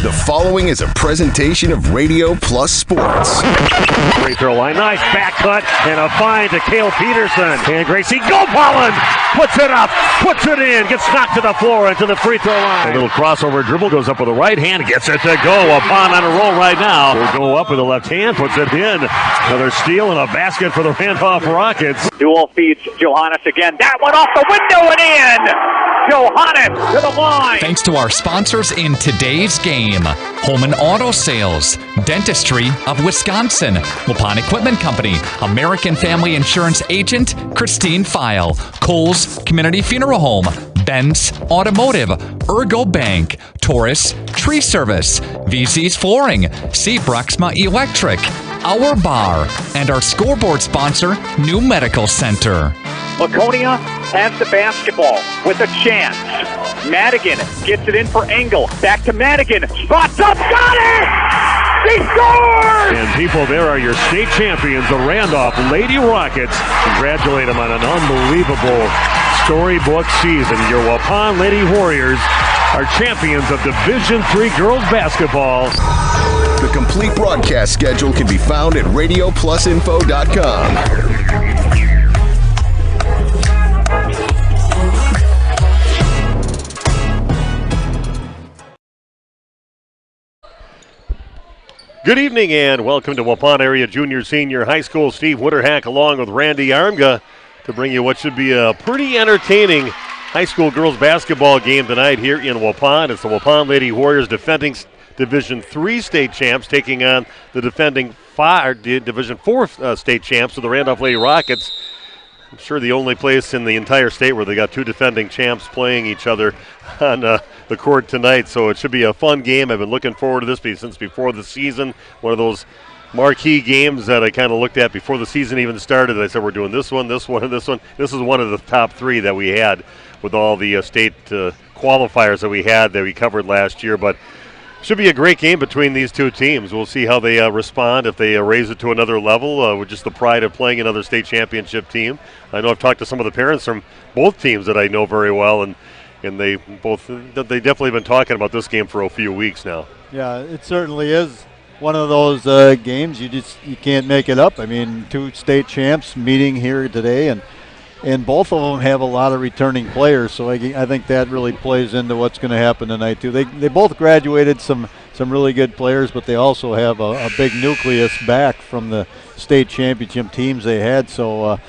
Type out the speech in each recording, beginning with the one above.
The following is a presentation of Radio Plus Sports. Free throw line, nice back cut, and a find to Cale Peterson. And Gracie, go Pollen! Puts it up, puts it in, gets knocked to the floor into the free throw line. A little crossover dribble, goes up with the right hand, gets it to go. Waupun on a roll right now. Will go up with the left hand, puts it in. Another steal and a basket for the Randolph Rockets. Dual feeds Johannes again. That one off the window and in! Johannes to the line! Thanks to our sponsors in today's game. Holman Auto Sales, Dentistry of Wisconsin, Waupun Equipment Company, American Family Insurance Agent, Christine File, Kohl's Community Funeral Home, Benz Automotive, Ergo Bank, Taurus Tree Service, VZ's Flooring, C. Bruxma Electric, Our Bar, and our scoreboard sponsor, New Medical Center. Laconia has the basketball with a chance. Madigan gets it in for Engel. Back to Madigan. Spots up. Got it! He scores! And people, there are your state champions, the Randolph Lady Rockets. Congratulate them on an unbelievable storybook season. Your Waupun Lady Warriors are champions of Division III girls basketball. The complete broadcast schedule can be found at radioplusinfo.com. Good evening and welcome to Waupun Area Junior Senior High School. Steve Winterhack along with Randy Armga to bring you what should be a pretty entertaining high school girls basketball game tonight here in Waupun. It's the Waupun Lady Warriors defending Division III state champs taking on the defending Division IV state champs of the Randolph Lady Rockets. I'm sure the only place in the entire state where they got two defending champs playing each other on the court tonight. So it should be a fun game. I've been looking forward to this since before the season. One of those marquee games that I kind of looked at before the season even started. I said we're doing this one, and this one. This is one of the top three that we had with all the state qualifiers that we had that we covered last year. But should be a great game between these two teams. We'll see how they respond, if they raise it to another level with just the pride of playing another state championship team. I know I've talked to some of the parents from both teams that I know very well, and they definitely been talking about this game for a few weeks now. Yeah, it certainly is one of those games you can't make it up. I mean, two state champs meeting here today, and both of them have a lot of returning players, so I think that really plays into what's going to happen tonight too. They both graduated some really good players, but they also have a big nucleus back from the state championship teams they had. So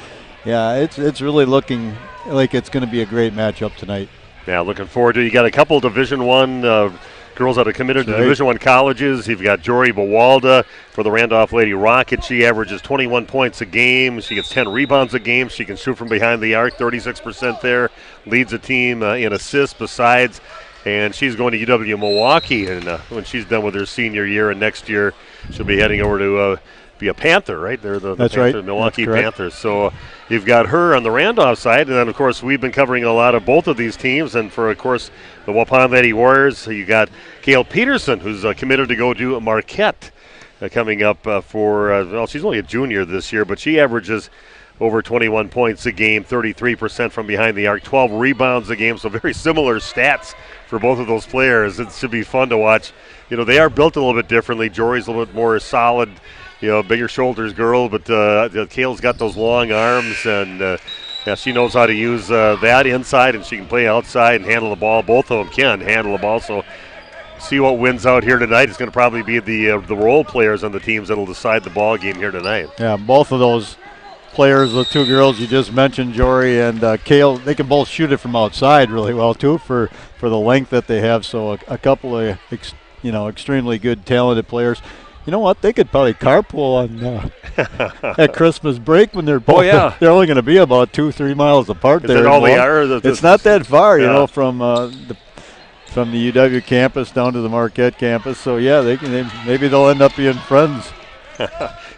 yeah, it's really looking like it's going to be a great matchup tonight. Yeah, looking forward to it. You got a couple Division I girls that are committed to Division I colleges. You've got Jory Bawalda for the Randolph Lady Rockets. She averages 21 points a game. She gets 10 rebounds a game. She can shoot from behind the arc, 36% there. Leads the team in assists besides. And she's going to UW Milwaukee. And when she's done with her senior year, and next year she'll be heading over to be a Panther, right? They're the That's Panther, right. Milwaukee Panthers. So you've got her on the Randolph side, and then of course we've been covering a lot of both of these teams. And for of course the Waupun Lady Warriors, you got Cale Peterson, who's committed to go to Marquette, coming up she's only a junior this year, but she averages over 21 points a game, 33% from behind the arc, 12 rebounds a game. So very similar stats for both of those players. It should be fun to watch. You know, they are built a little bit differently. Jory's a little bit more solid, bigger shoulders girl, but Cale's got those long arms, and she knows how to use that inside, and she can play outside and handle the ball. Both of them can handle the ball, so see what wins out here tonight. It's going to probably be the role players on the teams that will decide the ball game here tonight. Yeah, both of those players, the two girls you just mentioned, Jory and Cale, they can both shoot it from outside really well too for the length that they have. So a couple of extremely good, talented players. You know what? They could probably carpool on at Christmas break when they're both. Oh, yeah. They're only going to be about 2-3 miles apart. Is that all they are? It's not that far, from the UW campus down to the Marquette campus. So yeah, maybe they'll end up being friends.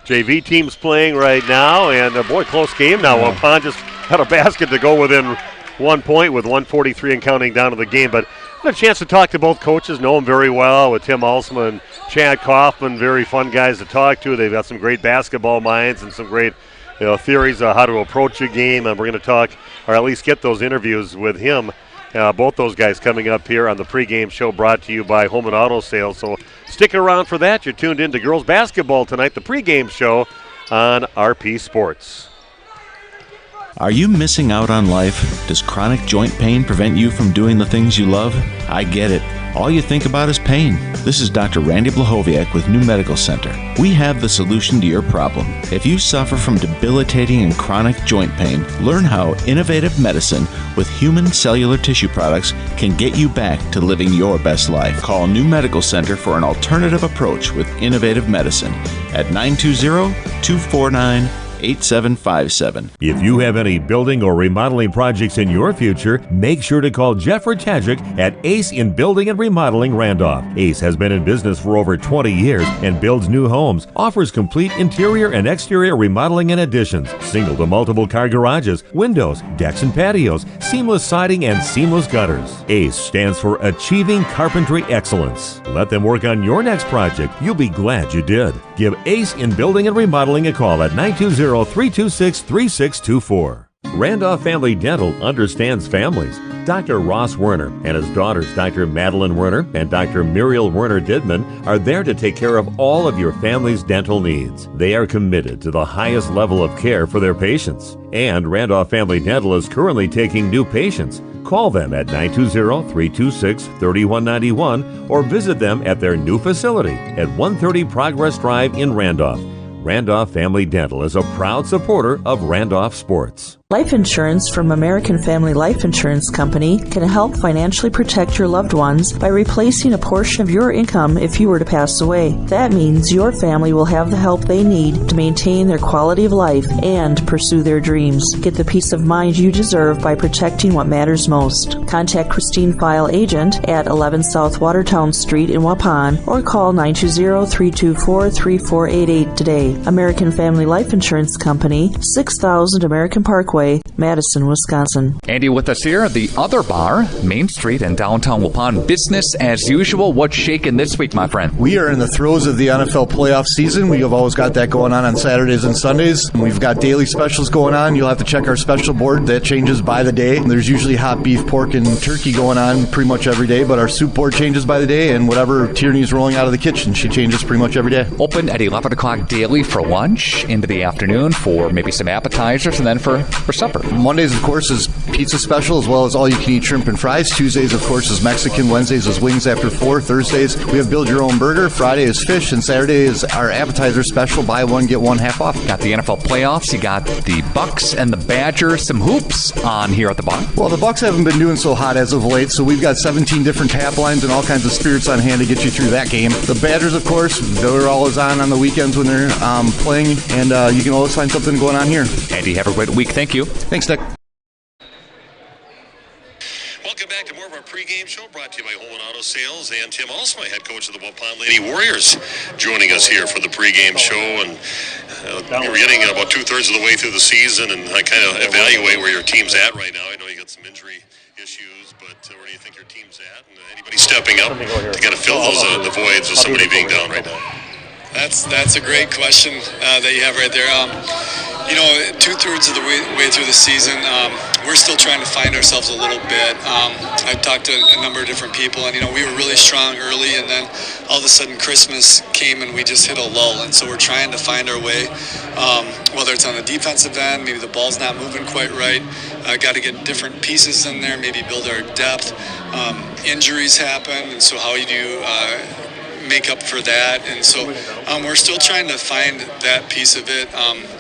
JV team's playing right now, and close game now. Yeah. Waupun just had a basket to go within 1 point with 1:43 and counting down to the game. But I had a chance to talk to both coaches, know them very well, with Tim Alsma and Chad Kaufman, very fun guys to talk to. They've got some great basketball minds and some great theories on how to approach a game. And we're going to talk, or at least get those interviews with him Both those guys coming up here on the pregame show brought to you by Home and Auto Sales. So stick around for that. You're tuned in to girls basketball tonight, the pregame show on RP Sports. Are you missing out on life? Does chronic joint pain prevent you from doing the things you love? I get it. All you think about is pain. This is Dr. Randy Blahoviak with New Medical Center. We have the solution to your problem. If you suffer from debilitating and chronic joint pain, learn how innovative medicine with human cellular tissue products can get you back to living your best life. Call New Medical Center for an alternative approach with innovative medicine at 920-249-8757. If you have any building or remodeling projects in your future, make sure to call Jeff Rtajcic at Ace in Building and Remodeling Randolph. Ace has been in business for over 20 years and builds new homes, offers complete interior and exterior remodeling and additions, single to multiple car garages, windows, decks and patios, seamless siding and seamless gutters. Ace stands for Achieving Carpentry Excellence. Let them work on your next project. You'll be glad you did. Give Ace in Building and Remodeling a call at 920-326-3624. Randolph Family Dental understands families. Dr. Ross Werner and his daughters, Dr. Madeline Werner and Dr. Muriel Werner Didman, are there to take care of all of your family's dental needs. They are committed to the highest level of care for their patients. And Randolph Family Dental is currently taking new patients. Call them at 920-326-3191 or visit them at their new facility at 130 Progress Drive in Randolph. Randolph Family Dental is a proud supporter of Randolph sports. Life insurance from American Family Life Insurance Company can help financially protect your loved ones by replacing a portion of your income if you were to pass away. That means your family will have the help they need to maintain their quality of life and pursue their dreams. Get the peace of mind you deserve by protecting what matters most. Contact Christine File agent at 11 South Watertown Street in Waupun or call 920-324-3488 today. American Family Life Insurance Company, 6000 American Parkway, Madison, Wisconsin. Andy with us here at the Other Bar, Main Street in downtown Waupun. Business as usual. What's shaking this week, my friend? We are in the throes of the NFL playoff season. We have always got that going on Saturdays and Sundays. We've got daily specials going on. You'll have to check our special board. That changes by the day. There's usually hot beef, pork, and turkey going on pretty much every day, but our soup board changes by the day, and whatever Tierney's rolling out of the kitchen, she changes pretty much every day. Open at 11 o'clock daily for lunch, into the afternoon for maybe some appetizers, and then for supper. Mondays, of course, is pizza special, as well as all-you-can-eat shrimp and fries. Tuesdays, of course, is Mexican. Wednesdays is wings after 4. Thursdays, we have build-your-own burger. Friday is fish, and Saturday is our appetizer special, buy one, get one half off. Got the NFL playoffs. You got the Bucks and the Badgers. Some hoops on here at the bar. Well, the Bucks haven't been doing so hot as of late, so we've got 17 different tap lines and all kinds of spirits on hand to get you through that game. The Badgers, of course, they're always on the weekends when they're playing, and you can always find something going on here. Andy, have a great week. Thank you. Thanks, Nick. Welcome back to more of our pregame show brought to you by Home and Auto Sales and Tim Alsma, head coach of the Waupun Lady Warriors, joining us here for the pregame show. And we're getting about two-thirds of the way through the season, and I kind of evaluate where your team's at right now. I know you got some injury issues, but where do you think your team's at? And anybody stepping up to kind of fill those the voids with somebody being down right now? That's a great question that you have right there. Two-thirds of the way through the season, we're still trying to find ourselves a little bit. I've talked to a number of different people, and we were really strong early, and then all of a sudden Christmas came and we just hit a lull, and so we're trying to find our way, whether it's on the defensive end, maybe the ball's not moving quite right. Got to get different pieces in there, maybe build our depth. Injuries happen, and so how do you make up for that? And so we're still trying to find that piece of it.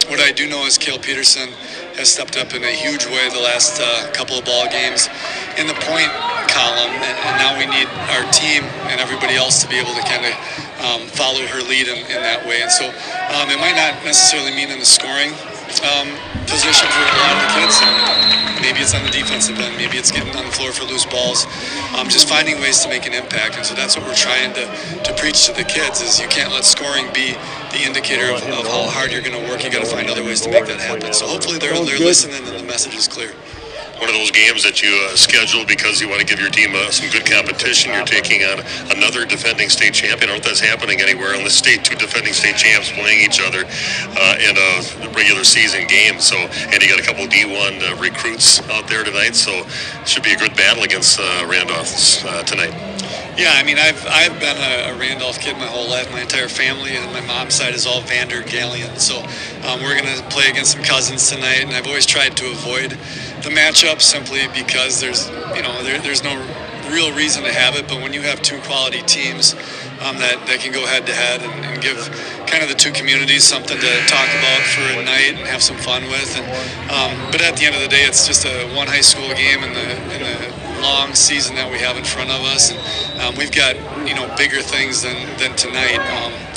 What I do know is Cale Peterson has stepped up in a huge way the last couple of ball games in the point column, and now we need our team and everybody else to be able to kind of follow her lead in that way. And so it might not necessarily mean in the scoring position for a lot of the kids. Maybe it's on the defensive end, maybe it's getting on the floor for loose balls, just finding ways to make an impact. And so that's what we're trying to preach to the kids, is you can't let scoring be the indicator of how hard you're going to work. You got to find other ways to make that happen. So hopefully they're listening and the message is clear. one of those games that you schedule because you want to give your team some good competition. You're taking on another defending state champion. I don't know if that's happening anywhere in the state. Two defending state champs playing each other in a regular season game. So, and you got a couple D1 recruits out there tonight. So, it should be a good battle against Randolph tonight. Yeah, I mean, I've been a Randolph kid my whole life. My entire family and my mom's side is all Vander Galleon. So we're going to play against some cousins tonight, and I've always tried to avoid the matchup simply because there's no real reason to have it. But when you have two quality teams that can go head to head and give kind of the two communities something to talk about for a night and have some fun with, but at the end of the day, it's just a one high school game in the long season that we have in front of us, and we've got bigger things than tonight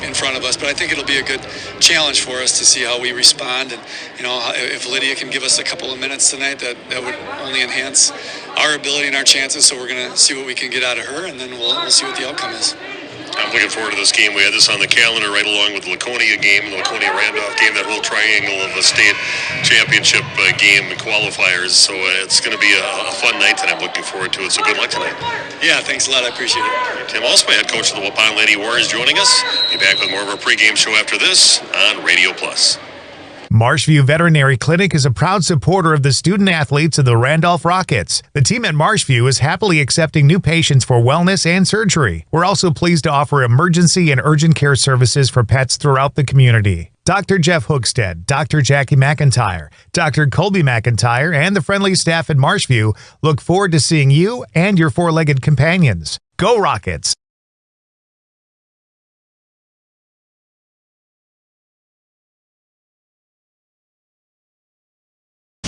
in front of us. But I think it'll be a good challenge for us to see how we respond, and if Lydia can give us a couple of minutes tonight, that would only enhance our ability and our chances. So we're going to see what we can get out of her, and then we'll see what the outcome is. I'm looking forward to this game. We had this on the calendar right along with the Laconia game and the Laconia-Randolph game, that whole triangle of a state championship game and qualifiers. So it's going to be a fun night that I'm looking forward to it. So good luck tonight. Yeah, thanks a lot. I appreciate it. Tim Osma, head coach of the Waupun Lady Warriors, joining us. Be back with more of our pregame show after this on Radio Plus. Marshview Veterinary Clinic is a proud supporter of the student-athletes of the Randolph Rockets. The team at Marshview is happily accepting new patients for wellness and surgery. We're also pleased to offer emergency and urgent care services for pets throughout the community. Dr. Jeff Hookstead, Dr. Jackie McIntyre, Dr. Colby McIntyre, and the friendly staff at Marshview look forward to seeing you and your four-legged companions. Go Rockets!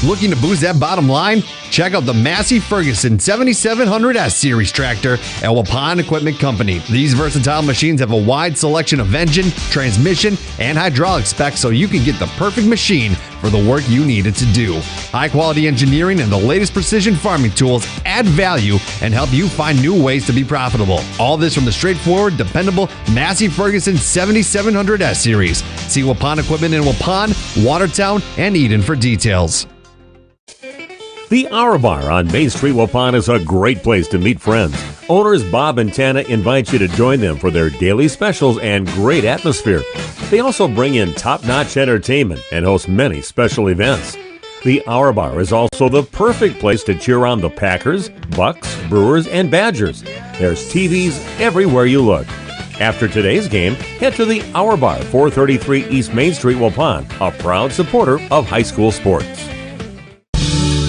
Looking to boost that bottom line? Check out the Massey Ferguson 7700S Series tractor at Waupun Equipment Company. These versatile machines have a wide selection of engine, transmission, and hydraulic specs so you can get the perfect machine for the work you need it to do. High-quality engineering and the latest precision farming tools add value and help you find new ways to be profitable. All this from the straightforward, dependable Massey Ferguson 7700S Series. See Waupun Equipment in Waupun, Watertown, and Eden for details. The Hour Bar on Main Street, Waupun is a great place to meet friends. Owners Bob and Tana invite you to join them for their daily specials and great atmosphere. They also bring in top-notch entertainment and host many special events. The Hour Bar is also the perfect place to cheer on the Packers, Bucks, Brewers, and Badgers. There's TVs everywhere you look. After today's game, head to the Hour Bar, 433 East Main Street, Waupun, a proud supporter of high school sports.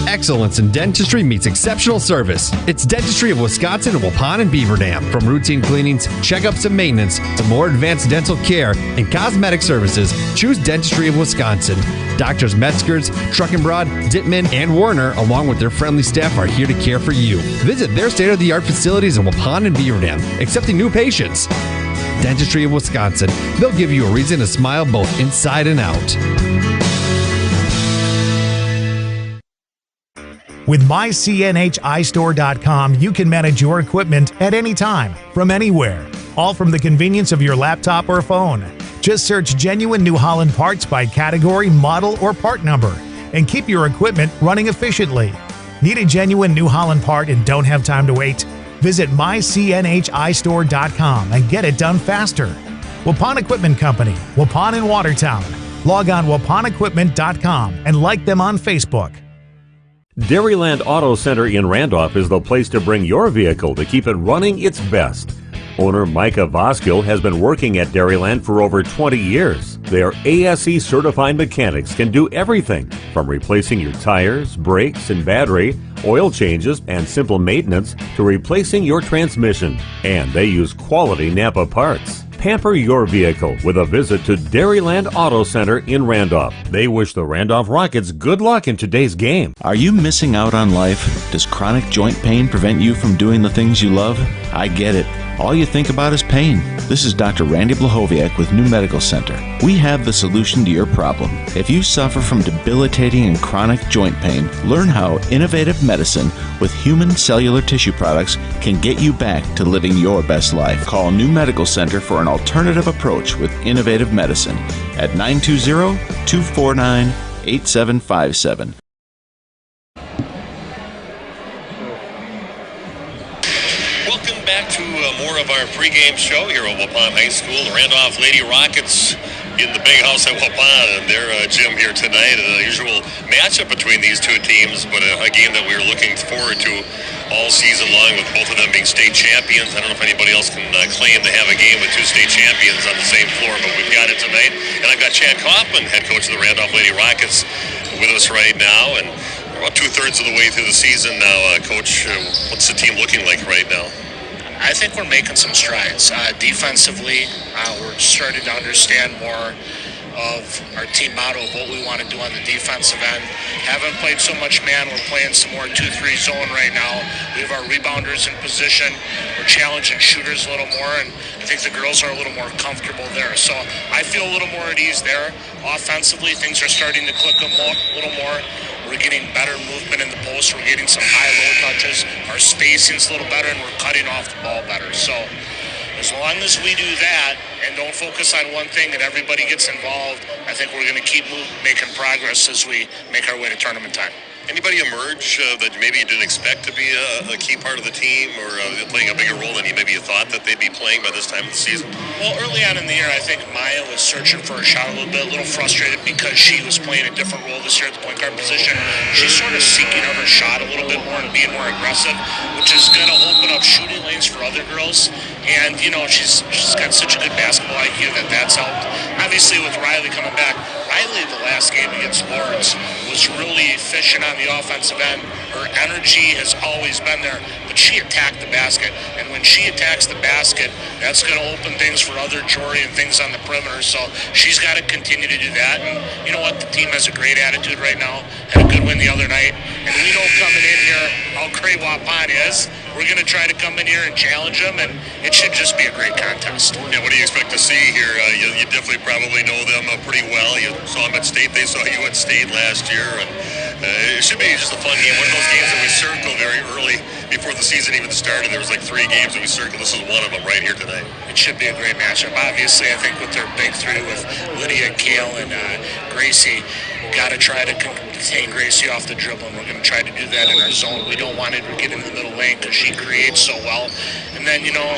Excellence in dentistry meets exceptional service. It's Dentistry of Wisconsin in Waupun and Beaver Dam. From routine cleanings, checkups, and maintenance to more advanced dental care and cosmetic services, choose Dentistry of Wisconsin. Doctors Metzger's, Truckenbrod, Dittman, and Werner, along with their friendly staff, are here to care for you. Visit their state-of-the-art facilities in Waupun and Beaver Dam, accepting new patients. Dentistry of Wisconsin. They'll give you a reason to smile both inside and out. With mycnhistore.com, you can manage your equipment at any time, from anywhere, all from the convenience of your laptop or phone. Just search genuine New Holland parts by category, model, or part number, and keep your equipment running efficiently. Need a genuine New Holland part and don't have time to wait? Visit mycnhistore.com and get it done faster. Waupun Equipment Company, Waupun and Watertown. Log on waupunequipment.com and like them on Facebook. Dairyland Auto Center in Randolph is the place to bring your vehicle to keep it running its best. Owner Micah Voskill has been working at Dairyland for over 20 years. Their ASE certified mechanics can do everything from replacing your tires, brakes, and battery, oil changes, and simple maintenance to replacing your transmission. And they use quality Napa parts. Pamper your vehicle with a visit to Dairyland Auto Center in Randolph. They wish the Randolph Rockets good luck in today's game. Are you missing out on life? Does chronic joint pain prevent you from doing the things you love? I get it. All you think about is pain. This is Dr. Randy Blahoviak with New Medical Center. We have the solution to your problem. If you suffer from debilitating and chronic joint pain, learn how innovative medicine with human cellular tissue products can get you back to living your best life. Call New Medical Center for an alternative approach with innovative medicine at 920-249-8757. back to more of our pregame show here at Waupun High School. The Randolph Lady Rockets in the big house at Waupun and their gym here tonight. The usual matchup between these two teams, but a game that we were looking forward to all season long, with both of them being state champions. I don't know if anybody else can claim to have a game with two state champions on the same floor, but we've got it tonight. And I've got Chad Kaufman, head coach of the Randolph Lady Rockets, with us right now. And we're about 2/3 of the way through the season now. Coach, what's the team looking like right now? I think we're making some strides. Defensively, we're starting to understand more of our team motto of what we want to do on the defensive end. Haven't played so much man. We're playing some more 2-3 zone right now. We have our rebounders in position. We're challenging shooters a little more, and I think the girls are a little more comfortable there. So I feel a little more at ease there. Offensively, things are starting to click a little more. We're getting better movement in the post. We're getting some high-low touches. Our spacing's a little better, and we're cutting off the ball better. So as long as we do that and don't focus on one thing and everybody gets involved, I think we're going to keep making progress as we make our way to tournament time. Anybody emerge that maybe you didn't expect to be a key part of the team, or playing a bigger role than maybe you thought that they'd be playing by this time of the season? Well, early on in the year, I think Maya was searching for a shot a little bit, a little frustrated because she was playing a different role this year at the point guard position. She's sort of seeking out her shot a little bit more and being more aggressive, which is going to open up shooting lanes for other girls. And, you know, she's got such a good basketball IQ that's helped. Obviously, with Riley coming back, Riley, the last game against Lawrence, was really efficient on the offensive end. Her energy has always been there, but she attacked the basket. And when she attacks the basket, that's going to open things for other Jory and things on the perimeter. So she's got to continue to do that. And you know what? The team has a great attitude right now. Had a good win the other night. And we know coming in here how great Waupun is. We're going to try to come in here and challenge them, and it should just be a great contest. Yeah, what do you expect to see here? You definitely probably know them pretty well. You saw them at state. They saw you at state last year. And it should be just a fun game. One of those games that we circled very early before the season even started. There was like 3 games that we circled. This is one of them right here tonight. It should be a great matchup. Obviously, I think with their big 3 with Lydia, Kale, and Gracie, got to try to contain Gracie off the dribble, and we're going to try to do that in our zone. We don't want her to get in the middle lane because she creates so well. And then, you know,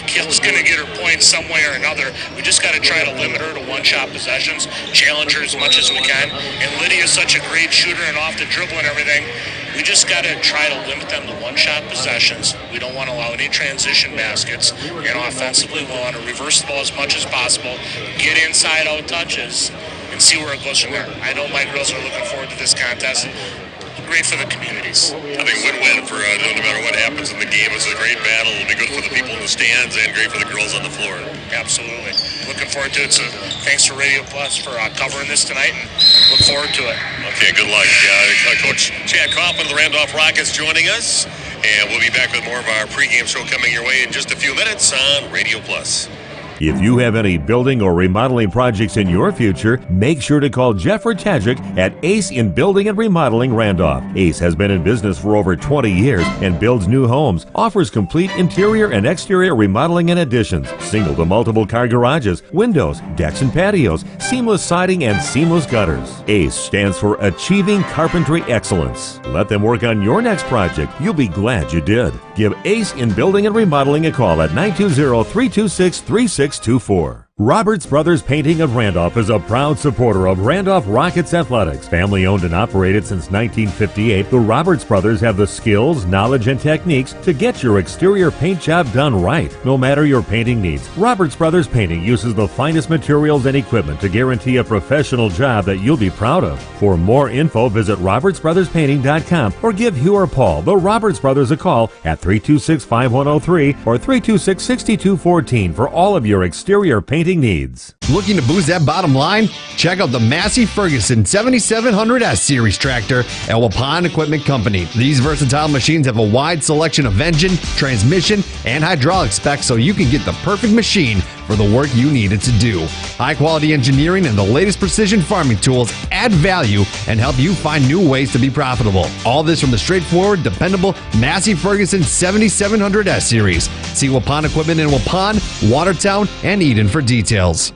Kale's going to get her points some way or another. We just got to try to limit her to one-shot possessions, challenge her as much as we can. And Lydia's such a great shooter and off the dribble and everything. We just got to try to limit them to one-shot possessions. We don't want to allow any transition baskets. And offensively, we want to reverse the ball as much as possible, get inside-out touches, and see where it goes from there. I know my girls are looking forward to this contest. Great for the communities. I think win-win for no matter what happens in the game. It's a great battle. It'll be good for the people in the stands and great for the girls on the floor. Absolutely. Looking forward to it. So thanks to Radio Plus for covering this tonight, and look forward to it. Okay, good luck. Coach Chad Kaufman of the Randolph Rockets joining us, and we'll be back with more of our pregame show coming your way in just a few minutes on Radio Plus. If you have any building or remodeling projects in your future, make sure to call Jeff Tajik at Ace in Building and Remodeling Randolph. Ace has been in business for over 20 years and builds new homes, offers complete interior and exterior remodeling and additions, single to multiple car garages, windows, decks and patios, seamless siding and seamless gutters. Ace stands for Achieving Carpentry Excellence. Let them work on your next project. You'll be glad you did. Give Ace in Building and Remodeling a call at 920-326-3624. Roberts Brothers Painting of Randolph is a proud supporter of Randolph Rockets athletics. Family owned and operated since 1958, the Roberts Brothers have the skills, knowledge, and techniques to get your exterior paint job done right. No matter your painting needs, Roberts Brothers Painting uses the finest materials and equipment to guarantee a professional job that you'll be proud of. For more info, visit robertsbrotherspainting.com or give Hugh or Paul, the Roberts Brothers, a call at 326-5103 or 326-6214 for all of your exterior painting needs. Looking to boost that bottom line? Check out the Massey Ferguson 7700S Series tractor at Waupun Equipment Company. These versatile machines have a wide selection of engine, transmission, and hydraulic specs so you can get the perfect machine for the work you need it to do. High-quality engineering and the latest precision farming tools add value and help you find new ways to be profitable. All this from the straightforward, dependable Massey Ferguson 7700S Series. See Waupun Equipment in Waupun, Watertown, and Eden for details.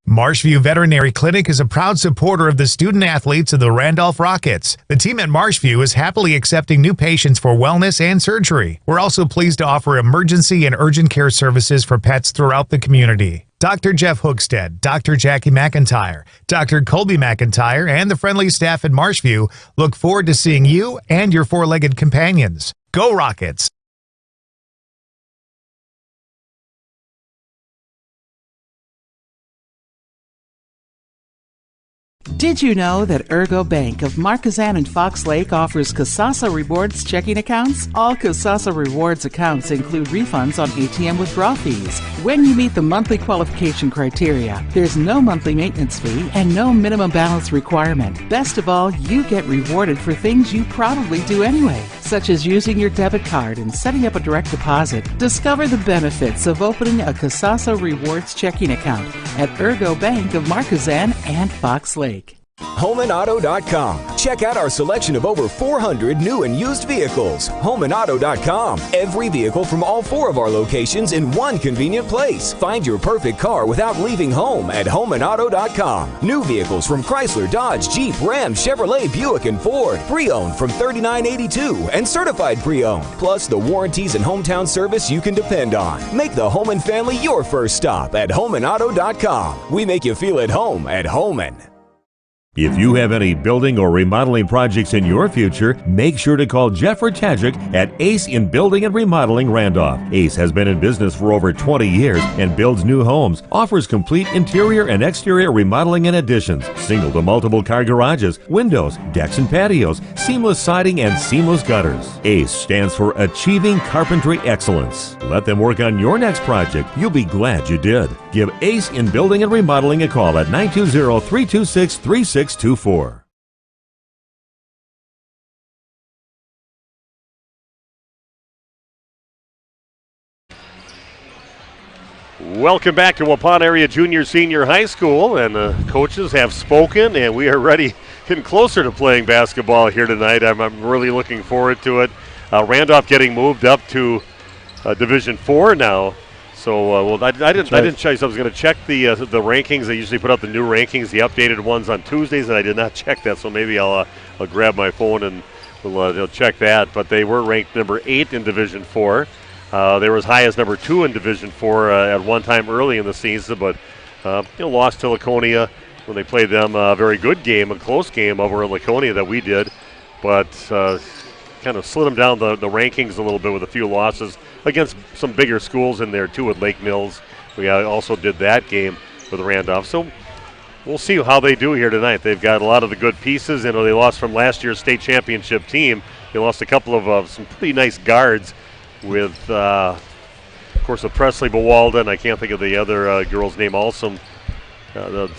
Marshview Veterinary Clinic is a proud supporter of the student-athletes of the Randolph Rockets. The team at Marshview is happily accepting new patients for wellness and surgery. We're also pleased to offer emergency and urgent care services for pets throughout the community. Dr. Jeff Hookstead, Dr. Jackie McIntyre, Dr. Colby McIntyre, and the friendly staff at Marshview look forward to seeing you and your four-legged companions. Go Rockets! Did you know that Ergo Bank of Marquezan and Fox Lake offers Casasa Rewards checking accounts? All Casasa Rewards accounts include refunds on ATM withdrawal fees. When you meet the monthly qualification criteria, there's no monthly maintenance fee and no minimum balance requirement. Best of all, you get rewarded for things you probably do anyway, such as using your debit card and setting up a direct deposit. Discover the benefits of opening a Casasa Rewards checking account at Ergo Bank of Marquezan and Fox Lake. HomeandAuto.com. Check out our selection of over 400 new and used vehicles. HomeandAuto.com. Every vehicle from all 4 of our locations in one convenient place. Find your perfect car without leaving home at HomeandAuto.com. New vehicles from Chrysler, Dodge, Jeep, Ram, Chevrolet, Buick, and Ford. Pre-owned from $39.82 and certified pre-owned. Plus the warranties and hometown service you can depend on. Make the home and family your first stop at HomeandAuto.com. We make you feel at home at Homan. If you have any building or remodeling projects in your future, make sure to call Jeff Tajik at Ace in Building and Remodeling Randolph. Ace has been in business for over 20 years and builds new homes, offers complete interior and exterior remodeling and additions, single to multiple car garages, windows, decks and patios, seamless siding and seamless gutters. Ace stands for Achieving Carpentry Excellence. Let them work on your next project. You'll be glad you did. Give Ace in Building and Remodeling a call at 920-326-3624. Welcome back to Waupun Area Junior Senior High School, and the coaches have spoken, and we are ready, getting closer to playing basketball here tonight. I'm really looking forward to it. Randolph getting moved up to Division 4 now. So, I didn't check. So I was going to check the rankings. They usually put out the new rankings, the updated ones on Tuesdays, and I did not check that. So maybe I'll grab my phone and we'll check that. But they were ranked number 8 in Division 4. They were as high as number 2 in Division 4 at one time early in the season, but lost to Laconia when they played them. A very good game, a close game over in Laconia that we did, but kind of slid them down the rankings a little bit with a few losses against some bigger schools in there too, at Lake Mills. We also did that game with Randolph. So we'll see how they do here tonight. They've got a lot of the good pieces. They lost from last year's state championship team. They lost a couple of some pretty nice guards with, of course, the Presley Bawalda, and I can't think of the other girl's name also. I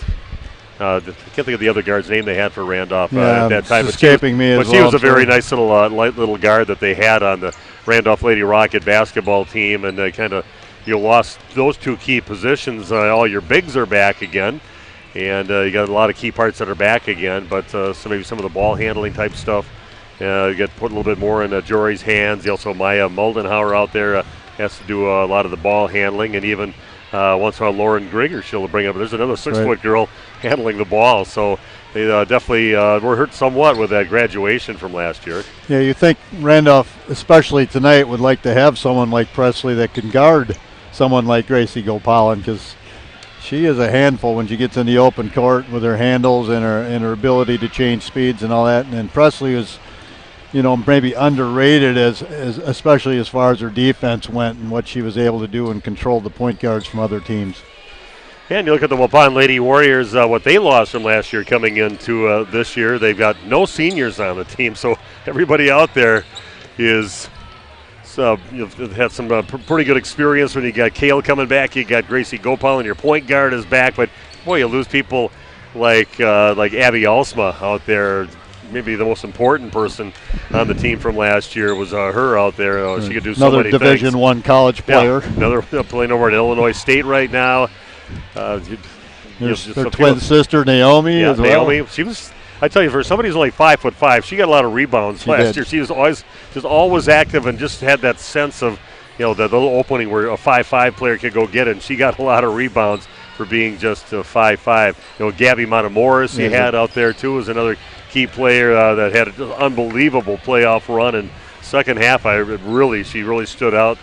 can't think of the other guard's name they had for Randolph at that time. Escaping me as well. But she was a very nice little light little guard that they had on the Randolph Lady Rocket basketball team, and they kind of lost those 2 key positions. All your bigs are back again, and you got a lot of key parts that are back again. But so maybe some of the ball handling type stuff get put a little bit more in Jory's hands. Also, Maya Moldenhauer out there has to do a lot of the ball handling, and even once in a while Lauren Grigger she'll bring up. There's another 6-foot girl handling the ball, so they definitely were hurt somewhat with that graduation from last year. Yeah, you think Randolph, especially tonight, would like to have someone like Presley that can guard someone like Gracie Gopalan, because she is a handful when she gets in the open court with her handles and her ability to change speeds and all that. And Presley is, maybe underrated as especially as far as her defense went and what she was able to do and control the point guards from other teams. And you look at the Waupun Lady Warriors, what they lost from last year coming into this year. They've got no seniors on the team, so everybody out there is you've had some pretty good experience when you got Kale coming back. You got Gracie Gopal, and your point guard is back. But boy, you lose people like Abby Alsma out there. Maybe the most important person on the team from last year was her out there. She could do so many things. Another Division I college player. Yeah, another playing over at Illinois State right now. There's her twin sister Naomi as well. Naomi, she was. I tell you, for somebody who's only 5'5", she got a lot of rebounds last year. She was always active and just had that sense of, the little opening where a 5'5" player could go get it. And she got a lot of rebounds for being just 5'5". Gabby Matamoros you had out there too was another key player that had an unbelievable playoff run. And second half, she really stood out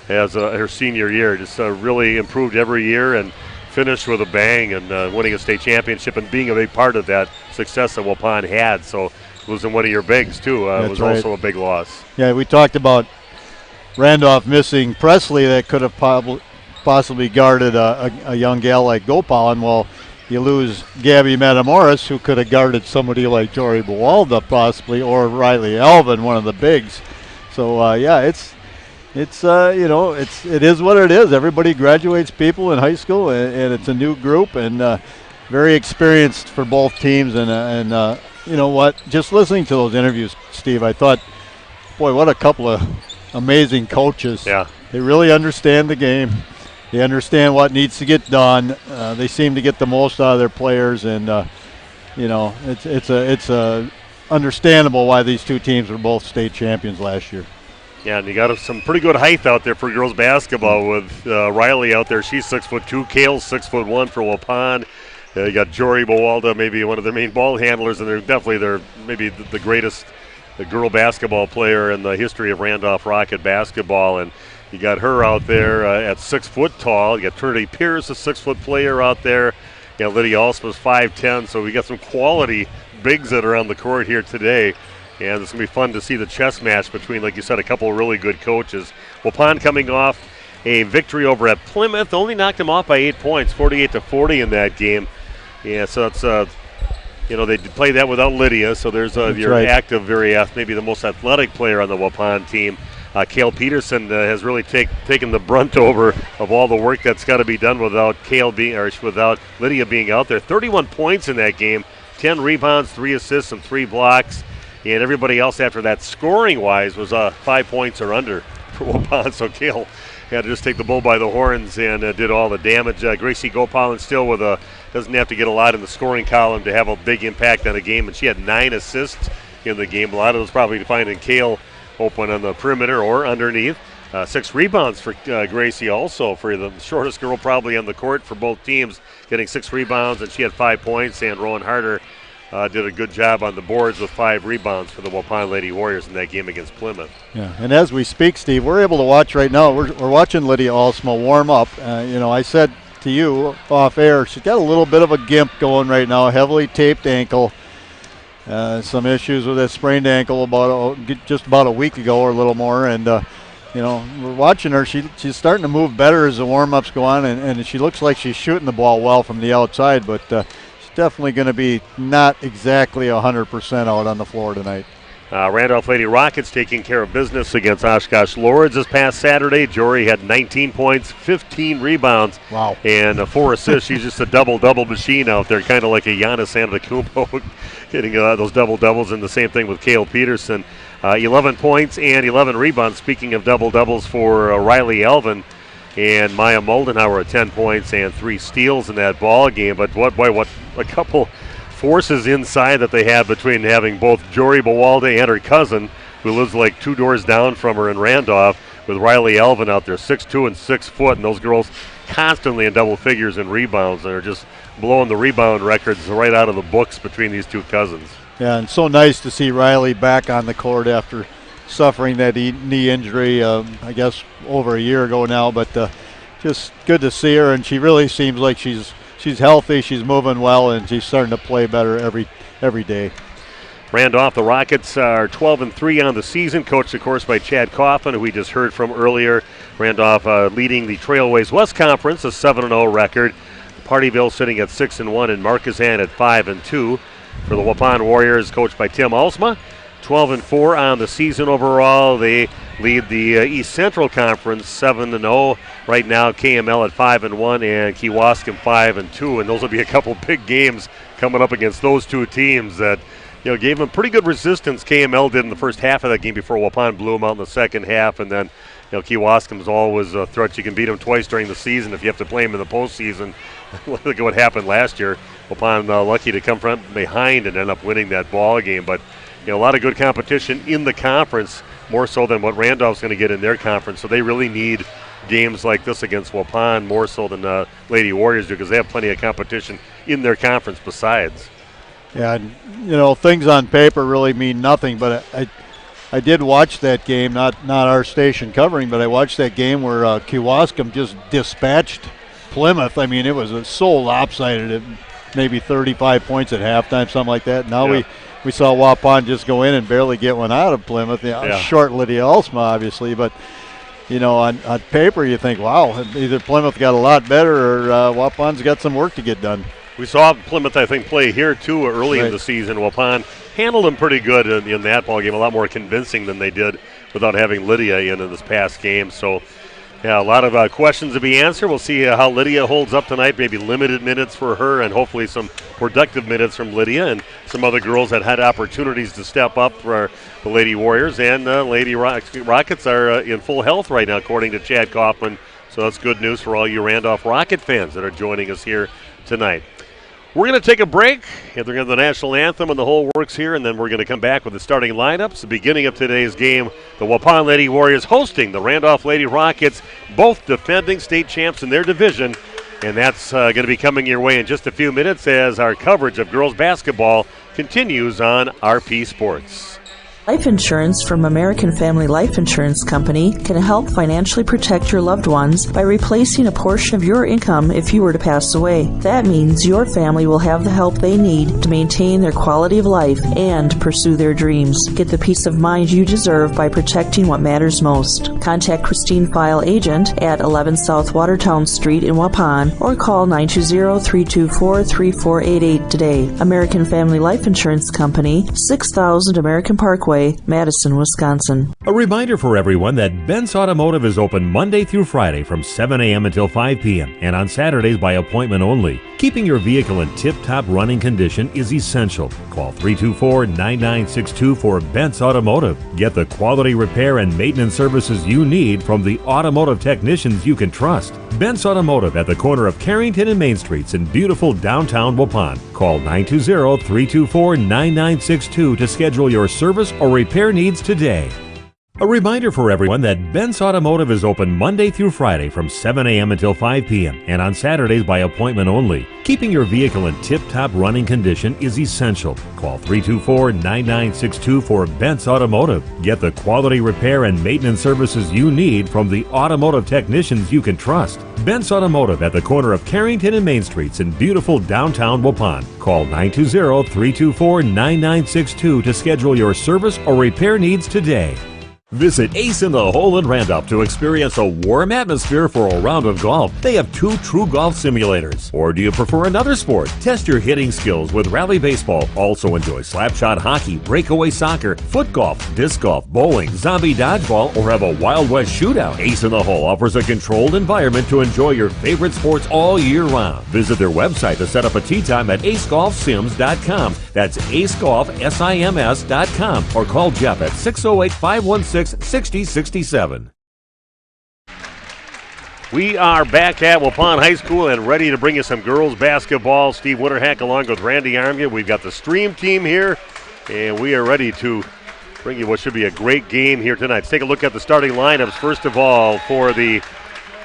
as her senior year. Just really improved every year and finished with a bang and winning a state championship and being a big part of that success that Waupun had. So losing one of your bigs too was right. Also a big loss. Yeah, we talked about Randolph missing Presley that could have possibly guarded a young gal like Gopalin. Well, you lose Gabby Matamoros, who could have guarded somebody like Jory Bawalda possibly, or Riley Alvin, one of the bigs. So it is what it is. Everybody graduates people in high school, and it's a new group and very experienced for both teams. And you know what? Just listening to those interviews, Steve, I thought, boy, what a couple of amazing coaches. Yeah, they really understand the game. They understand what needs to get done. They seem to get the most out of their players, and it's understandable why these two teams were both state champions last year. Yeah, and you got some pretty good height out there for girls basketball with Riley out there. She's 6'2". Kale's 6'1" for Waupun. You got Jory Bawalda, maybe one of their main ball handlers, and they're maybe the greatest girl basketball player in the history of Randolph Rocket basketball. And you got her out there at 6 foot tall. You got Trinity Pierce, a 6 foot player out there. You know, Lydia Alsma's 5'10". So we got some quality bigs that are on the court here today. And it's going to be fun to see the chess match between, like you said, a couple of really good coaches. Waupun coming off a victory over at Plymouth. Only knocked them off by 8 points, 48-40 in that game. Yeah, so it's, they play that without Lydia. So there's your active, maybe the most athletic player on the Waupun team. Kale Peterson has really taken the brunt over of all the work that's got to be done without without Lydia being out there. 31 points in that game, 10 rebounds, 3 assists, and 3 blocks. And everybody else after that, scoring-wise, was 5 points or under for Waupun. So Kale had to just take the bull by the horns and did all the damage. Gracie Gopalin still doesn't have to get a lot in the scoring column to have a big impact on a game, and she had 9 assists in the game. A lot of those probably defined in Kale open on the perimeter or underneath. 6 rebounds for Gracie also, for the shortest girl probably on the court for both teams, getting 6 rebounds, and she had 5 points. And Rowan Harder did a good job on the boards with 5 rebounds for the Waupun Lady Warriors in that game against Plymouth. Yeah, and as we speak, Steve, we're able to watch right now. We're watching Lydia Alsma warm up. I said to you off air, she's got a little bit of a gimp going right now, heavily taped ankle. Some issues with that sprained ankle just about a week ago or a little more, and we're watching her. She's starting to move better as the warm-ups go on, and she looks like she's shooting the ball well from the outside, but she's definitely going to be not exactly 100% out on the floor tonight. Randolph Lady Rockets taking care of business against Oshkosh Lords this past Saturday. Jory had 19 points, 15 rebounds, and 4 assists. She's just a double-double machine out there, kind of like a Giannis Antetokounmpo, getting those double-doubles, and the same thing with Kale Peterson. 11 points and 11 rebounds. Speaking of double-doubles for Riley Alvin and Maya Moldenhauer at 10 points and 3 steals in that ball game. But what a couple forces inside that they have between having both Jory Bawalda and her cousin, who lives like 2 doors down from her in Randolph, with Riley Alvin out there, 6'2" and 6 foot, and those girls constantly in double figures in rebounds. They're just blowing the rebound records right out of the books between these 2 cousins. Yeah, and so nice to see Riley back on the court after suffering that knee injury, I guess, over a year ago now, but just good to see her, and she really seems like she's healthy, she's moving well, and she's starting to play better every day. Randolph, the Rockets are 12-3 on the season, coached, of course, by Chad Coffin, who we just heard from earlier. Randolph leading the Trailways West Conference, a 7-0 record. Partyville sitting at 6-1, and Marquezan at 5-2. For the Waupun Warriors, coached by Tim Alsma, 12-4 on the season overall. They lead the East Central Conference 7-0. Right now, KML at 5-1 and Kewaskum 5-2, and those will be a couple big games coming up against those 2 teams that gave them pretty good resistance. KML did in the first half of that game before Waupun blew them out in the second half, and then Kewaskum's always a threat. You can beat them twice during the season if you have to play them in the postseason. Look at what happened last year. Waupun lucky to come from behind and end up winning that ball game, but a lot of good competition in the conference, more so than what Randolph's going to get in their conference. So they really need games like this against Waupun more so than Lady Warriors do, because they have plenty of competition in their conference besides. Yeah, and, things on paper really mean nothing, but I did watch that game, not our station covering, but I watched that game where Kewaskum just dispatched Plymouth. I mean, it was so lopsided, maybe 35 points at halftime, something like that. Now we saw Waupun just go in and barely get one out of Plymouth. Short Lydia Alsma, obviously, but on paper you think, wow, either Plymouth got a lot better or Waupun's got some work to get done. We saw Plymouth, I think, play here too early in the season. Waupun handled them pretty good in that ball game, a lot more convincing than they did without having Lydia in this past game. So, a lot of questions to be answered. We'll see how Lydia holds up tonight, maybe limited minutes for her and hopefully some productive minutes from Lydia and some other girls that had opportunities to step up for the Lady Warriors. And Lady Rockets are in full health right now, according to Chad Kaufman. So that's good news for all you Randolph Rocket fans that are joining us here tonight. We're going to take a break, and they're going to the national anthem and the whole works here, and then we're going to come back with the starting lineups. The beginning of today's game, the Waupun Lady Warriors hosting the Randolph Lady Rockets, both defending state champs in their division, and that's going to be coming your way in just a few minutes as our coverage of girls basketball continues on RP Sports. Life insurance from American Family Life Insurance Company can help financially protect your loved ones by replacing a portion of your income if you were to pass away. That means your family will have the help they need to maintain their quality of life and pursue their dreams. Get the peace of mind you deserve by protecting what matters most. Contact Christine File agent at 11 South Watertown Street in Waupun or call 920-324-3488 today. American Family Life Insurance Company, 6000 American Parkway, Madison, Wisconsin. A reminder for everyone that Ben's Automotive is open Monday through Friday from 7 a.m. until 5 p.m. and on Saturdays by appointment only. Keeping your vehicle in tip-top running condition is essential. Call 324-9962 for Ben's Automotive. Get the quality repair and maintenance services you need from the automotive technicians you can trust. Ben's Automotive at the corner of Carrington and Main Streets in beautiful downtown Waupun. Call 920-324-9962 to schedule your service or repair needs today. A reminder for everyone that Ben's Automotive is open Monday through Friday from 7 a.m. until 5 p.m. and on Saturdays by appointment only. Keeping your vehicle in tip-top running condition is essential. Call 324-9962 for Ben's Automotive. Get the quality repair and maintenance services you need from the automotive technicians you can trust. Ben's Automotive at the corner of Carrington and Main Streets in beautiful downtown Waupun. Call 920-324-9962 to schedule your service or repair needs today. Visit Ace in the Hole in Randolph to experience a warm atmosphere for a round of golf. They have 2 true golf simulators. Or do you prefer another sport? Test your hitting skills with Rally Baseball. Also enjoy slapshot hockey, breakaway soccer, foot golf, disc golf, bowling, zombie dodgeball, or have a Wild West shootout. Ace in the Hole offers a controlled environment to enjoy your favorite sports all year round. Visit their website to set up a tee time at acegolfsims.com. That's acegolfsims.com. Or call Jeff at 608-516-6067. We are back at Waupun High School and ready to bring you some girls basketball. Steve Winterhack along with Randy Armia. We've got the stream team here, and we are ready to bring you what should be a great game here tonight. Let's take a look at the starting lineups. First of all, for the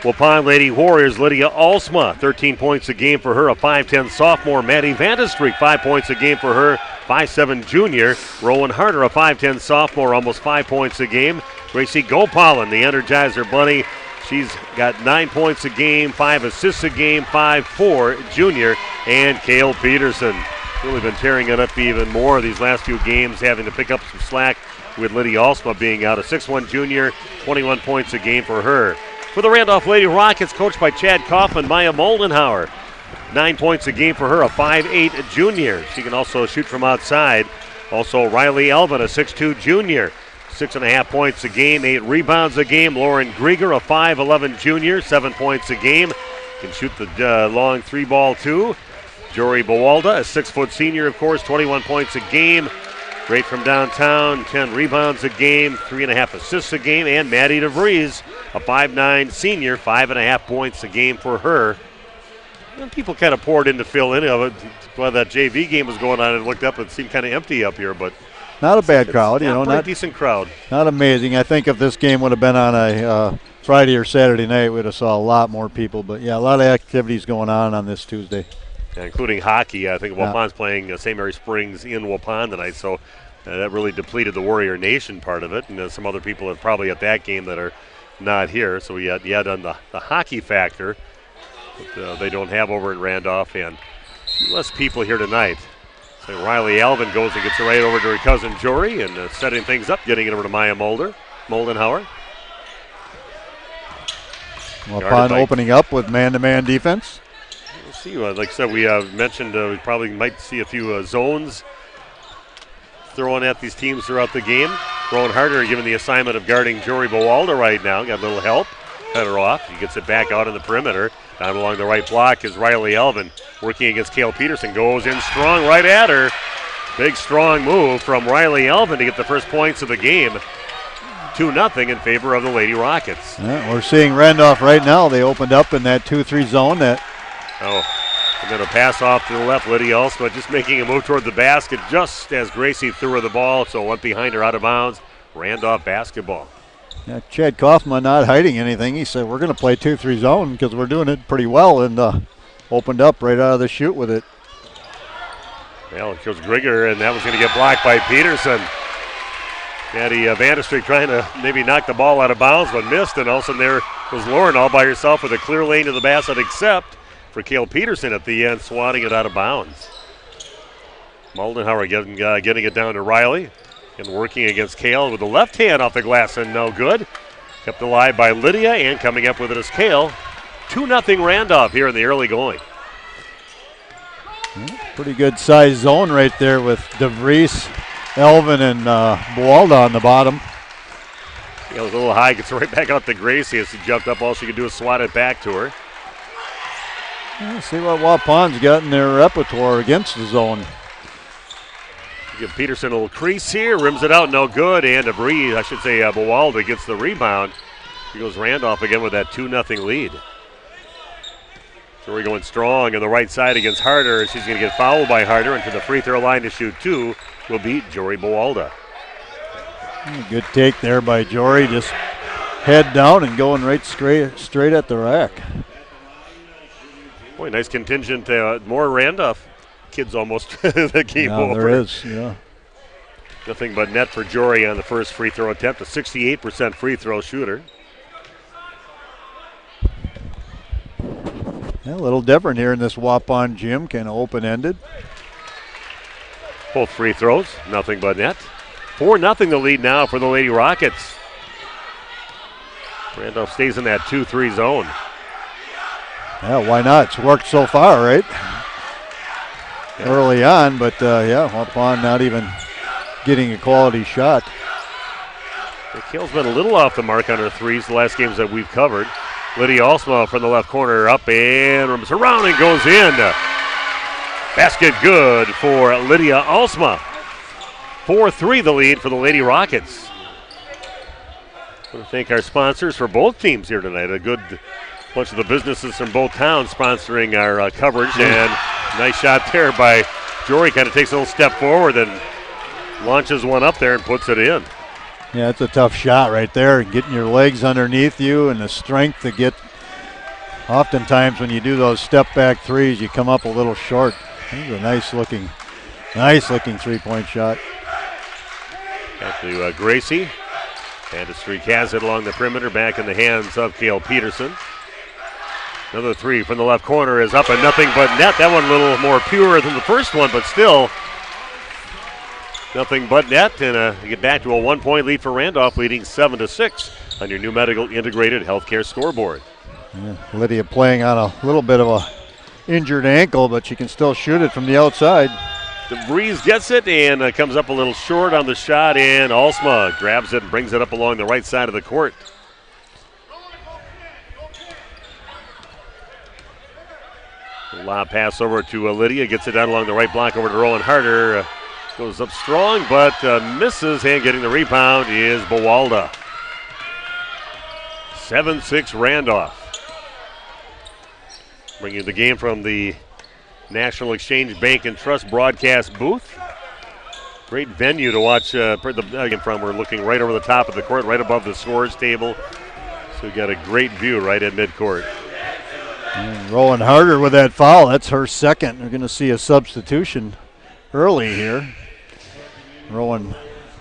Waupun Lady Warriors, Lydia Alsma, 13 points a game for her, a 5'10 sophomore. Maddie Vandestreek, 5 points a game for her, 5'7 junior. Rowan Harder, a 5'10 sophomore, almost 5 points a game. Gracie Gopalan, the Energizer Bunny, she's got 9 points a game, 5 assists a game, 5'4 junior. And Kale Peterson, really been tearing it up even more these last few games, having to pick up some slack with Lydia Alsma being out. A 6'1 junior, 21 points a game for her. For the Randolph Lady Rockets, coached by Chad Kaufman, Maya Moldenhauer, 9 points a game for her, a 5'8 junior. She can also shoot from outside. Also Riley Elvin, a 6'2 junior, 6.5 points a game, 8 rebounds a game. Lauren Grieger, a 5'11 junior, 7 points a game. Can shoot the long 3-ball too. Jory Bawalda, a 6-foot senior, of course, 21 points a game. Great from downtown, 10 rebounds a game, 3.5 assists a game. And Maddie DeVries, a 5'9 senior, 5.5 points a game for her. And people kind of poured in to fill in of it. While that JV game was going on, and looked up, it seemed kind of empty up here, but not a bad crowd, not a decent crowd. Not amazing. I think if this game would have been on a Friday or Saturday night, we'd have saw a lot more people. But, yeah, a lot of activities going on this Tuesday. Yeah, including hockey. I think Waupun's playing St. Mary Springs in Waupun tonight, so that really depleted the Warrior Nation part of it. And some other people are probably at that game that are not here. So we had on the hockey factor that they don't have over in Randolph, and less people here tonight. So Riley Alvin goes and gets it right over to her cousin Jory and setting things up, getting it over to Maya Moldenhauer. Waupun opening up with man-to-man defense. We'll see. Like I said, we mentioned we probably might see a few zones throwing at these teams throughout the game. Rowan Harder given the assignment of guarding Jory Bowalda right now. Got a little help. Cut her off. He gets it back out in the perimeter. Down along the right block is Riley Elvin working against Cale Peterson. Goes in strong right at her. Big strong move from Riley Elvin to get the first points of the game. 2-0 in favor of the Lady Rockets. Yeah, we're seeing Randolph right now. They opened up in that 2-3 zone. And then a pass off to the left. Lydia Alsma just making a move toward the basket just as Gracie threw her the ball, so it went behind her out of bounds. Randolph basketball. Yeah, Chad Kaufman not hiding anything. He said, we're going to play 2-3 zone because we're doing it pretty well, and opened up right out of the chute with it. Well, it goes Grigger, and that was going to get blocked by Peterson. Maddie Vanderstreek trying to maybe knock the ball out of bounds, but missed, and all of a sudden there was Lauren all by herself with a clear lane to the basket, except for Cale Peterson at the end, swatting it out of bounds. Moldenhauer getting it down to Riley. And working against Cale with the left hand off the glass and no good. Kept alive by Lydia, and coming up with it is Cale. 2-0 Randolph here in the early going. Pretty good size zone right there with DeVries, Elvin, and Bowalda on the bottom. Yeah, it was a little high. Gets right back out to Gracie as she jumped up. All she could do is swat it back to her. Let's see what Waupun's got in their repertoire against the zone. Give Peterson a little crease here, rims it out, no good, and Bowalda gets the rebound. Here goes Randolph again with that 2-0 lead. Jory going strong on the right side against Harder. She's going to get fouled by Harder, and to the free throw line to shoot two will be Jory Bowalda. Good take there by Jory, just head down and going right straight at the rack. Boy, nice contingent, more Randolph kids almost the game over. There is, yeah. Nothing but net for Jory on the first free throw attempt, a 68% free throw shooter. Yeah, a little different here in this Waupun gym, kind of open-ended. Both free throws, nothing but net. 4-0 the lead now for the Lady Rockets. Randolph stays in that 2-3 zone. Yeah, why not? It's worked so far, right? Early on, but Waupun not even getting a quality shot. Cale's been a little off the mark on her threes the last games that we've covered. Lydia Alsma from the left corner up and runs around and goes in. Basket good for Lydia Alsma. 4-3 the lead for the Lady Rockets. I want to thank our sponsors for both teams here tonight. A good bunch of the businesses from both towns sponsoring our coverage, and nice shot there by Jory. Kind of takes a little step forward and launches one up there and puts it in. Yeah, it's a tough shot right there. Getting your legs underneath you and the strength to get. Oftentimes when you do those step back threes, you come up a little short. This is a nice looking 3-point shot. Back to Gracie. Vanderstreek has it along the perimeter, back in the hands of Cale Peterson. Another three from the left corner is up and nothing but net. That one a little more pure than the first one, but still nothing but net. And you get back to a 1-point lead for Randolph, leading 7-6 on your new medical integrated healthcare scoreboard. Yeah, Lydia playing on a little bit of a injured ankle, but she can still shoot it from the outside. DeVries gets it and comes up a little short on the shot, and Alsma grabs it and brings it up along the right side of the court. Lob pass over to Lydia, gets it down along the right block over to Rowan Harder. Goes up strong, but misses, and getting the rebound is Bowalda. 7-6 Randolph. Bringing you the game from the National Exchange Bank and Trust broadcast booth. Great venue to watch the game from. We're looking right over the top of the court, right above the scorers table. So we got a great view right at midcourt. And Rowan Harder with that foul. That's her second. We're going to see a substitution early here. Rowan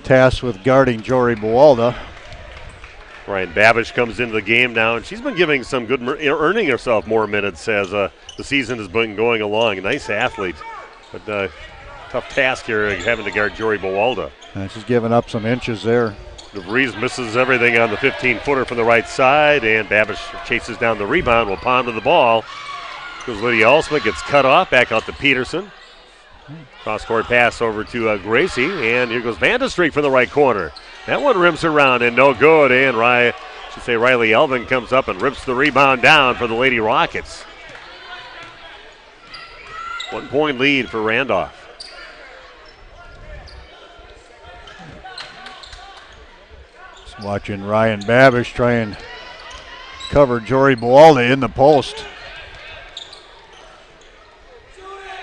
tasked with guarding Jory Buwalda. Ryan Babish comes into the game now, and she's been giving some good, earning herself more minutes as the season has been going along. A nice athlete, but tough task here having to guard Jory Buwalda. And she's giving up some inches there. DeVries misses everything on the 15-footer from the right side, and Babish chases down the rebound. Waupun to the ball. Goes Lydia Alsma, gets cut off, back out to Peterson. Cross-court pass over to Gracie, and here goes Vandestreek from the right corner. That one rims around and no good, and Riley Elvin comes up and rips the rebound down for the Lady Rockets. 1 point lead for Randolph. Watching Ryan Babish try and cover Jory Buwalda in the post.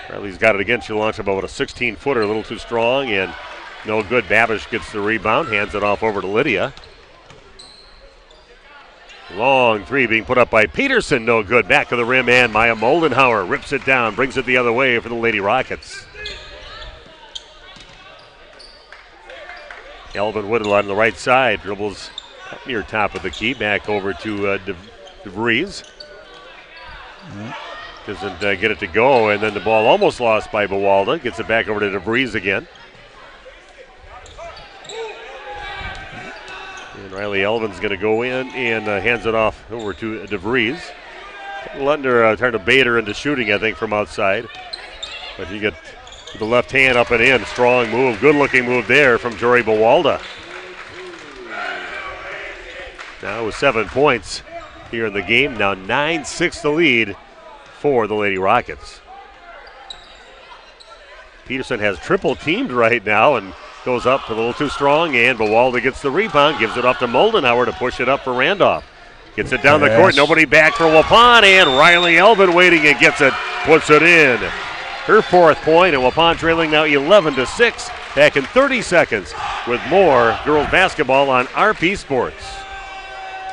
Riley's got it again. She launched about a 16-footer, a little too strong, and no good. Babish gets the rebound, hands it off over to Lydia. Long three being put up by Peterson, no good. Back of the rim, and Maya Moldenhauer rips it down, brings it the other way for the Lady Rockets. Elvin Whittle on the right side, dribbles up near top of the key, back over to DeVries. Doesn't get it to go, and then the ball almost lost by Buwalda. Gets it back over to DeVries again. And Riley Elvin's going to go in and hands it off over to DeVries. Letting her, trying to bait her into shooting, I think, from outside. But you get the left hand up and in. Strong move, good-looking move there from Jory Buwalda. Now with 7 points here in the game. Now 9-6 the lead for the Lady Rockets. Peterson has triple teamed right now and goes up a little too strong, and Buwalda gets the rebound, gives it up to Moldenhauer to push it up for Randolph. Gets it down the court, nobody back for Waupun, and Riley Elvin waiting and gets it, puts it in. Her 4th point, and Waupun trailing now 11-6. Back in 30 seconds with more girls basketball on RP Sports.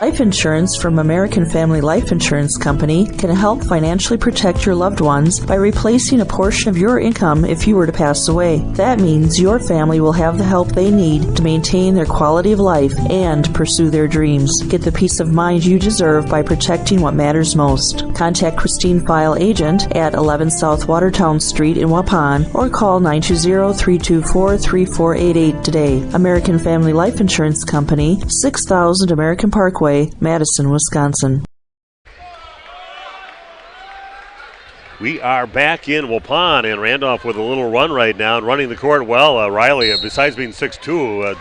Life insurance from American Family Life Insurance Company can help financially protect your loved ones by replacing a portion of your income if you were to pass away. That means your family will have the help they need to maintain their quality of life and pursue their dreams. Get the peace of mind you deserve by protecting what matters most. Contact Christine File agent at 11 South Watertown Street in Waupun or call 920-324-3488 today. American Family Life Insurance Company, 6000 American Parkway, Madison, Wisconsin. We are back in Waupun, and Randolph with a little run right now and running the court well. Riley, besides being 6'2",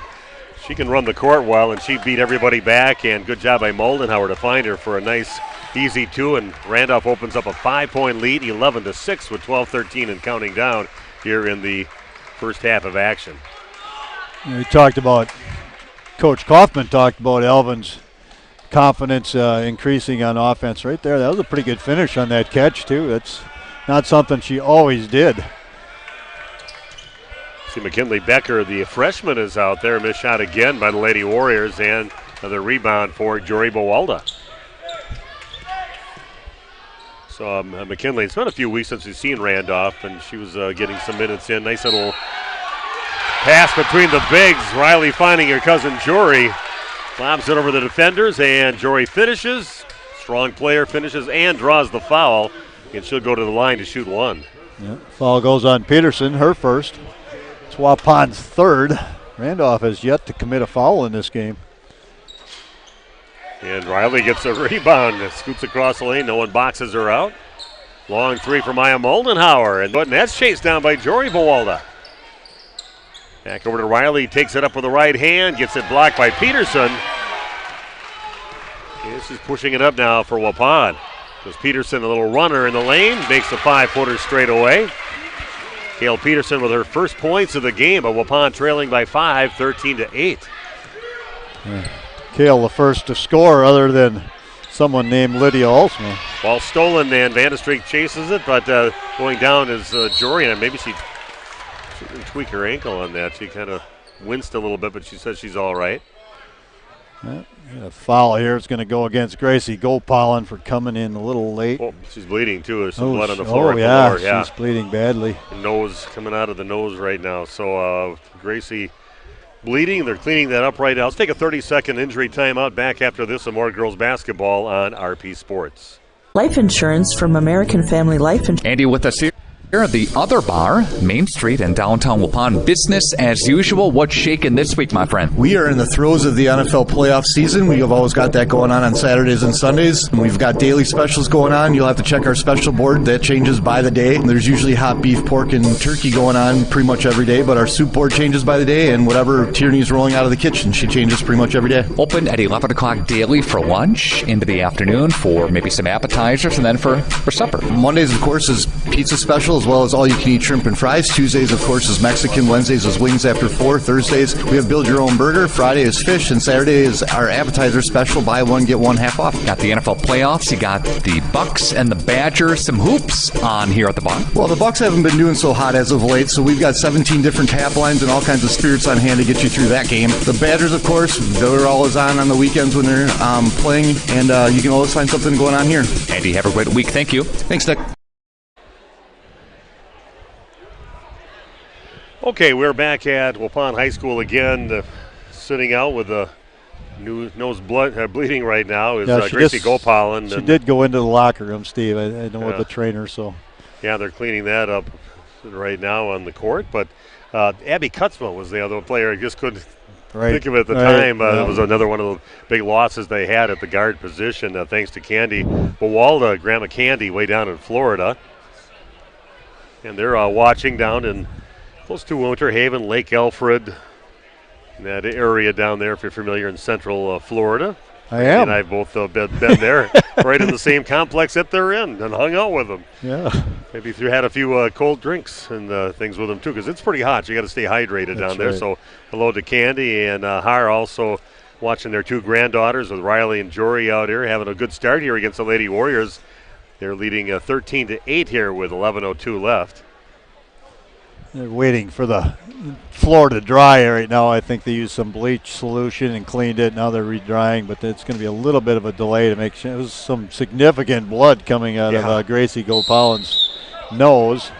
she can run the court well, and she beat everybody back, and good job by Moldenhauer to find her for a nice, easy two, and Randolph opens up a 5-point lead, 11-6 with 12:13 and counting down here in the first half of action. We talked about, Coach Kaufman talked about Elvin's confidence increasing on offense right there. That was a pretty good finish on that catch, too. That's not something she always did. See McKinley Becker, the freshman, is out there. Missed shot again by the Lady Warriors, and another rebound for Jory Buwalda. So McKinley, it's been a few weeks since we've seen Randolph, and she was getting some minutes in. Nice little pass between the bigs. Riley finding her cousin Jory. Lobs it over the defenders, and Jory finishes. Strong player finishes and draws the foul, and she'll go to the line to shoot one. Yeah, foul goes on Peterson, her first. It's Waupun's third. Randolph has yet to commit a foul in this game. And Riley gets a rebound, scoots across the lane, no one boxes her out. Long three for Maya Moldenhauer, and that's chased down by Jory Buwalda. Back over to Riley, takes it up with the right hand, gets it blocked by Peterson. This is pushing it up now for Waupun. Goes Peterson, a little runner in the lane, makes the 5-footer straight away. Kale Peterson with her first points of the game, but Waupun trailing by 5, 13-8. Kale the first to score other than someone named Lydia Alsma. Ball stolen, and Vandestreek chases it, but going down is Jory, and maybe she didn't tweak her ankle on that. She kind of winced a little bit, but she says she's all right. A foul here is going to go against Gracie Gopalin for coming in a little late. Oh, she's bleeding too. There's some blood on the floor. She's bleeding badly. Nose coming out of the nose right now. So Gracie bleeding. They're cleaning that up right now. Let's take a 30-second injury timeout. Back after this, some more girls basketball on RP Sports. Life insurance from American Family Life Insurance. Andy with us here at the other bar, Main Street in downtown Waupun. Business as usual. What's shaking this week, my friend? We are in the throes of the NFL playoff season. We have always got that going on Saturdays and Sundays. And we've got daily specials going on. You'll have to check our special board. That changes by the day. And there's usually hot beef, pork, and turkey going on pretty much every day. But our soup board changes by the day. And whatever Tierney's rolling out of the kitchen, she changes pretty much every day. Open at 11 o'clock daily for lunch, into the afternoon for maybe some appetizers, and then for supper. Mondays, of course, is pizza special, as well as all-you-can-eat shrimp and fries. Tuesdays, of course, is Mexican. Wednesdays is wings after 4. Thursdays, we have build-your-own-burger. Friday is fish. And Saturday is our appetizer special, buy one, get one half off. Got the NFL playoffs. You got the Bucks and the Badgers. Some hoops on here at the bar. Well, the Bucks haven't been doing so hot as of late, so we've got 17 different tap lines and all kinds of spirits on hand to get you through that game. The Badgers, of course, they're always on the weekends when they're playing, and you can always find something going on here. Andy, have a great week. Thank you. Thanks, Nick. Okay, we're back at Waupun High School again, sitting out with a nose bleeding right now is Gracie Gopalin. She did go into the locker room, Steve. I know with the trainer, so. Yeah, they're cleaning that up right now on the court. But Abby Kutzma was the other player. I just couldn't think of it at the time. It was another one of the big losses they had at the guard position, thanks to Candy Bawalda, Grandma Candy, way down in Florida. And they're watching down in close to Winter Haven, Lake Alfred, in that area down there, if you're familiar, in central Florida. I am. And I've both been there, right in the same complex that they're in, and hung out with them. Yeah. Maybe had a few cold drinks and things with them, too, because it's pretty hot. You got to stay hydrated down there. So hello to Candy and Har, also watching their two granddaughters with Riley and Jory out here, having a good start here against the Lady Warriors. They're leading 13-8 here with 11:02 left. They're waiting for the floor to dry right now. I think they used some bleach solution and cleaned it. Now they're re-drying, but it's going to be a little bit of a delay to make sure. It was some significant blood coming out of Gracie Gopalin's nose.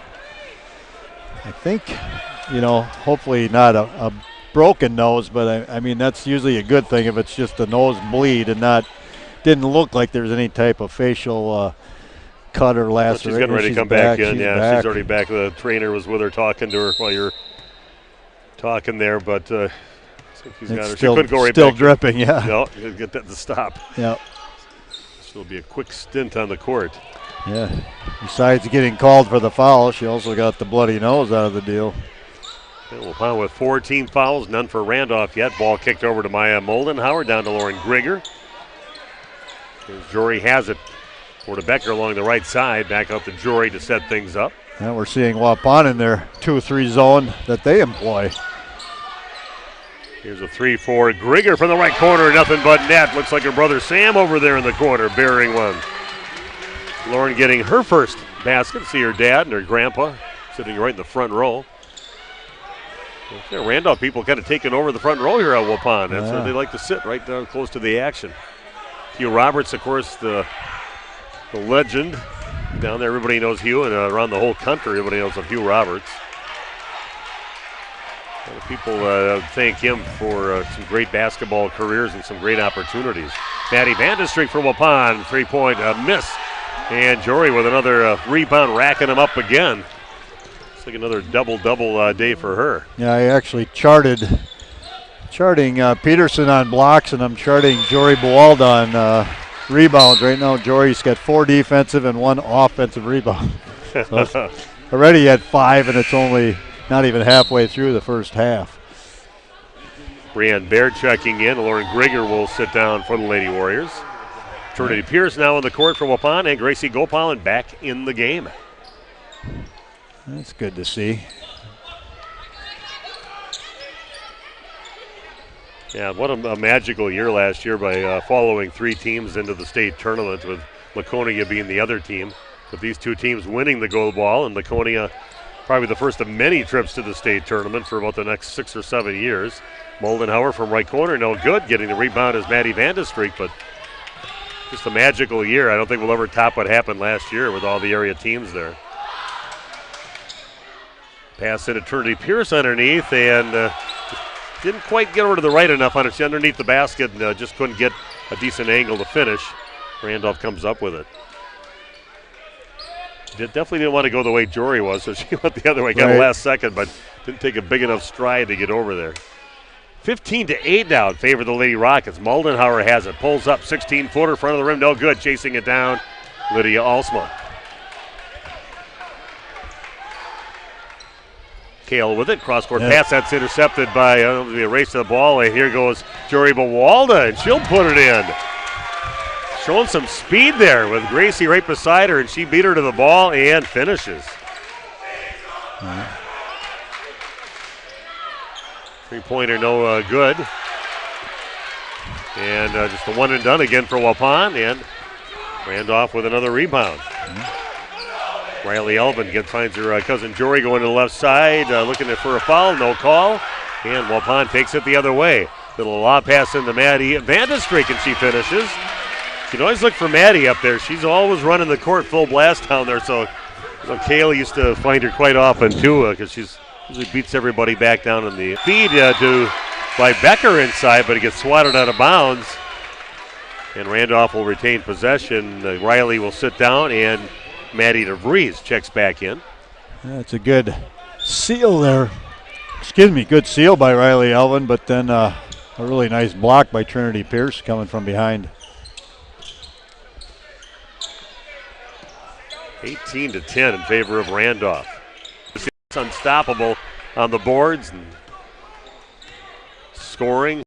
I think, hopefully not a broken nose, but I mean, that's usually a good thing if it's just a nose bleed and didn't look like there's any type of facial cut or laceration. She's getting ready to come back in. She's already back. The trainer was with her, talking to her while you're talking there, but she's got her. She couldn't go right still back. Dripping, yeah. No, you gotta get that to stop. Yeah. She'll be a quick stint on the court. Yeah. Besides getting called for the foul, she also got the bloody nose out of the deal. Waupun with 4 team fouls, none for Randolph yet. Ball kicked over to Maya Moldenhauer, down to Lauren Grigger. Jory has it. For to Becker along the right side, back out to Jory to set things up. And we're seeing Waupun in their 2-3 zone that they employ. Here's a 3-4. Grigger from the right corner, nothing but net. Looks like her brother Sam over there in the corner, bearing one. Lauren getting her first basket. See her dad and her grandpa sitting right in the front row. Randolph people kind of taking over the front row here at Waupun. That's where they like to sit, right down close to the action. Hugh Roberts, of course, the legend down there. Everybody knows Hugh, and around the whole country, everybody knows of Hugh Roberts. People thank him for some great basketball careers and some great opportunities. Maddie Vandestreek from Waupun, 3-point miss. And Jory with another rebound, racking him up again. It's like another double-double day for her. Yeah, I actually charting Peterson on blocks, and I'm charting Jory Bawalda on rebounds. Right now, Jory's got 4 defensive and 1 offensive rebound. So already at 5, and it's only not even halfway through the first half. Brianne Baird checking in. Lauren Grigger will sit down for the Lady Warriors. Trinity Pierce now on the court for Waupun, and Gracie Gopalin back in the game. That's good to see. Yeah, what a magical year last year by following 3 teams into the state tournament, with Laconia being the other team. With these 2 teams winning the gold ball, and Laconia probably the first of many trips to the state tournament for about the next 6 or 7 years. Moldenhauer from right corner, no good. Getting the rebound is Maddie Vandestreek, but just a magical year. I don't think we'll ever top what happened last year with all the area teams there. Pass into Trinity Pierce underneath, and didn't quite get over to the right enough on it. She underneath the basket and just couldn't get a decent angle to finish. Randolph comes up with it. Definitely didn't want to go the way Jory was, so she went the other way. Got a last second, but didn't take a big enough stride to get over there. 15-8 now in favor of the Lady Rockets. Moldenhauer has it. Pulls up, 16-footer, front of the rim, no good. Chasing it down, Lydia Alsma. Kale with it, cross-court pass. That's intercepted by the race to the ball. And here goes Jory Bawalda, and she'll put it in. Showing some speed there with Gracie right beside her, and she beat her to the ball and finishes. Three-pointer, no good. And just a one and done again for Waupun, and Randolph with another rebound. Riley Elvin finds her cousin Jory going to the left side, looking for a foul, no call. And Waupun takes it the other way. Little lob pass into Maddie Vandestreek, and she finishes. You can always look for Maddie up there. She's always running the court full blast down there, so Kale used to find her quite often too, because she's usually beats everybody back down in the feed by Becker inside, but it gets swatted out of bounds. And Randolph will retain possession. Riley will sit down, and Maddie DeVries checks back in. That's a good seal there. Good seal by Riley Elvin, but then a really nice block by Trinity Pierce coming from behind. 18-10 in favor of Randolph. It's unstoppable on the boards and scoring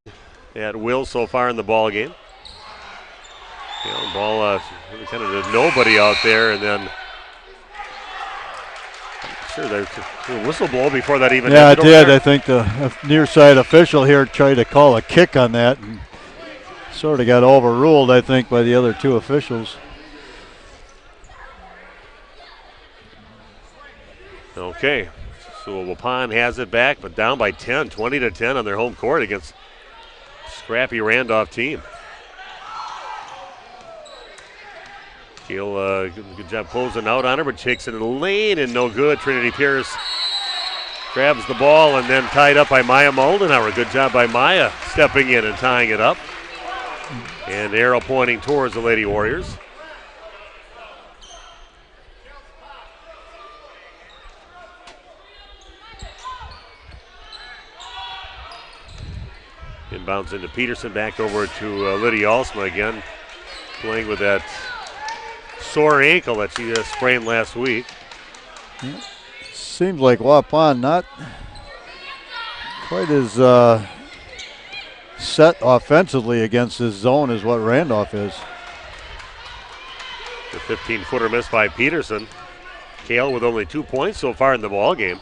at will so far in the ball game. Ball kind of did nobody out there, and then I'm sure there's a whistle blow before that even happened. Yeah, it did. There. I think the near side official here tried to call a kick on that and sort of got overruled, I think, by the other two officials. Okay, so Waupun has it back, but down by 10, 20-10 on their home court against scrappy Randolph team. Keel, good job closing out on her, but takes it in the lane and no good. Trinity Pierce grabs the ball and then tied up by Maya Moldenhauer. Good job by Maya stepping in and tying it up. And arrow pointing towards the Lady Warriors. Inbounds into Peterson, back over to Lydia Alsma again, playing with that sore ankle that she sprained last week. Seems like Waupun not quite as set offensively against this zone as what Randolph is. The 15-footer missed by Peterson. Kale with only 2 points so far in the ball game.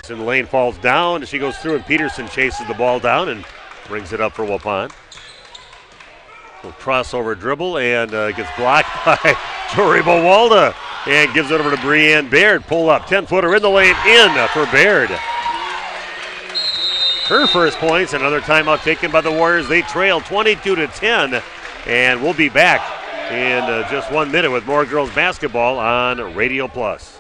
And the lane falls down, and she goes through, and Peterson chases the ball down and brings it up for Waupun. Crossover dribble, and gets blocked by Jory Bawalda, and gives it over to Breanne Baird. Pull up, 10-footer in the lane, in for Baird. Her first points, another timeout taken by the Warriors. They trail 22-10, and we'll be back in just 1 minute with more girls basketball on Radio Plus.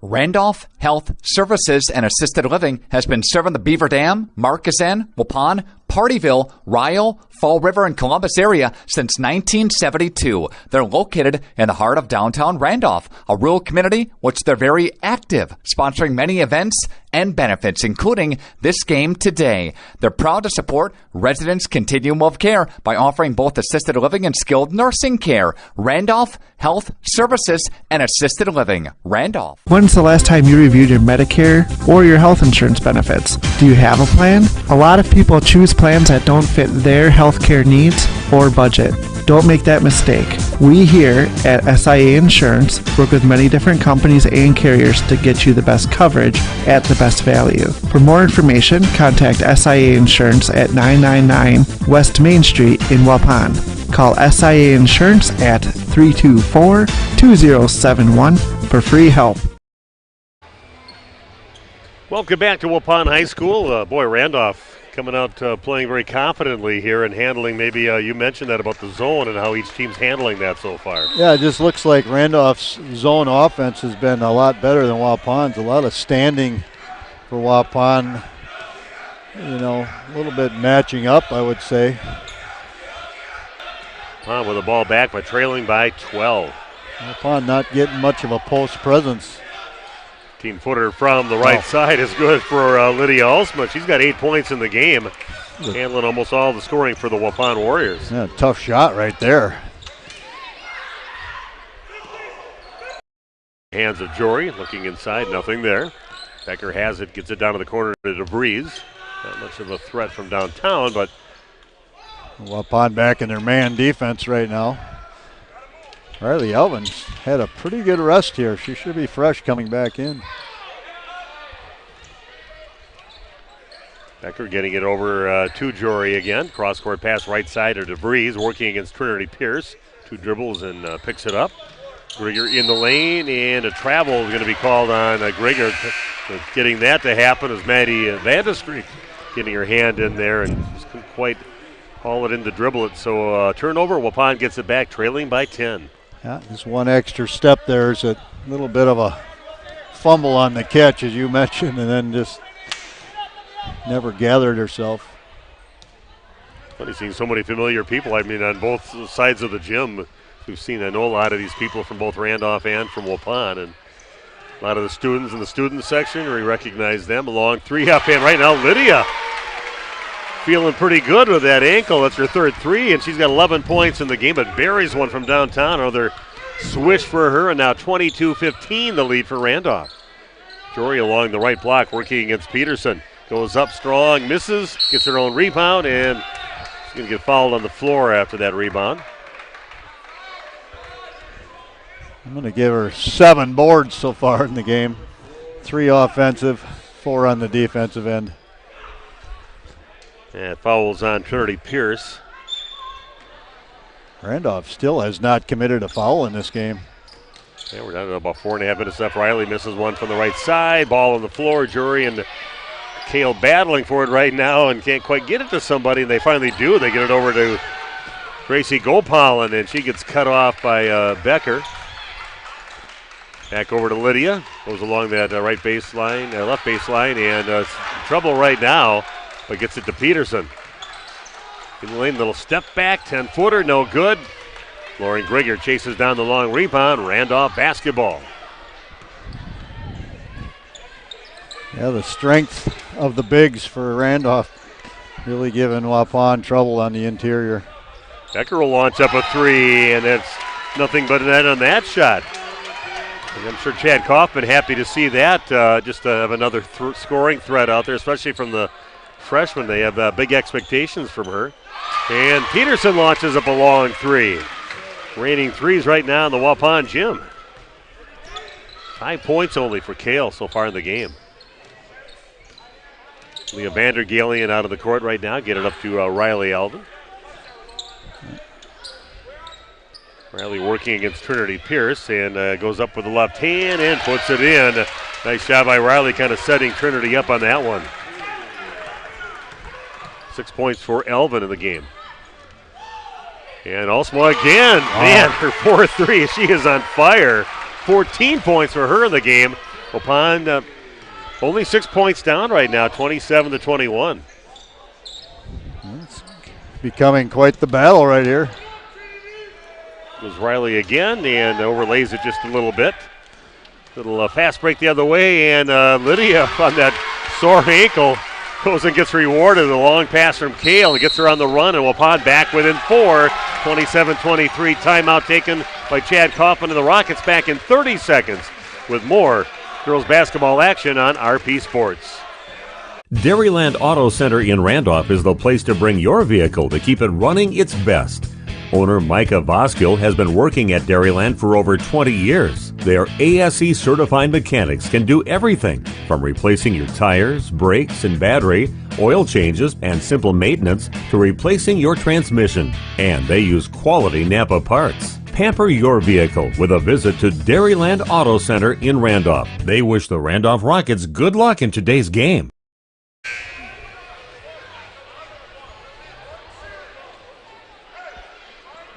Randolph Health Services and Assisted Living has been serving the Beaver Dam, Marquezine, Waupun, Partyville, Ryle, Fall River, and Columbus area since 1972. They're located in the heart of downtown Randolph, a rural community which they're very active, sponsoring many events and benefits, including this game today. They're proud to support residents' continuum of care by offering both assisted living and skilled nursing care. Randolph Health Services and Assisted Living. Randolph. When's the last time you reviewed your Medicare or your health insurance benefits? Do you have a plan? A lot of people choose plans that don't fit their healthcare needs or budget. Don't make that mistake. We here at SIA Insurance work with many different companies and carriers to get you the best coverage at the best value. For more information, contact SIA Insurance at 999 West Main Street in Waupun. Call SIA Insurance at 324-2071 for free help. Welcome back to Waupun High School. Randolph coming out playing very confidently here and handling, maybe you mentioned that about the zone and how each team's handling that so far. Yeah, it just looks like Randolph's zone offense has been a lot better than Waupun's. A lot of standing for Waupun, a little bit matching up, I would say. Waupun with the ball back, but trailing by 12. Waupun not getting much of a post presence. Team footer from the right side is good for Lydia Alsma. She's got 8 points in the game, handling almost all the scoring for the Waupun Warriors. Yeah, tough shot right there. Hands of Jory, looking inside, nothing there. Becker has it, gets it down to the corner to DeVries. Not much of a threat from downtown, but Waupun back in their man defense right now. Riley Elvin's had a pretty good rest here. She should be fresh coming back in. Becker getting it over to Jory again. Cross-court pass right side to DeVries, working against Trinity Pierce. 2 dribbles and picks it up. Grigger in the lane, and a travel is going to be called on Grigger. Getting that to happen is Maddie Vandestreek getting her hand in there and just couldn't quite haul it in to dribble it. So turnover, Waupun gets it back, trailing by 10. Yeah, just one extra step there is a little bit of a fumble on the catch, as you mentioned, and then just never gathered herself. Funny seeing so many familiar people. I mean, on both sides of the gym, I know a lot of these people from both Randolph and from Waupun, and a lot of the students in the student section, we recognize them. A long three up, and right now Lydia feeling pretty good with that ankle. That's her third three, and she's got 11 points in the game, but buries one from downtown. Another switch for her, and now 22-15 the lead for Randolph. Jory along the right block working against Peterson. Goes up strong, misses, gets her own rebound, and she's going to get fouled on the floor after that rebound. I'm going to give her 7 boards so far in the game. 3 offensive, 4 on the defensive end. And fouls on Trinity Pierce. Randolph still has not committed a foul in this game. Yeah, we're down to about 4.5 minutes left. Riley misses one from the right side. Ball on the floor. Jury and Kale battling for it right now and can't quite get it to somebody, and they finally do. They get it over to Gracie Gopalin, and she gets cut off by Becker. Back over to Lydia. Goes along that right baseline, left baseline, and trouble right now, but gets it to Peterson. In the lane, little step back, 10-footer, no good. Lauren Grigger chases down the long rebound. Randolph basketball. Yeah, the strength of the bigs for Randolph really giving Waupun trouble on the interior. Becker will launch up a three, and it's nothing but a net on that shot. And I'm sure Chad Kaufman happy to see that, just to have another scoring threat out there, especially from the freshman. They have big expectations from her. And Peterson launches up a long three. Raining threes right now in the Waupun gym. 5 points only for Kale so far in the game. Leah Vandergalen out of the court right now. Get it up to Riley Alvin. Riley working against Trinity Pierce and goes up with the left hand and puts it in. Nice job by Riley, kind of setting Trinity up on that one. 6 points for Elvin in the game. And Alsma again. Man, her 4-3. She is on fire. 14 points for her in the game. Waupun only 6 points down right now, 27-21. It's becoming quite the battle right here. Was Riley again and overlays it just a little bit. Little fast break the other way, and Lydia on that sore ankle goes and gets rewarded. A long pass from Kale and gets her on the run, and Waupun back within 4. 27-23. Timeout taken by Chad Kaufman, and the Rockets back in 30 seconds with more girls basketball action on RP Sports. Dairyland Auto Center in Randolph is the place to bring your vehicle to keep it running its best. Owner Micah Voskill has been working at Dairyland for over 20 years. Their ASE certified mechanics can do everything from replacing your tires, brakes, and battery, oil changes, and simple maintenance to replacing your transmission. And they use quality Napa parts. Pamper your vehicle with a visit to Dairyland Auto Center in Randolph. They wish the Randolph Rockets good luck in today's game.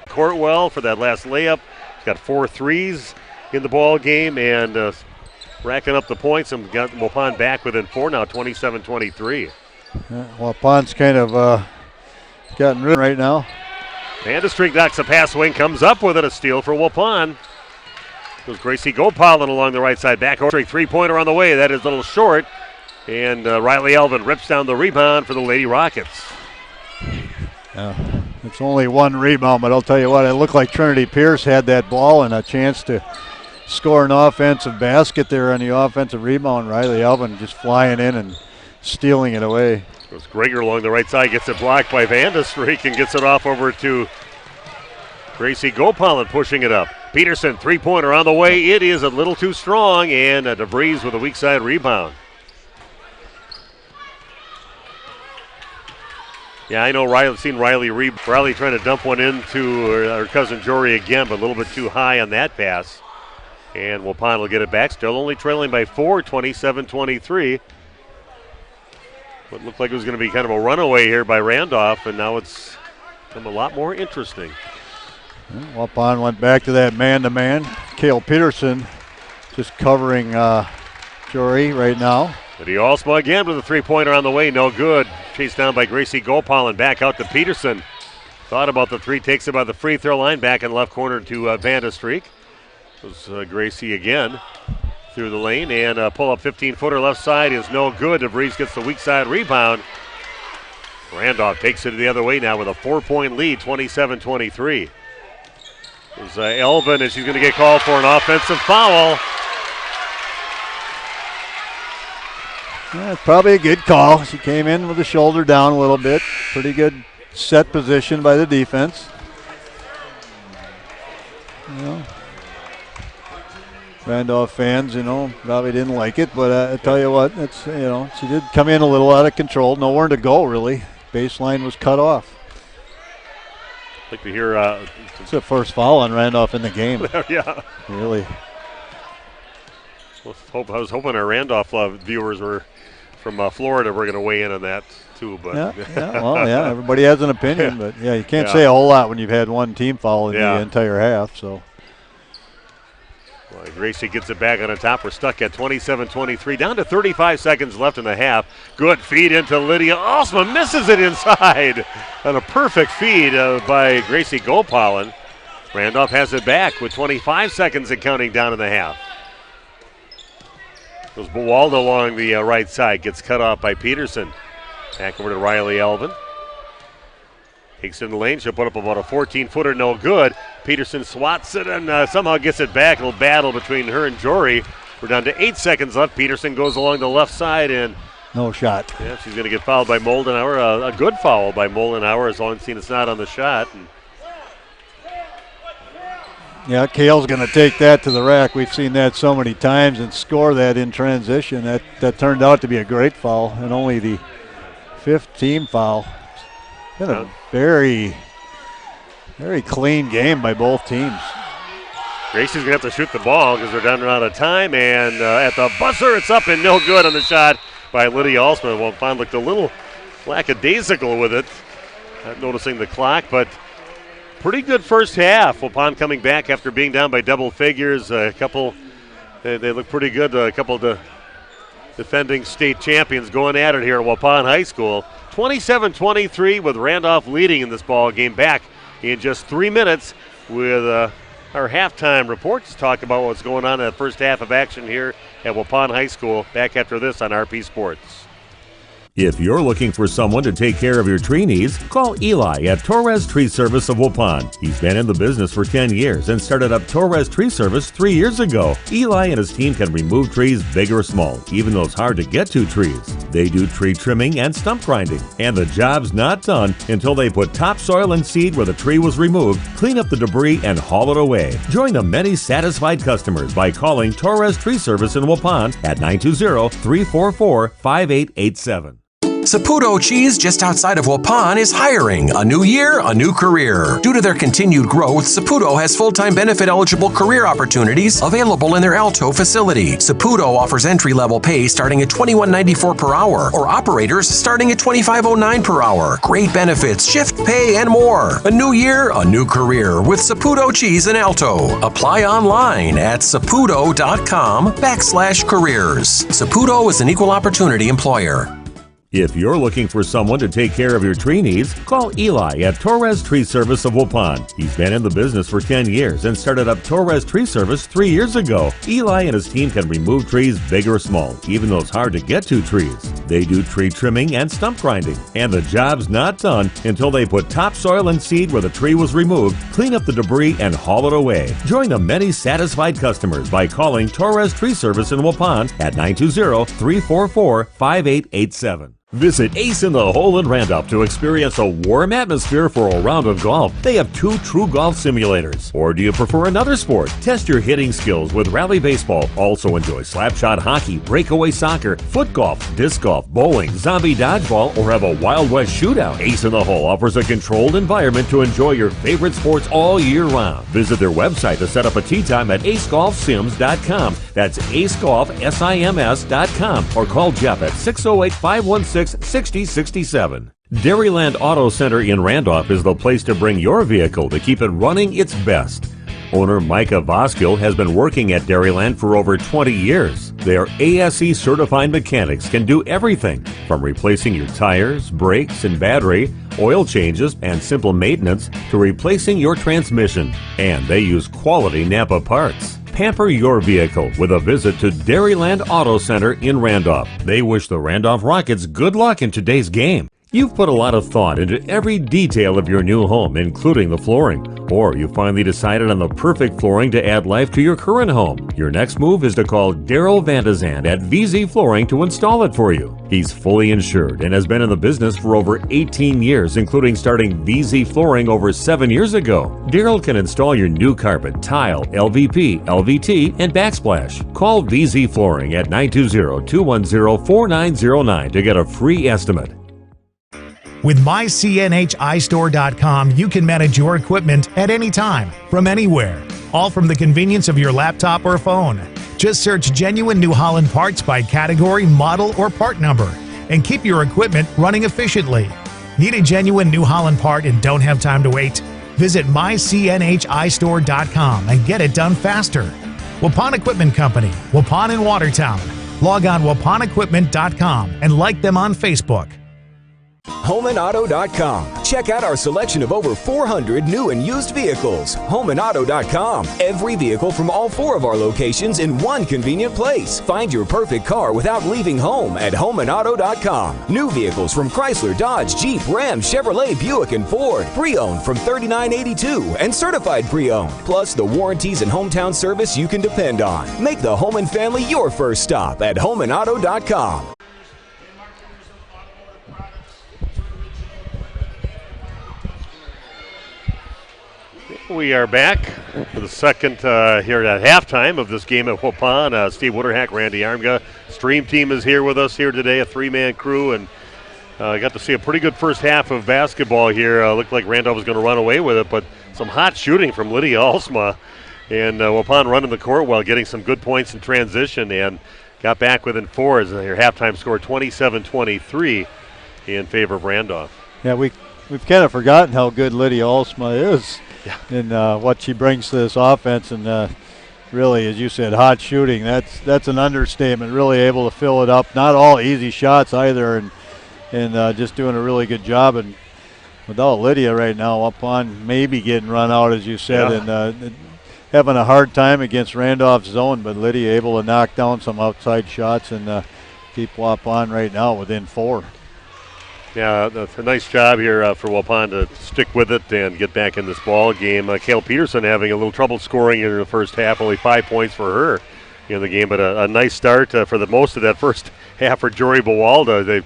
Courtwell for that last layup. He's got 4 threes in the ball game and racking up the points and got Waupun back within 4 now, 27-23. Waupun's kind of gotten rid right now. Vandestreek knocks a pass wing, comes up with it, a steal for Waupun. Goes Gracie Gopalin along the right side. Back over, 3-pointer on the way. That is a little short. And Riley Elvin rips down the rebound for the Lady Rockets. It's only 1 rebound, but I'll tell you what, it looked like Trinity Pierce had that ball and a chance to score an offensive basket there on the offensive rebound. Riley Elvin just flying in and stealing it away. Goes Greger along the right side, gets it blocked by Vandestreek and gets it off over to Gracie Gopalin pushing it up. Peterson, 3-pointer on the way. It is a little too strong, and DeVries with a weak side rebound. Yeah, I know I've seen Riley trying to dump one into her cousin Jory again, but a little bit too high on that pass. And Waupun will get it back, still only trailing by 4, 27-23. What looked like it was going to be kind of a runaway here by Randolph, and now it's become a lot more interesting. Waupun went back to that man-to-man. Cale Peterson just covering Jory right now. But he Alsma again with a 3-pointer on the way, no good. Chased down by Gracie Gopalin, back out to Peterson. Thought about the 3, takes it by the free throw line, back in left corner to Vandestreek. It was Gracie again through the lane, and pull up 15-footer left side is no good. DeVries gets the weak side rebound. Randolph takes it the other way now with a 4-point lead, 27-23. There's Elvin, and she's going to get called for an offensive foul. Yeah, it's probably a good call. She came in with the shoulder down a little bit. Pretty good set position by the defense. Randolph fans, probably didn't like it, but I tell you what, it's she did come in a little out of control. Nowhere to go, really. Baseline was cut off. I'd like to hear. It's the first foul on Randolph in the game. Yeah. Really. I was hoping our Randolph viewers were from Florida were going to weigh in on that too, but everybody has an opinion, but you can't say a whole lot when you've had one team foul in the entire half. So. Well, Gracie gets it back on the top. We're stuck at 27-23, down to 35 seconds left in the half. Good feed into Lydia Alsma, misses it inside on a perfect feed by Gracie Gopalin. Randolph has it back with 25 seconds and counting down in the half. Goes Bawalda along the right side, gets cut off by Peterson. Back over to Riley Elvin. Takes it in the lane, she'll put up about a 14-footer, no good. Peterson swats it and somehow gets it back. A little battle between her and Jory. We're down to 8 seconds left. Peterson goes along the left side and no shot. Yeah, she's going to get fouled by Moldenauer. A good foul by Moldenauer as long as it's not on the shot. Yeah, Kale's going to take that to the rack. We've seen that so many times and score that in transition. That turned out to be a great foul and only the 5th team foul. Been a very, very clean game by both teams. Gracie's going to have to shoot the ball because they're down and out of time. And at the buzzer, it's up and no good on the shot by Lydia Alsman. Well, Fon looked a little lackadaisical with it, not noticing the clock, but pretty good first half. Waupun coming back after being down by double figures. They look pretty good. A couple of the defending state champions going at it here at Waupun High School. 27-23 with Randolph leading in this ball game. Back in just 3 minutes with our halftime reports. Talk about what's going on in the first half of action here at Waupun High School. Back after this on RP Sports. If you're looking for someone to take care of your tree needs, call Eli at Torres Tree Service of Waupun. He's been in the business for 10 years and started up Torres Tree Service 3 years ago. Eli and his team can remove trees big or small, even those hard to get to trees. They do tree trimming and stump grinding, and the job's not done until they put topsoil and seed where the tree was removed, clean up the debris, and haul it away. Join the many satisfied customers by calling Torres Tree Service in Waupun at 920-344-5887. Saputo Cheese, just outside of Waupun, is hiring. A new year, a new career. Due to their continued growth, Saputo has full-time benefit-eligible career opportunities available in their Alto facility. Saputo offers entry-level pay starting at $21.94 per hour, or operators starting at $25.09 per hour. Great benefits, shift pay, and more. A new year, a new career with Saputo Cheese in Alto. Apply online at saputo.com/careers. Saputo is an equal opportunity employer. If you're looking for someone to take care of your tree needs, call Eli at Torres Tree Service of Waupun. He's been in the business for 10 years and started up Torres Tree Service 3 years ago. Eli and his team can remove trees big or small, even those hard-to-get-to trees. They do tree trimming and stump grinding, and the job's not done until they put topsoil and seed where the tree was removed, clean up the debris, and haul it away. Join the many satisfied customers by calling Torres Tree Service in Waupun at 920-344-5887. Visit Ace in the Hole in Randolph to experience a warm atmosphere for a round of golf. They have 2 true golf simulators. Or do you prefer another sport? Test your hitting skills with Rally Baseball. Also enjoy slapshot hockey, breakaway soccer, foot golf, disc golf, bowling, zombie dodgeball, or have a Wild West shootout. Ace in the Hole offers a controlled environment to enjoy your favorite sports all year round. Visit their website to set up a tee time at acegolfsims.com. That's acegolfsims.com. Or call Jeff at 608-516-6067. Dairyland Auto Center in Randolph is the place to bring your vehicle to keep it running its best. Owner Micah Voskill has been working at Dairyland for over 20 years. Their ASE certified mechanics can do everything from replacing your tires, brakes, and battery, oil changes, and simple maintenance to replacing your transmission. And they use quality Napa parts. Pamper your vehicle with a visit to Dairyland Auto Center in Randolph. They wish the Randolph Rockets good luck in today's game. You've put a lot of thought into every detail of your new home, including the flooring. Or you finally decided on the perfect flooring to add life to your current home. Your next move is to call Daryl Vandazan at VZ Flooring to install it for you. He's fully insured and has been in the business for over 18 years, including starting VZ Flooring over 7 years ago. Daryl can install your new carpet, tile, LVP, LVT, and backsplash. Call VZ Flooring at 920-210-4909 to get a free estimate. With mycnhistore.com, you can manage your equipment at any time, from anywhere, all from the convenience of your laptop or phone. Just search genuine New Holland parts by category, model, or part number, and keep your equipment running efficiently. Need a genuine New Holland part and don't have time to wait? Visit mycnhistore.com and get it done faster. Waupun Equipment Company, Waupun and Watertown. Log on waupunequipment.com and like them on Facebook. HomeandAuto.com. Check out our selection of over 400 new and used vehicles. HomeandAuto.com. Every vehicle from all 4 of our locations in one convenient place. Find your perfect car without leaving home at HomeandAuto.com. New vehicles from Chrysler, Dodge, Jeep, Ram, Chevrolet, Buick, and Ford. Pre-owned from $39.82 and certified pre-owned. Plus the warranties and hometown service you can depend on. Make the home and family your first stop at HomeandAuto.com. We are back for the second here at halftime of this game at Waupun. Steve Wooderhack, Randy Armga. Stream team is here with us here today, a 3-man crew, and got to see a pretty good first half of basketball here. Looked like Randolph was going to run away with it, but some hot shooting from Lydia Alsma, and Waupun running the court well, getting some good points in transition, and got back within 4 as their halftime score 27-23 in favor of Randolph. Yeah, we've kind of forgotten how good Lydia Alsma is. Yeah. And what she brings to this offense, and really, as you said, hot shooting. That's an understatement. Really able to fill it up. Not all easy shots either, and just doing a really good job. And without Lydia right now, up on maybe getting run out, as you said, and having a hard time against Randolph's zone. But Lydia able to knock down some outside shots and keep Waupun right now within 4. Yeah, that's a nice job here for Waupun to stick with it and get back in this ball game. Kale Peterson having a little trouble scoring in the first half, only 5 points for her in the game, but a nice start for the most of that first half for Jory Bawalda. They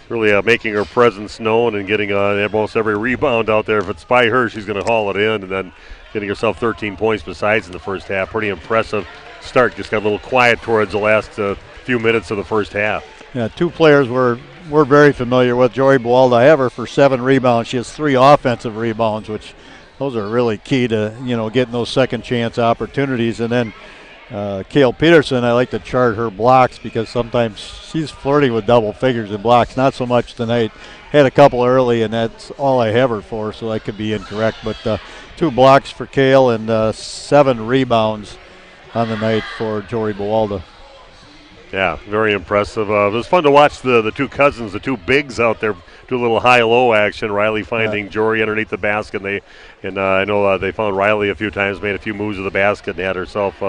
really making her presence known and getting almost every rebound out there. If it's by her, she's going to haul it in, and then getting herself 13 points besides in the first half. Pretty impressive start. Just got a little quiet towards the last few minutes of the first half. Yeah, 2 players were we're very familiar with Jory Bualda. I have her for 7 rebounds. She has 3 offensive rebounds, which those are really key to, getting those second chance opportunities. And then Kale Peterson, I like to chart her blocks because sometimes she's flirting with double figures in blocks. Not so much tonight. Had a couple early, and that's all I have her for, so I could be incorrect. But 2 blocks for Kale and 7 rebounds on the night for Jory Bualda. Yeah, very impressive. It was fun to watch the 2 cousins, the 2 bigs out there do a little high-low action. Riley finding Jory underneath the basket. I know they found Riley a few times, made a few moves to the basket, and had herself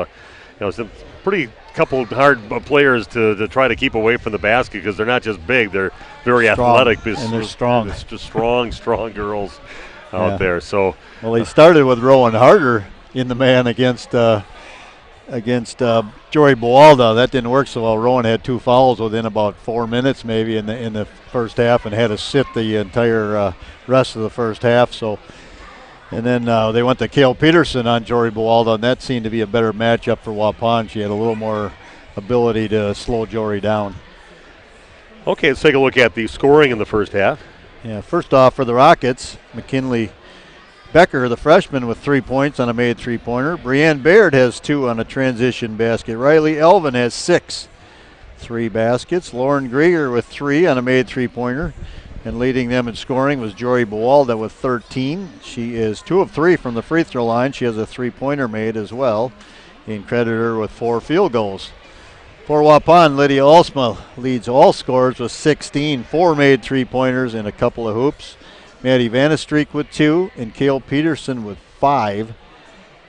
some pretty couple hard players to try to keep away from the basket because they're not just big, they're very athletic. And they're strong. It's just strong girls out there. So, well, he started with Rowan Harder in the man against Jory Bualda. That didn't work so well. Rowan had 2 fouls within about 4 minutes maybe in the first half and had to sit the entire rest of the first half. So. And then they went to Kale Peterson on Jory Bualda, and that seemed to be a better matchup for Waupun. She had a little more ability to slow Jory down. Okay, let's take a look at the scoring in the first half. Yeah, first off for the Rockets, McKinley Becker, the freshman, with 3 points on a made 3-pointer. Brianne Baird has 2 on a transition basket. Riley Elvin has 6 3 baskets. Lauren Grieger with 3 on a made 3-pointer. And leading them in scoring was Jory Bualda with 13. She is 2 of 3 from the free throw line. She has a 3-pointer made as well. And credit her with 4 field goals. For Waupun, Lydia Olsma leads all scorers with 16, 4 made 3-pointers and a couple of hoops. Maddie Vanestreek with 2 and Kale Peterson with 5.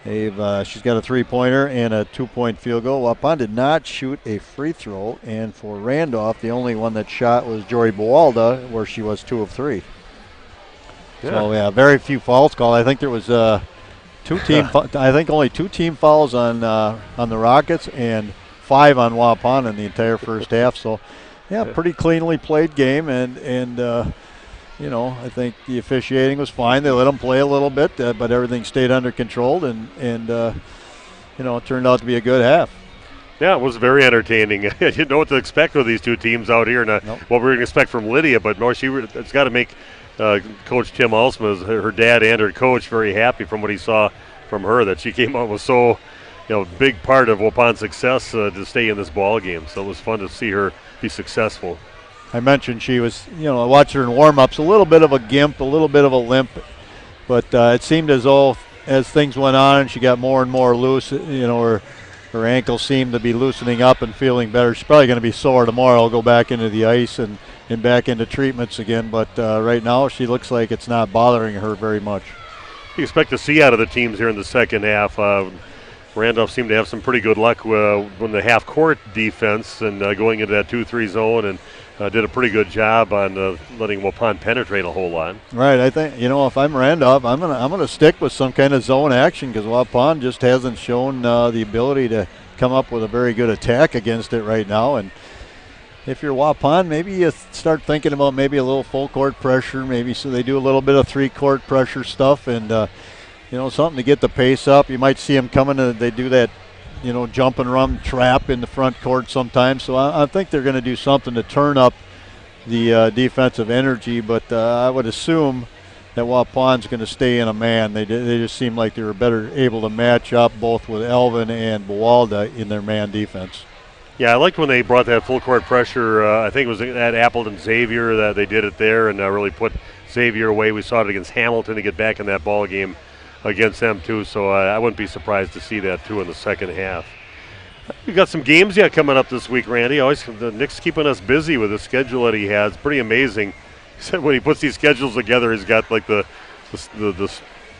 She's got a 3-pointer and a 2-point field goal. Waupun did not shoot a free throw, and for Randolph, the only one that shot was Jory Bualda, where she was 2 of 3. Yeah. So very few fouls called. I think there was I think only 2 team fouls on the Rockets and 5 on Waupun in the entire first half. So pretty cleanly played game, and I think the officiating was fine. They let them play a little bit, but everything stayed under control, and it turned out to be a good half. Yeah, it was very entertaining. You didn't know what to expect with these 2 teams out here, and what we were going to expect from Lydia, but no, it's got to make Coach Tim Alsma, her dad and her coach, very happy from what he saw from her, that she came out with so big part of Waupun's success to stay in this ball game. So it was fun to see her be successful. I mentioned she was, I watched her in warm-ups, a little bit of a gimp, a little bit of a limp, but it seemed as though as things went on and she got more and more loose, her ankle seemed to be loosening up and feeling better. She's probably going to be sore tomorrow, go back into the ice and back into treatments again, but right now she looks like it's not bothering her very much. You expect to see out of the teams here in the second half. Randolph seemed to have some pretty good luck when the half-court defense and going into that 2-3 zone, and did a pretty good job on letting Waupun penetrate a whole lot. Right. I think if I'm Randolph, I'm gonna stick with some kind of zone action because Waupun just hasn't shown the ability to come up with a very good attack against it right now. And if you're Waupun, maybe you start thinking about maybe a little full court pressure, maybe so they do a little bit of 3-court pressure stuff, and something to get the pace up. You might see them coming. They do that. Jump and run trap in the front court sometimes. So I think they're going to do something to turn up the defensive energy. But I would assume that Waupun's going to stay in a man. They just seem like they were better able to match up both with Elvin and Bualda in their man defense. Yeah, I liked when they brought that full court pressure. I think it was at Appleton Xavier that they did it there and really put Xavier away. We saw it against Hamilton to get back in that ball game against them too, so I wouldn't be surprised to see that too in the second half. We got some games yet coming up this week, Randy. The Nick's keeping us busy with the schedule that he has. Pretty amazing. He said when he puts these schedules together, he's got like the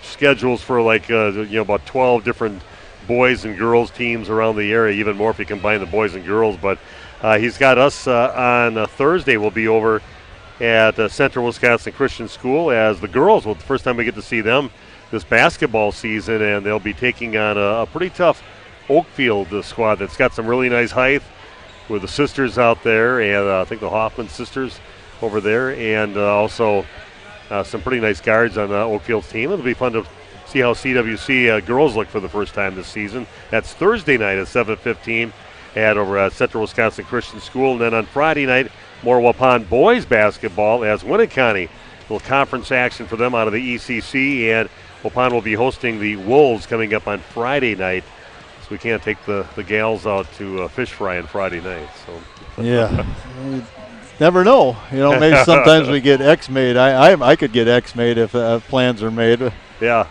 schedules for about 12 different boys and girls teams around the area, even more if you combine the boys and girls. But he's got us on Thursday. We'll be over at Central Wisconsin Christian School as the girls. Well, the first time we get to see them this basketball season, and they'll be taking on a pretty tough Oakfield squad that's got some really nice height with the sisters out there, and I think the Hoffman sisters over there, and also some pretty nice guards on Oakfield's team. It'll be fun to see how CWC girls look for the first time this season. That's Thursday night at 7:15 over at Central Wisconsin Christian School, and then on Friday night more Waupun boys basketball as Winneconne, little conference action for them out of the ECC, and Waupun will be hosting the Wolves coming up on Friday night. So we can't take the gals out to fish fry on Friday night. So yeah, never know. Maybe sometimes we get X-made. I could get X-made if plans are made. Yeah.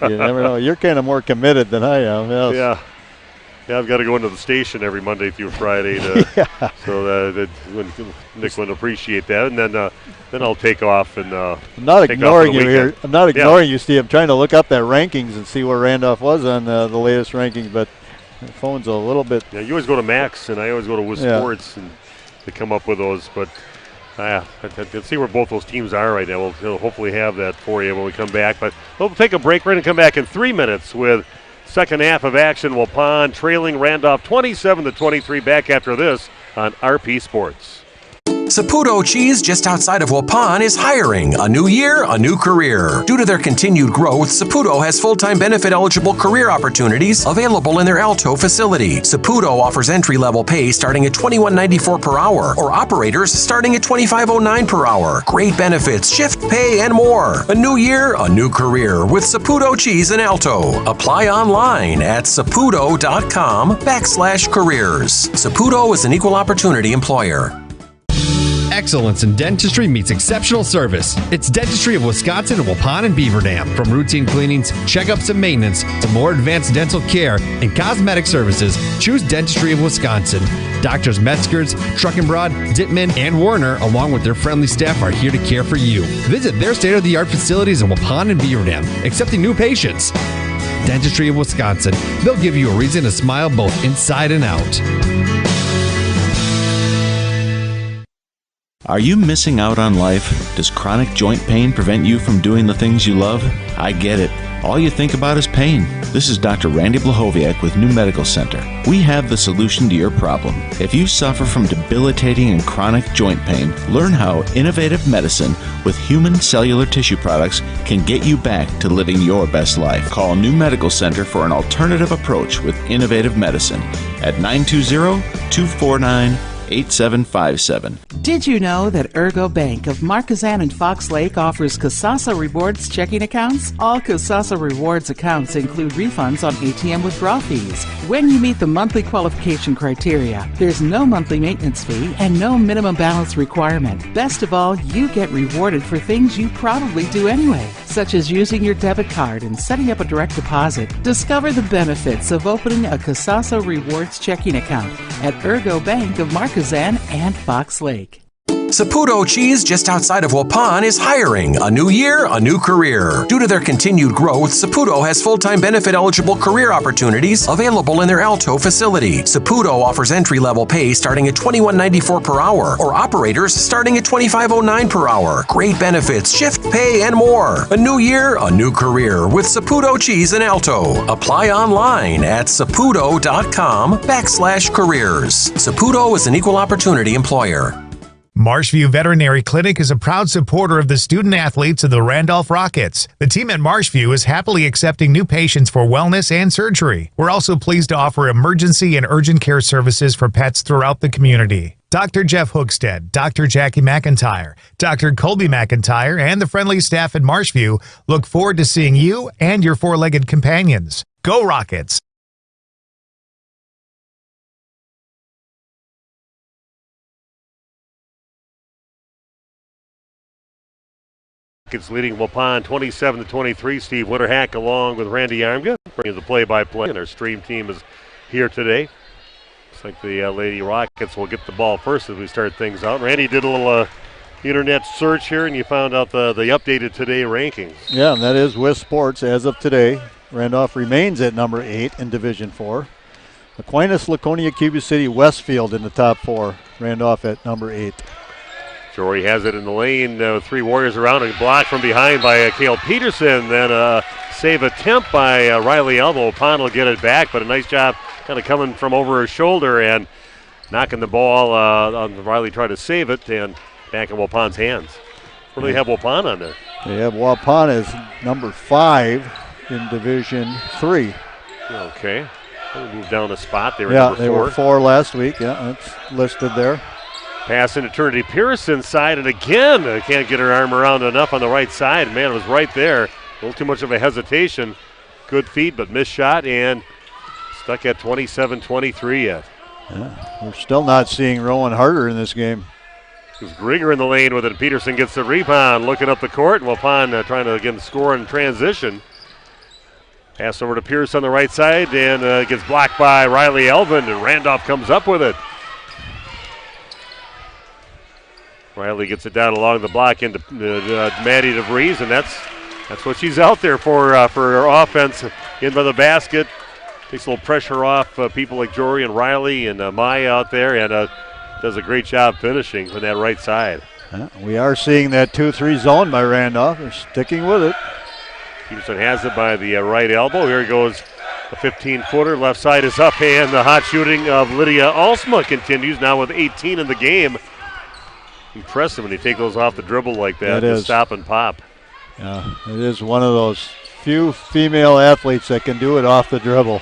You never know. You're kind of more committed than I am. Yes. Yeah. Yeah, I've got to go into the station every Monday through Friday, so that Nick would appreciate that, and then I'll take off and. I'm not ignoring you here. I'm not ignoring you, Steve. I'm trying to look up that rankings and see where Randolph was on the latest rankings, but the phone's a little bit. Yeah, you always go to Max, and I always go to Wiz Sports, and they come up with those. But let's see where both those teams are right now. We'll hopefully have that for you when we come back. But we'll take a break. We're going to come back in 3 minutes with second half of action. Waupun trailing Randolph 27-23. Back after this on RP Sports. Saputo Cheese, just outside of Waupun, is hiring. A new year, a new career. Due to their continued growth, Saputo has full-time benefit-eligible career opportunities available in their Alto facility. Saputo offers entry-level pay starting at $21.94 per hour, or operators starting at $25.09 per hour. Great benefits, shift pay, and more. A new year, a new career with Saputo Cheese in Alto. Apply online at saputo.com/careers. Saputo is an equal opportunity employer. Excellence in dentistry meets exceptional service. It's Dentistry of Wisconsin in Waupun and Beaver Dam. From routine cleanings, checkups, and maintenance to more advanced dental care and cosmetic services, choose Dentistry of Wisconsin. Doctors Metzger's, Truckenbrod, Dittman, and Warner, along with their friendly staff, are here to care for you. Visit their state-of-the-art facilities in Waupun and Beaver Dam, accepting new patients. Dentistry of Wisconsin. They'll give you a reason to smile both inside and out. Are you missing out on life? Does chronic joint pain prevent you from doing the things you love? I get it. All you think about is pain. This is Dr. Randy Blahoviak with New Medical Center. We have the solution to your problem. If you suffer from debilitating and chronic joint pain, learn how innovative medicine with human cellular tissue products can get you back to living your best life. Call New Medical Center for an alternative approach with innovative medicine at 920-249-8757. Did you know that Ergo Bank of Marquezan and Fox Lake offers Kasasa Rewards checking accounts? All Kasasa Rewards accounts include refunds on ATM withdrawal fees. When you meet the monthly qualification criteria, there's no monthly maintenance fee and no minimum balance requirement. Best of all, you get rewarded for things you probably do anyway, such as using your debit card and setting up a direct deposit. Discover the benefits of opening a Kasasa Rewards checking account at Ergo Bank of Marquezan and Fox Lake. Saputo Cheese, just outside of Waupun, is hiring. A new year, a new career. Due to their continued growth, Saputo has full-time benefit-eligible career opportunities available in their Alto facility. Saputo offers entry-level pay starting at $21.94 per hour, or operators starting at $25.09 per hour. Great benefits, shift pay, and more. A new year, a new career with Saputo Cheese in Alto. Apply online at saputo.com/careers. Saputo is an equal opportunity employer. Marshview Veterinary Clinic is a proud supporter of the student athletes of the Randolph Rockets. The team at Marshview is happily accepting new patients for wellness and surgery. We're also pleased to offer emergency and urgent care services for pets throughout the community. Dr. Jeff Hookstead, Dr. Jackie McIntyre, Dr. Colby McIntyre, and the friendly staff at Marshview look forward to seeing you and your four-legged companions. Go Rockets! It's leading Waupun 27-23. Steve Winterhack along with Randy Armga bringing the play-by-play, and our stream team is here today. Looks like the Lady Rockets will get the ball first as we start things out. Randy did a little internet search here, and you found out the updated today rankings. Yeah, and that is Wiz Sports as of today. Randolph remains at number 8 in Division 4. Aquinas, Laconia, Cuba City, Westfield in the top 4. Randolph at number 8. Jory has it in the lane, 3 Warriors around, and blocked from behind by Cale Peterson. Then a save attempt by Riley Elmo. Pond will get it back, but a nice job kind of coming from over her shoulder and knocking the ball on Riley, tried to save it, and back in Waupun's hands. What do they have Waupun on there? They have Waupun as number 5 in Division 3. Okay. They moved down a spot. They were number 4. They were 4 last week. Yeah, that's listed there. Pass into Trinity Pearson side, and again, can't get her arm around enough on the right side. Man, it was right there. A little too much of a hesitation. Good feed, but missed shot, and stuck at 27-23 yet. Yeah, we're still not seeing Rowan Harder in this game. There's Grieger in the lane with it. Peterson gets the rebound, looking up the court. Waupun trying to again score in transition. Pass over to Pierce on the right side, and gets blocked by Riley Elvin, and Randolph comes up with it. Riley gets it down along the block into Maddie DeVries, and that's what she's out there for her offense. In by the basket, takes a little pressure off people like Jory and Riley and Maya out there, and does a great job finishing on that right side. We are seeing that 2-3 zone by Randolph. They're sticking with it. Peterson has it by the right elbow. Here goes a 15-footer. Left side is up, and the hot shooting of Lydia Alsma continues now with 18 in the game. Impressive when you take those off the dribble like that. Just stop and pop. Yeah, it is one of those few female athletes that can do it off the dribble.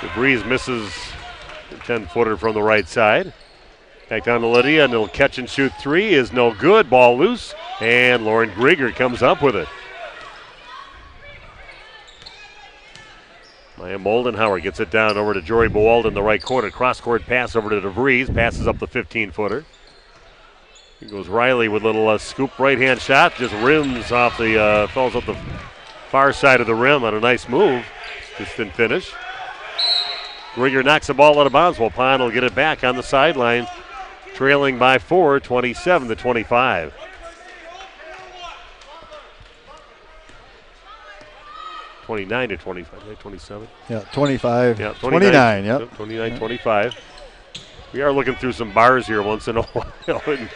DeVries misses the 10-footer from the right side. Back down to Lydia, and he'll catch and shoot three is no good. Ball loose, and Lauren Grieger comes up with it. Maya Moldenhauer gets it down over to Jory Bowald in the right corner. Cross-court pass over to DeVries. Passes up the 15-footer. Here goes Riley with a little scoop right-hand shot. Just rims off the, falls up the far side of the rim on a nice move. Just didn't finish. Grieger knocks the ball out of bounds. Waupun will get it back on the sideline. Trailing by 4, 27-25. (29-25), 27. Yeah, 25. Yeah, 29. Yep. 29-25. We are looking through some bars here once in a while. And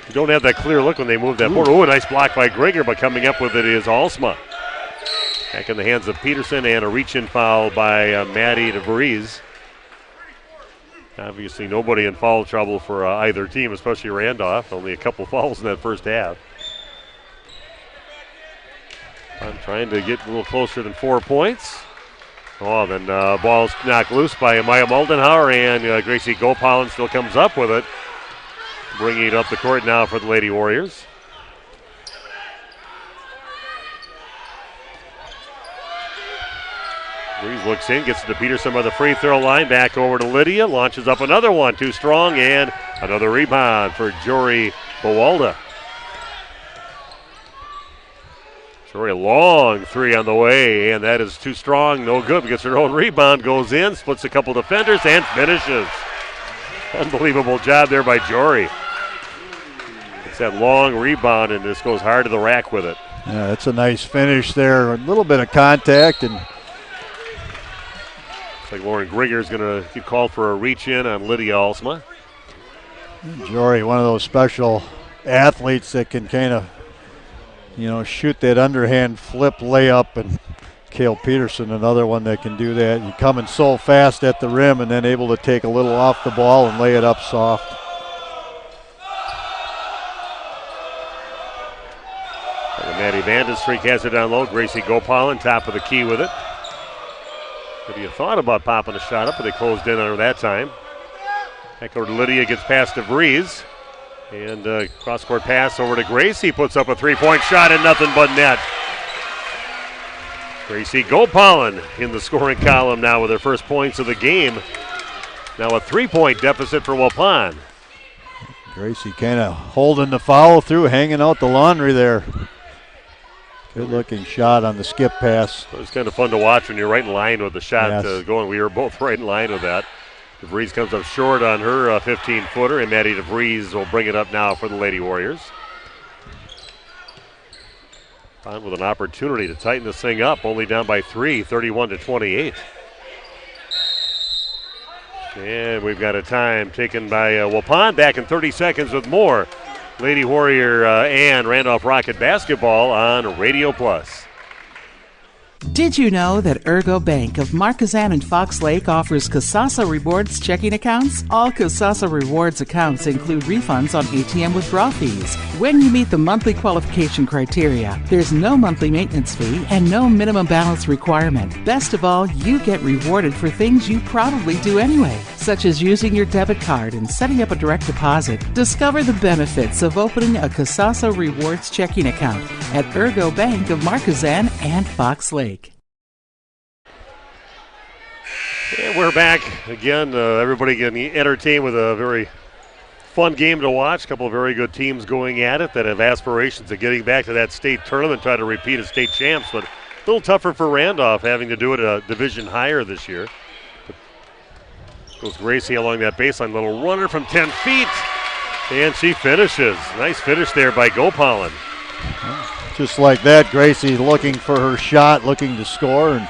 you don't have that clear look when they move that board. Oh, a nice block by Grieger, but coming up with it is Alsma. Back in the hands of Peterson, and a reach-in foul by Maddie DeVries. Obviously nobody in foul trouble for either team, especially Randolph. Only a couple fouls in that first half. I'm trying to get a little closer than 4 points. Oh, then ball's knocked loose by Maya Moldenhauer, and Gracie Gopalin still comes up with it. Bringing it up the court now for the Lady Warriors. Breeze looks in, gets it to Peterson by the free throw line. Back over to Lydia, launches up another one. Too strong, and another rebound for Jory Bowalda. Jory, a long three on the way, and that is too strong. No good. Gets her own rebound, goes in, splits a couple defenders, and finishes. Unbelievable job there by Jory. It's that long rebound, and just goes hard to the rack with it. Yeah, that's a nice finish there. A little bit of contact, and looks like Lauren Grieger is going to get called for a reach-in on Lydia Alsma. Jory, one of those special athletes that can kind of, shoot that underhand flip layup, and Cale Peterson, another one that can do that. You're coming so fast at the rim and then able to take a little off the ball and lay it up soft. Maddie Vandenstreek has it down low. Gracie Gopalin, top of the key with it. Lydia thought about popping a shot up, but they closed in on her that time. Back over to Lydia, gets past DeVries. And cross-court pass over to Gracie, puts up a three-point shot and nothing but net. Gracie Gopalin in the scoring column now with her first points of the game. Now a three-point deficit for Waupun. Gracie kind of holding the foul through, hanging out the laundry there. Good-looking shot on the skip pass. It was kind of fun to watch when you're right in line with the shot going. We were both right in line with that. DeVries comes up short on her 15-footer, and Maddie DeVries will bring it up now for the Lady Warriors. On with an opportunity to tighten this thing up, only down by 3, 31-28. And we've got a time taken by Waupun. Back in 30 seconds with more Lady Warrior and Randolph Rocket basketball on Radio Plus. Did you know that Ergo Bank of Marquezan and Fox Lake offers Casasa Rewards checking accounts? All Casasa Rewards accounts include refunds on ATM withdrawal fees. When you meet the monthly qualification criteria, there's no monthly maintenance fee and no minimum balance requirement. Best of all, you get rewarded for things you probably do anyway. So such as using your debit card and setting up a direct deposit. Discover the benefits of opening a Kasasa Rewards checking account at Ergo Bank of Marquezine and Fox Lake. And we're back again. Everybody getting entertained with a very fun game to watch. A couple of very good teams going at it that have aspirations of getting back to that state tournament, try to repeat as state champs, but a little tougher for Randolph having to do it a division higher this year. Goes Gracie along that baseline. Little runner from 10 feet, and she finishes. Nice finish there by Gopalin. Just like that, Gracie looking for her shot, looking to score, and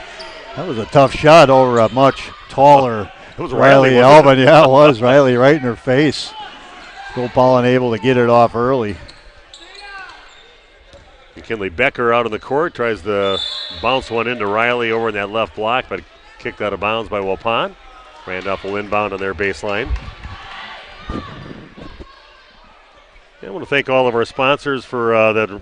that was a tough shot over a much taller it was Riley Alvin. Yeah, it was. Riley right in her face. Gopalin able to get it off early. McKinley Becker out on the court, tries to bounce one into Riley over in that left block, but kicked out of bounds by Waupun. Randolph will inbound on their baseline. I want to thank all of our sponsors for that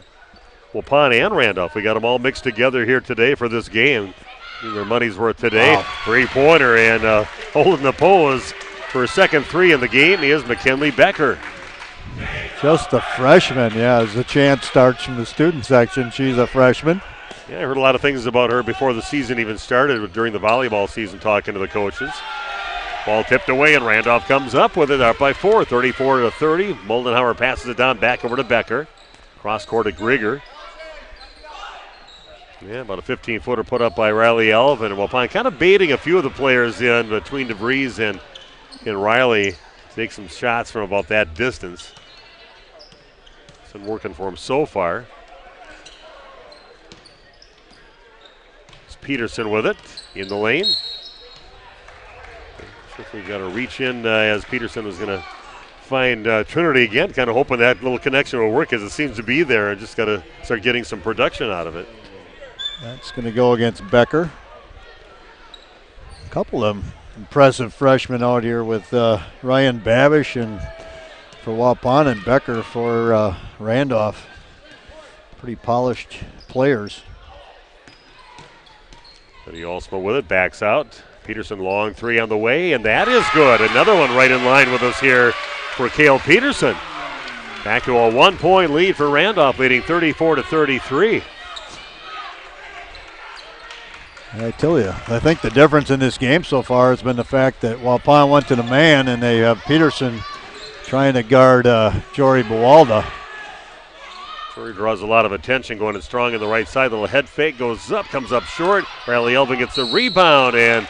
Waupun and Randolph. We got them all mixed together here today for this game. Their money's worth today. Wow. Three-pointer, and holding the pose for a second three in the game is McKinley Becker. Just a freshman, yeah, as the chant starts from the student section. She's a freshman. Yeah, I heard a lot of things about her before the season even started during the volleyball season, talking to the coaches. Ball tipped away, and Randolph comes up with it, up by 4, 34-30. Moldenhauer passes it down back over to Becker. Cross court to Grieger. Yeah, about a 15-footer put up by Riley Alvin. And Waupun kind of baiting a few of the players in between DeVries and Riley. Take some shots from about that distance. It's been working for him so far. It's Peterson with it in the lane. We've got to reach in as Peterson was going to find Trinity again, kind of hoping that little connection will work as it seems to be there. Just got to start getting some production out of it. That's going to go against Becker. A couple of impressive freshmen out here with Ryan Babish and for Waupun and Becker for Randolph. Pretty polished players. Eddie Alsma with it, backs out. Peterson long three on the way, and that is good. Another one right in line with us here for Cale Peterson. Back to a 1-point lead for Randolph, leading 34-33. I tell you, I think the difference in this game so far has been the fact that Waupun went to the man and they have Peterson trying to guard Jory Buwalda. Jory draws a lot of attention, going in strong in the right side. Little head fake goes up, comes up short. Riley Elvin gets the rebound, and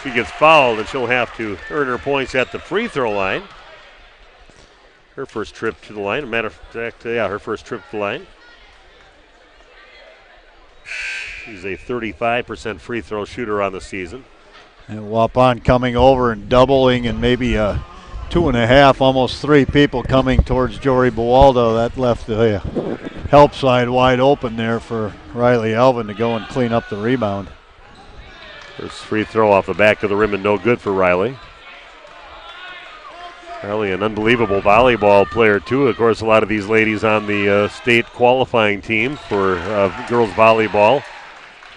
she gets fouled, and she'll have to earn her points at the free throw line. Her first trip to the line. As a matter of fact, her first trip to the line. She's a 35% free throw shooter on the season. And Waupun coming over and doubling, and maybe 2.5, almost 3 people coming towards Jory Buwalda. That left the help side wide open there for Riley Alvin to go and clean up the rebound. First free throw off the back of the rim and no good for Riley. Riley, an unbelievable volleyball player, too. Of course, a lot of these ladies on the state qualifying team for girls volleyball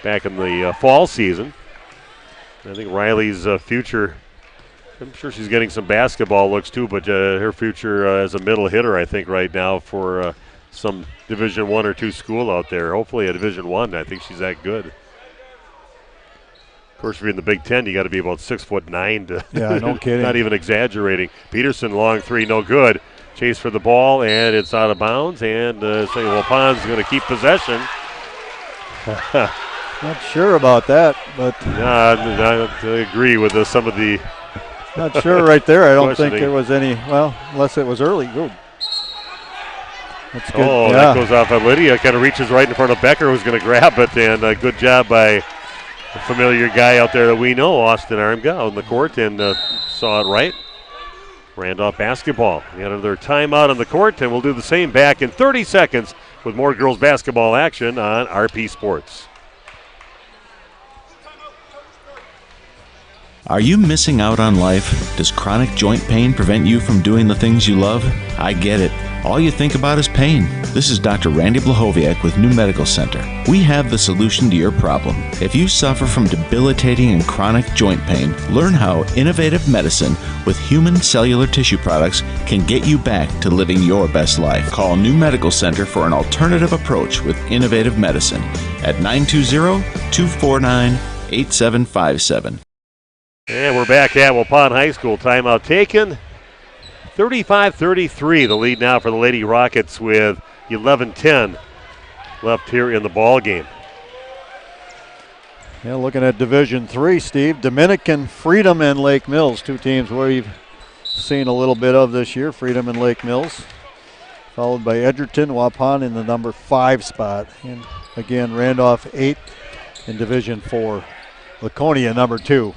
back in the fall season. I think Riley's future, I'm sure she's getting some basketball looks, too, but her future as a middle hitter, I think, right now for some Division I or II school out there. Hopefully a Division I. I think she's that good. Of course, if you're in the Big Ten, you got to be about 6'9" to yeah, no kidding. Not even exaggerating. Peterson, long three, no good. Chase for the ball, and it's out of bounds. And Waupun's going to keep possession. Not sure about that, but I agree with some of the. Not sure right there. I don't think there was any. Well, unless it was early. Ooh. That's good. Oh, yeah. That goes off of Lydia. Kind of reaches right in front of Becker, who's going to grab it, and a good job by a familiar guy out there that we know, Austin Armga, on the court, and saw it right. Randolph basketball. We got another timeout on the court, and we'll do the same back in 30 seconds with more girls basketball action on RP Sports. Are you missing out on life? Does chronic joint pain prevent you from doing the things you love? I get it. All you think about is pain. This is Dr. Randy Blahoviak with New Medical Center. We have the solution to your problem. If you suffer from debilitating and chronic joint pain, learn how innovative medicine with human cellular tissue products can get you back to living your best life. Call New Medical Center for an alternative approach with innovative medicine at 920-249-8757. And we're back at Waupun High School. Timeout taken. 35-33, the lead now for the Lady Rockets with 11-10 left here in the ball game. Yeah, looking at Division III, Steve, Dominican, Freedom, and Lake Mills, two teams where you've seen a little bit of this year, Freedom and Lake Mills, followed by Edgerton, Waupun in the number 5 spot. And again, Randolph 8 in Division IV. Laconia number 2.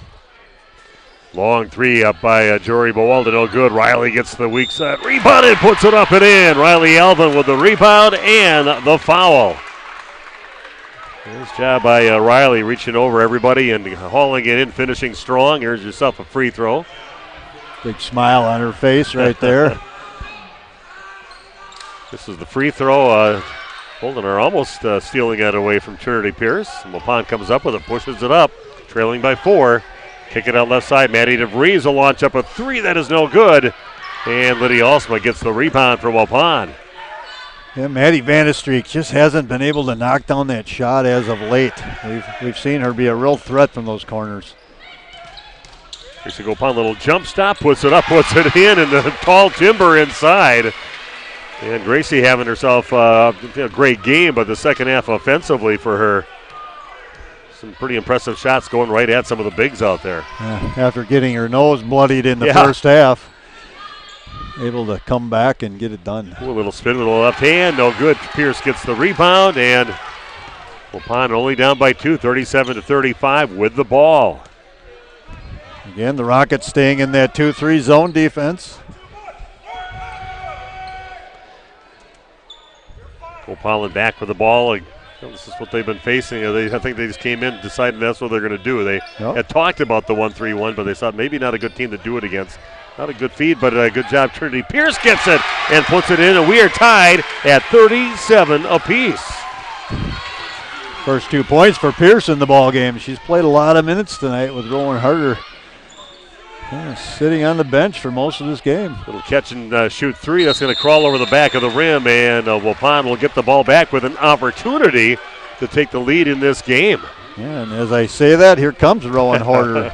Long three up by Jory Bowalda, no good. Riley gets the weak side, rebounded, puts it up and in. Riley Alvin with the rebound and the foul. Nice job by Riley reaching over everybody and hauling it in, finishing strong. Here's yourself a free throw. Big smile on her face right there. This is the free throw. Holden are almost stealing it away from Trinity Pierce. Waupun comes up with it, pushes it up, trailing by 4. Kick it out left side. Maddie DeVries will launch up a 3 that is no good. And Lydia Alsma gets the rebound for Waupun. Yeah, Maddie Vandestreek just hasn't been able to knock down that shot as of late. We've seen her be a real threat from those corners. Here's Waupun, little jump stop, puts it up, puts it in, and the tall timber inside. And Gracie having herself a great game, but the second half offensively for her. Some pretty impressive shots going right at some of the bigs out there. Yeah, after getting her nose bloodied in the first half, able to come back and get it done. Ooh, a little spin with the left hand, no good. Pierce gets the rebound, and Waupun only down by 2, 37-35 with the ball. Again, the Rockets staying in that 2-3 zone defense. Waupun back with the ball. This is what they've been facing. I think they just came in and decided that's what they're going to do. They had talked about the 1-3-1, but they thought maybe not a good team to do it against. Not a good feed, but a good job. Trinity Pierce gets it and puts it in, and we are tied at 37 apiece. First 2 points for Pierce in the ball game. She's played a lot of minutes tonight with Rowan Harder sitting on the bench for most of this game. Little catch and shoot 3. That's going to crawl over the back of the rim, and Waupun will get the ball back with an opportunity to take the lead in this game. Yeah, and as I say that, here comes Rowan Harder.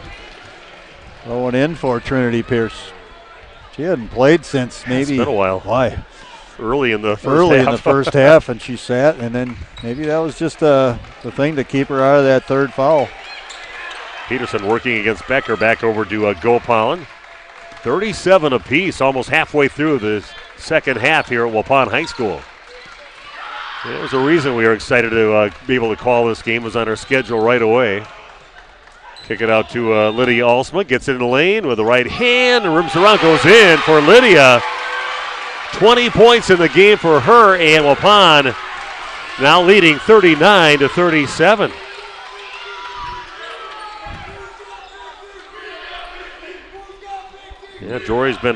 Going in for Trinity Pierce. She hadn't played since maybe. It's been a while. Why? Early in the first half. Early in the first half, and she sat, and then maybe that was just the thing to keep her out of that third foul. Peterson working against Becker, back over to Gopalin. 37 apiece, almost halfway through the second half here at Waupun High School. There's a reason we were excited to be able to call this game. It was on our schedule right away. Kick it out to Lydia Alsma. Gets it in the lane with the right hand. Rims around, goes in for Lydia. 20 points in the game for her, and Waupun now leading 39-37. Yeah, Jory's been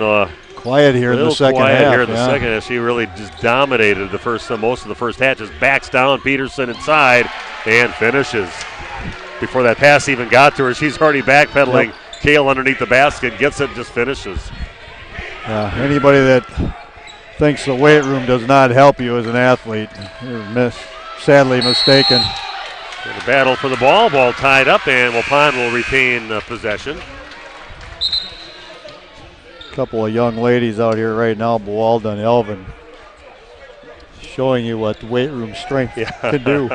quiet here in the second half. Here in the second half. She really just dominated most of the first half. Just backs down Peterson inside and finishes. Before that pass even got to her, she's already backpedaling. Yep. Kale underneath the basket, gets it, just finishes. Anybody that thinks the weight room does not help you as an athlete, you're sadly mistaken. And the battle for the ball tied up, and Waupun will retain possession. Couple of young ladies out here right now, Buwalda and Elvin, showing you what weight room strength can do.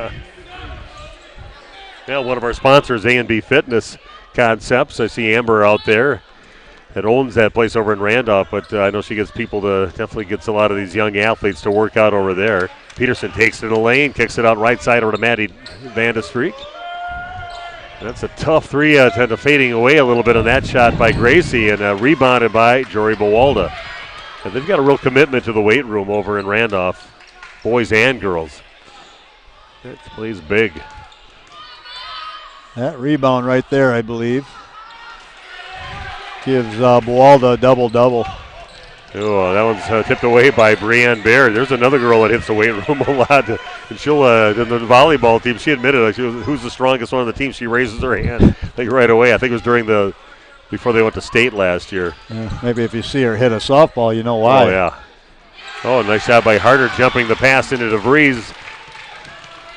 Yeah, one of our sponsors, A&B Fitness Concepts. I see Amber out there that owns that place over in Randolph, but I know she definitely gets a lot of these young athletes to work out over there. Peterson takes it in the lane, kicks it out right side over to Maddie Vandestreek. That's a tough 3, kind of fading away a little bit on that shot by Gracie, and rebounded by Jory Bowalda. And they've got a real commitment to the weight room over in Randolph, boys and girls. That plays big. That rebound right there, I believe, gives Bowalda a double-double. Oh, that one's tipped away by Brianne Baird. There's another girl that hits the weight room a lot. And she'll, in the volleyball team, she admitted who's the strongest one on the team. She raises her hand right away. I think it was before they went to state last year. Yeah, maybe if you see her hit a softball, you know why. Oh, yeah. Oh, nice shot by Harder, jumping the pass into DeVries.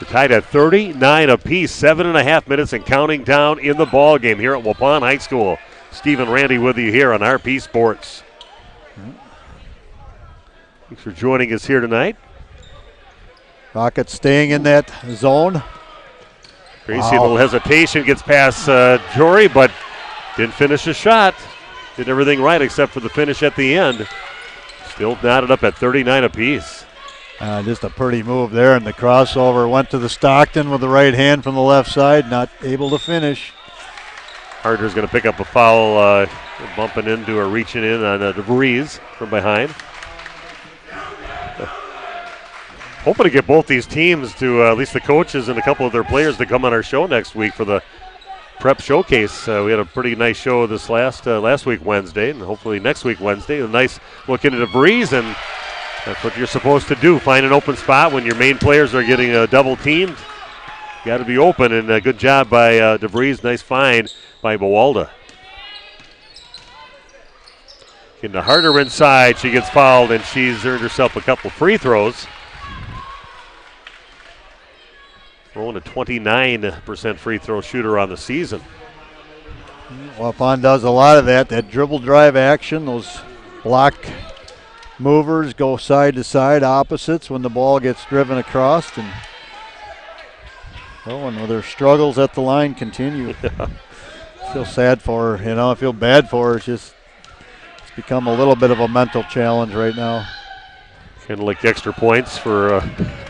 We're tied at 39 apiece, 7.5 minutes and counting down in the ball game here at Waupun High School. Steve and Randy with you here on RP Sports. Thanks for joining us here tonight. Rockets staying in that zone. Gracie, a little hesitation, gets past Jory, but didn't finish the shot. Did everything right except for the finish at the end. Still knotted up at 39 apiece. Just a pretty move there, and the crossover went to the Stockton with the right hand from the left side, not able to finish. Harder's going to pick up a foul, bumping into or reaching in on DeVries from behind. Hoping to get both these teams to, at least the coaches and a couple of their players, to come on our show next week for the prep showcase. We had a pretty nice show this last week Wednesday, and hopefully next week Wednesday. A nice look into DeVries, and that's what you're supposed to do. Find an open spot when your main players are getting double teamed. Got to be open, and a good job by DeVries. Nice find by Bawalda. Getting Harder inside. She gets fouled, and she's earned herself a couple free throws. Rolling a 29% free throw shooter on the season. Waupun does a lot of that dribble drive action, those block movers go side to side opposites when the ball gets driven across. And their struggles at the line continue. I feel sad for her, I feel bad for her. It's become a little bit of a mental challenge right now. Kind of like extra points for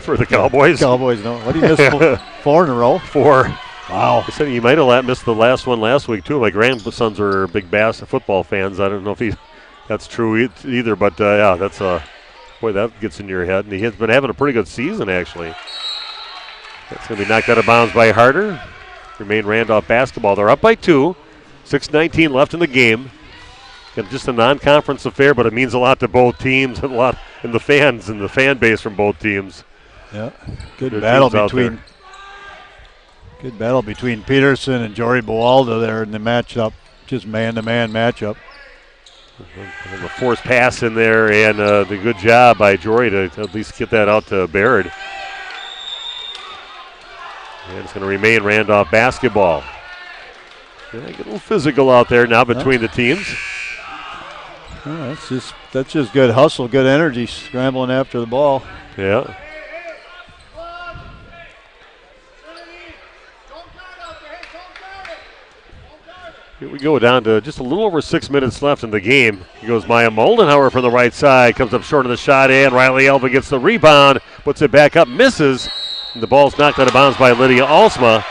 the Cowboys. Cowboys, no. What do you miss? 4 in a row? 4. Wow. I said you might have missed the last one last week, too. My grandsons are big football fans. I don't know if that's true either, but yeah, that's boy, that gets in your head. And he has been having a pretty good season, actually. That's going to be knocked out of bounds by Harder. Remain Randolph basketball. They're up by 2. 6:19 left in the game. Just a non-conference affair, but it means a lot to both teams, and a lot in the fans and the fan base from both teams. Yeah, good battle between Peterson and Jory Bawalda there in the matchup, just man-to-man matchup. A forced pass in there, and the good job by Jory to at least get that out to Baird. And it's going to remain Randolph basketball. Yeah, get a little physical out there now between the teams. Oh, that's just good hustle, good energy, scrambling after the ball. Yeah. Here we go, down to just a little over 6 minutes left in the game. Here goes Maya Moldenhauer from the right side, comes up short of the shot, and Riley Elba gets the rebound, puts it back up, misses, and the ball's knocked out of bounds by Lydia Alsma.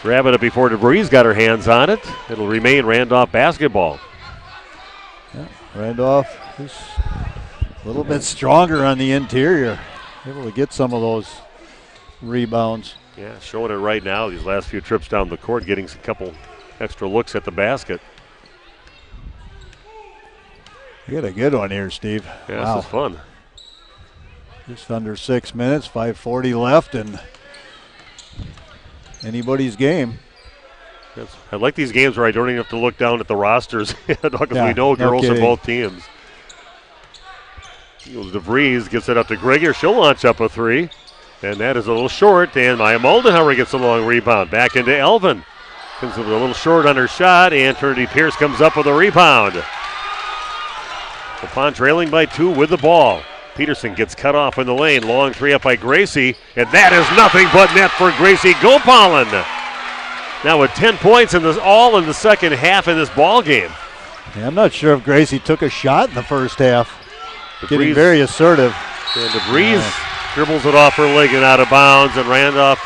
Grabbing it before DeVries got her hands on it. It'll remain Randolph basketball. Yeah, Randolph is a little bit stronger on the interior, able to get some of those rebounds. Yeah, showing it right now, these last few trips down the court, getting a couple extra looks at the basket. You got a good one here, Steve. Yeah, wow. This is fun. Just under 6 minutes, 5:40 left, and anybody's game. Yes. I like these games where I don't even have to look down at the rosters because we know girls on both teams. DeVries gets it up to Greger. She'll launch up a 3. And that is a little short, and Maya Moldenhauer gets a long rebound. Back into Elvin. Comes a little short on her shot, and Trinity Pierce comes up with a rebound. Waupun trailing by 2 with the ball. Peterson gets cut off in the lane. Long 3 up by Gracie, and that is nothing but net for Gracie Gopalin. Now with 10 points in this, all in the second half of this ball game. Yeah, I'm not sure if Gracie took a shot in the first half. Getting DeVries, very assertive. And DeVries dribbles it off her leg and out of bounds, and Randolph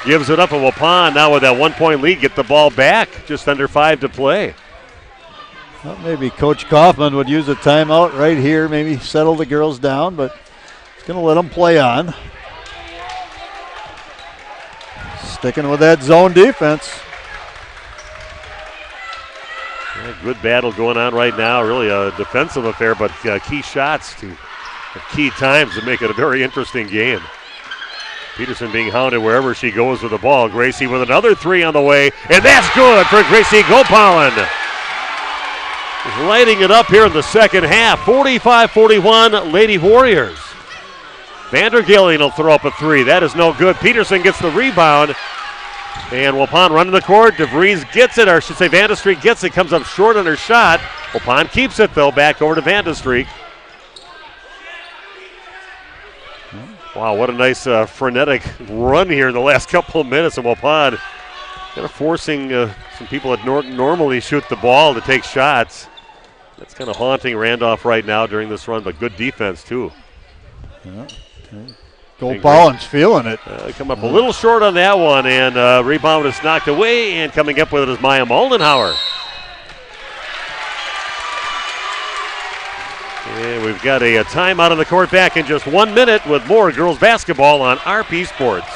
gives it up. And Waupun now with that 1-point lead, get the ball back. Just under 5 to play. Well, maybe Coach Kaufman would use a timeout right here, maybe settle the girls down, but he's going to let them play on. Sticking with that zone defense. good battle going on right now. Really a defensive affair, but key shots at key times to make it a very interesting game. Peterson being hounded wherever she goes with the ball. Gracie with another three on the way, and that's good for Gracie Gopalin. Lighting it up here in the second half. 45-41 Lady Warriors. Vandergillian will throw up a three. That is no good. Peterson gets the rebound. And Waupun running the court. DeVries gets it, or I should say Vandestreek gets it. Comes up short on her shot. Waupun keeps it, though. Back over to Vandestreek. Wow, what a nice frenetic run here in the last couple of minutes. And Waupun kind of forcing some people that normally shoot the ball to take shots. That's kind of haunting Randolph right now during this run, but good defense, too. Yeah. Gopalin's feeling it. Come up a little short on that one, and rebound is knocked away, and coming up with it is Maya Moldenhauer. And we've got a timeout on the court, back in just 1 minute with more girls basketball on RP Sports.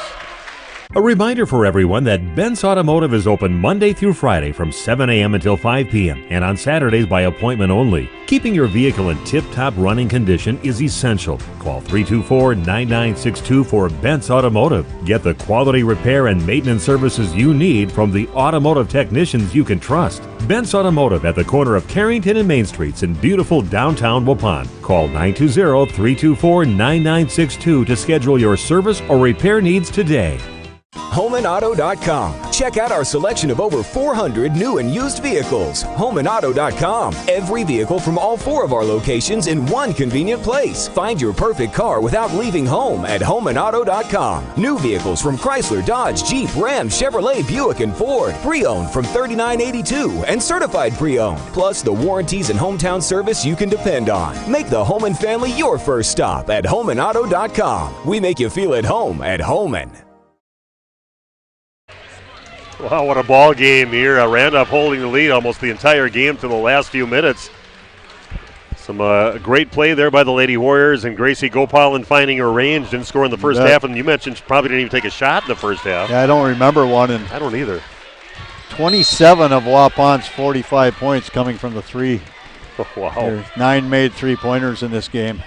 A reminder for everyone that Bent's Automotive is open Monday through Friday from 7 a.m. until 5 p.m. and on Saturdays by appointment only. Keeping your vehicle in tip-top running condition is essential. Call 324-9962 for Bent's Automotive. Get the quality repair and maintenance services you need from the automotive technicians you can trust. Bent's Automotive at the corner of Carrington and Main Streets in beautiful downtown Waupun. Call 920-324-9962 to schedule your service or repair needs today. HomeandAuto.com. Check out our selection of over 400 new and used vehicles. HomeandAuto.com. Every vehicle from all 4 of our locations in one convenient place. Find your perfect car without leaving home at HomeandAuto.com. New vehicles from Chrysler, Dodge, Jeep, Ram, Chevrolet, Buick, and Ford. Pre-owned from $39.82 and certified pre-owned. Plus the warranties and hometown service you can depend on. Make the Home and Family your first stop at HomeandAuto.com. We make you feel at home at Homan. Wow, what a ball game here. Randolph holding the lead almost the entire game to the last few minutes. Some great play there by the Lady Warriors, and Gracie Gopalin finding her range. Didn't score in the first half, and you mentioned she probably didn't even take a shot in the first half. Yeah, I don't remember one. And I don't either. 27 of Waupun's 45 points coming from the three. Oh, wow. There's 9 made three-pointers in this game.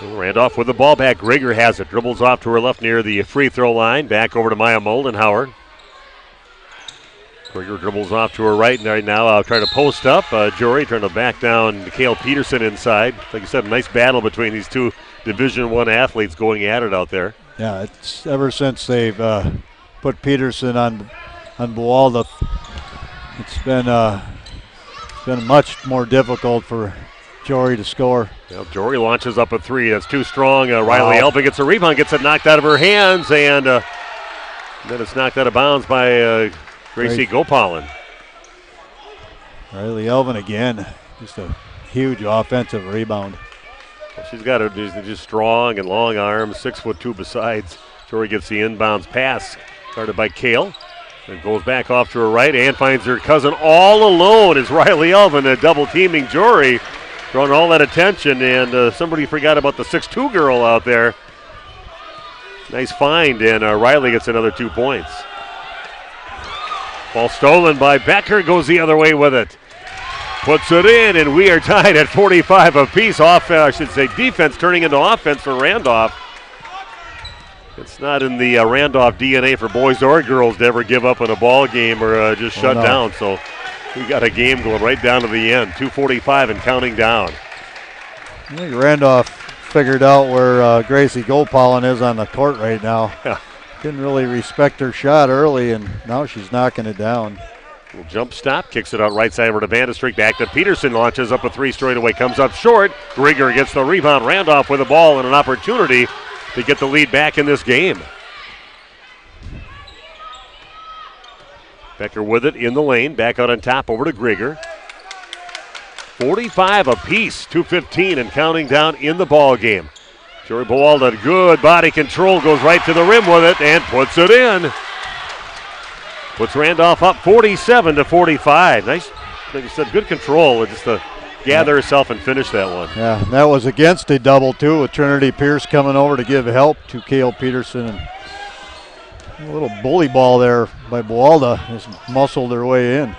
Randolph with the ball back. Grigger has it. Dribbles off to her left near the free throw line. Back over to Maya Moldenhauer. Grigger dribbles off to her right now, trying to post up. Jory trying to back down Kale Peterson inside. Like I said, a nice battle between these two Division I athletes going at it out there. Yeah, it's ever since they've put Peterson on Bualda, it's been much more difficult for Jory to score. Well, Jory launches up a three. That's too strong. Riley Elvin gets a rebound, gets it knocked out of her hands, and then it's knocked out of bounds by Gracie Gopalin. Riley Elvin again, just a huge offensive rebound. Well, she's got just strong and long arms, 6'2" besides. Jory gets the inbounds pass, started by Kale. It goes back off to her right and finds her cousin all alone as Riley Elvin double teaming Jory, drawing all that attention, and somebody forgot about the 6'2" girl out there. Nice find, and Riley gets another 2 points. Ball stolen by Becker, goes the other way with it. Puts it in, and we are tied at 45 apiece. Defense turning into offense for Randolph. It's not in the Randolph DNA for boys or girls to ever give up in a ball game or just shut down. So we got a game going right down to the end. 2:45 and counting down. I think Randolph figured out where Gracie Gopalin is on the court right now. Didn't really respect her shot early, and now she's knocking it down. Little jump stop, kicks it out right side over to Vandestreek. Back to Peterson, launches up a three straight away, comes up short. Grigger gets the rebound. Randolph with the ball and an opportunity to get the lead back in this game. Becker with it in the lane, back out on top over to Grigger. 45 apiece, 2:15 and counting down in the ball game. Jory Bualda, good body control, goes right to the rim with it and puts it in. Puts Randolph up 47-45. Nice, like you said, good control. Just to gather herself and finish that one. Yeah, that was against a double, too, with Trinity Pierce coming over to give help to Kale Peterson. And a little bully ball there by Bualda. Just muscled her way in.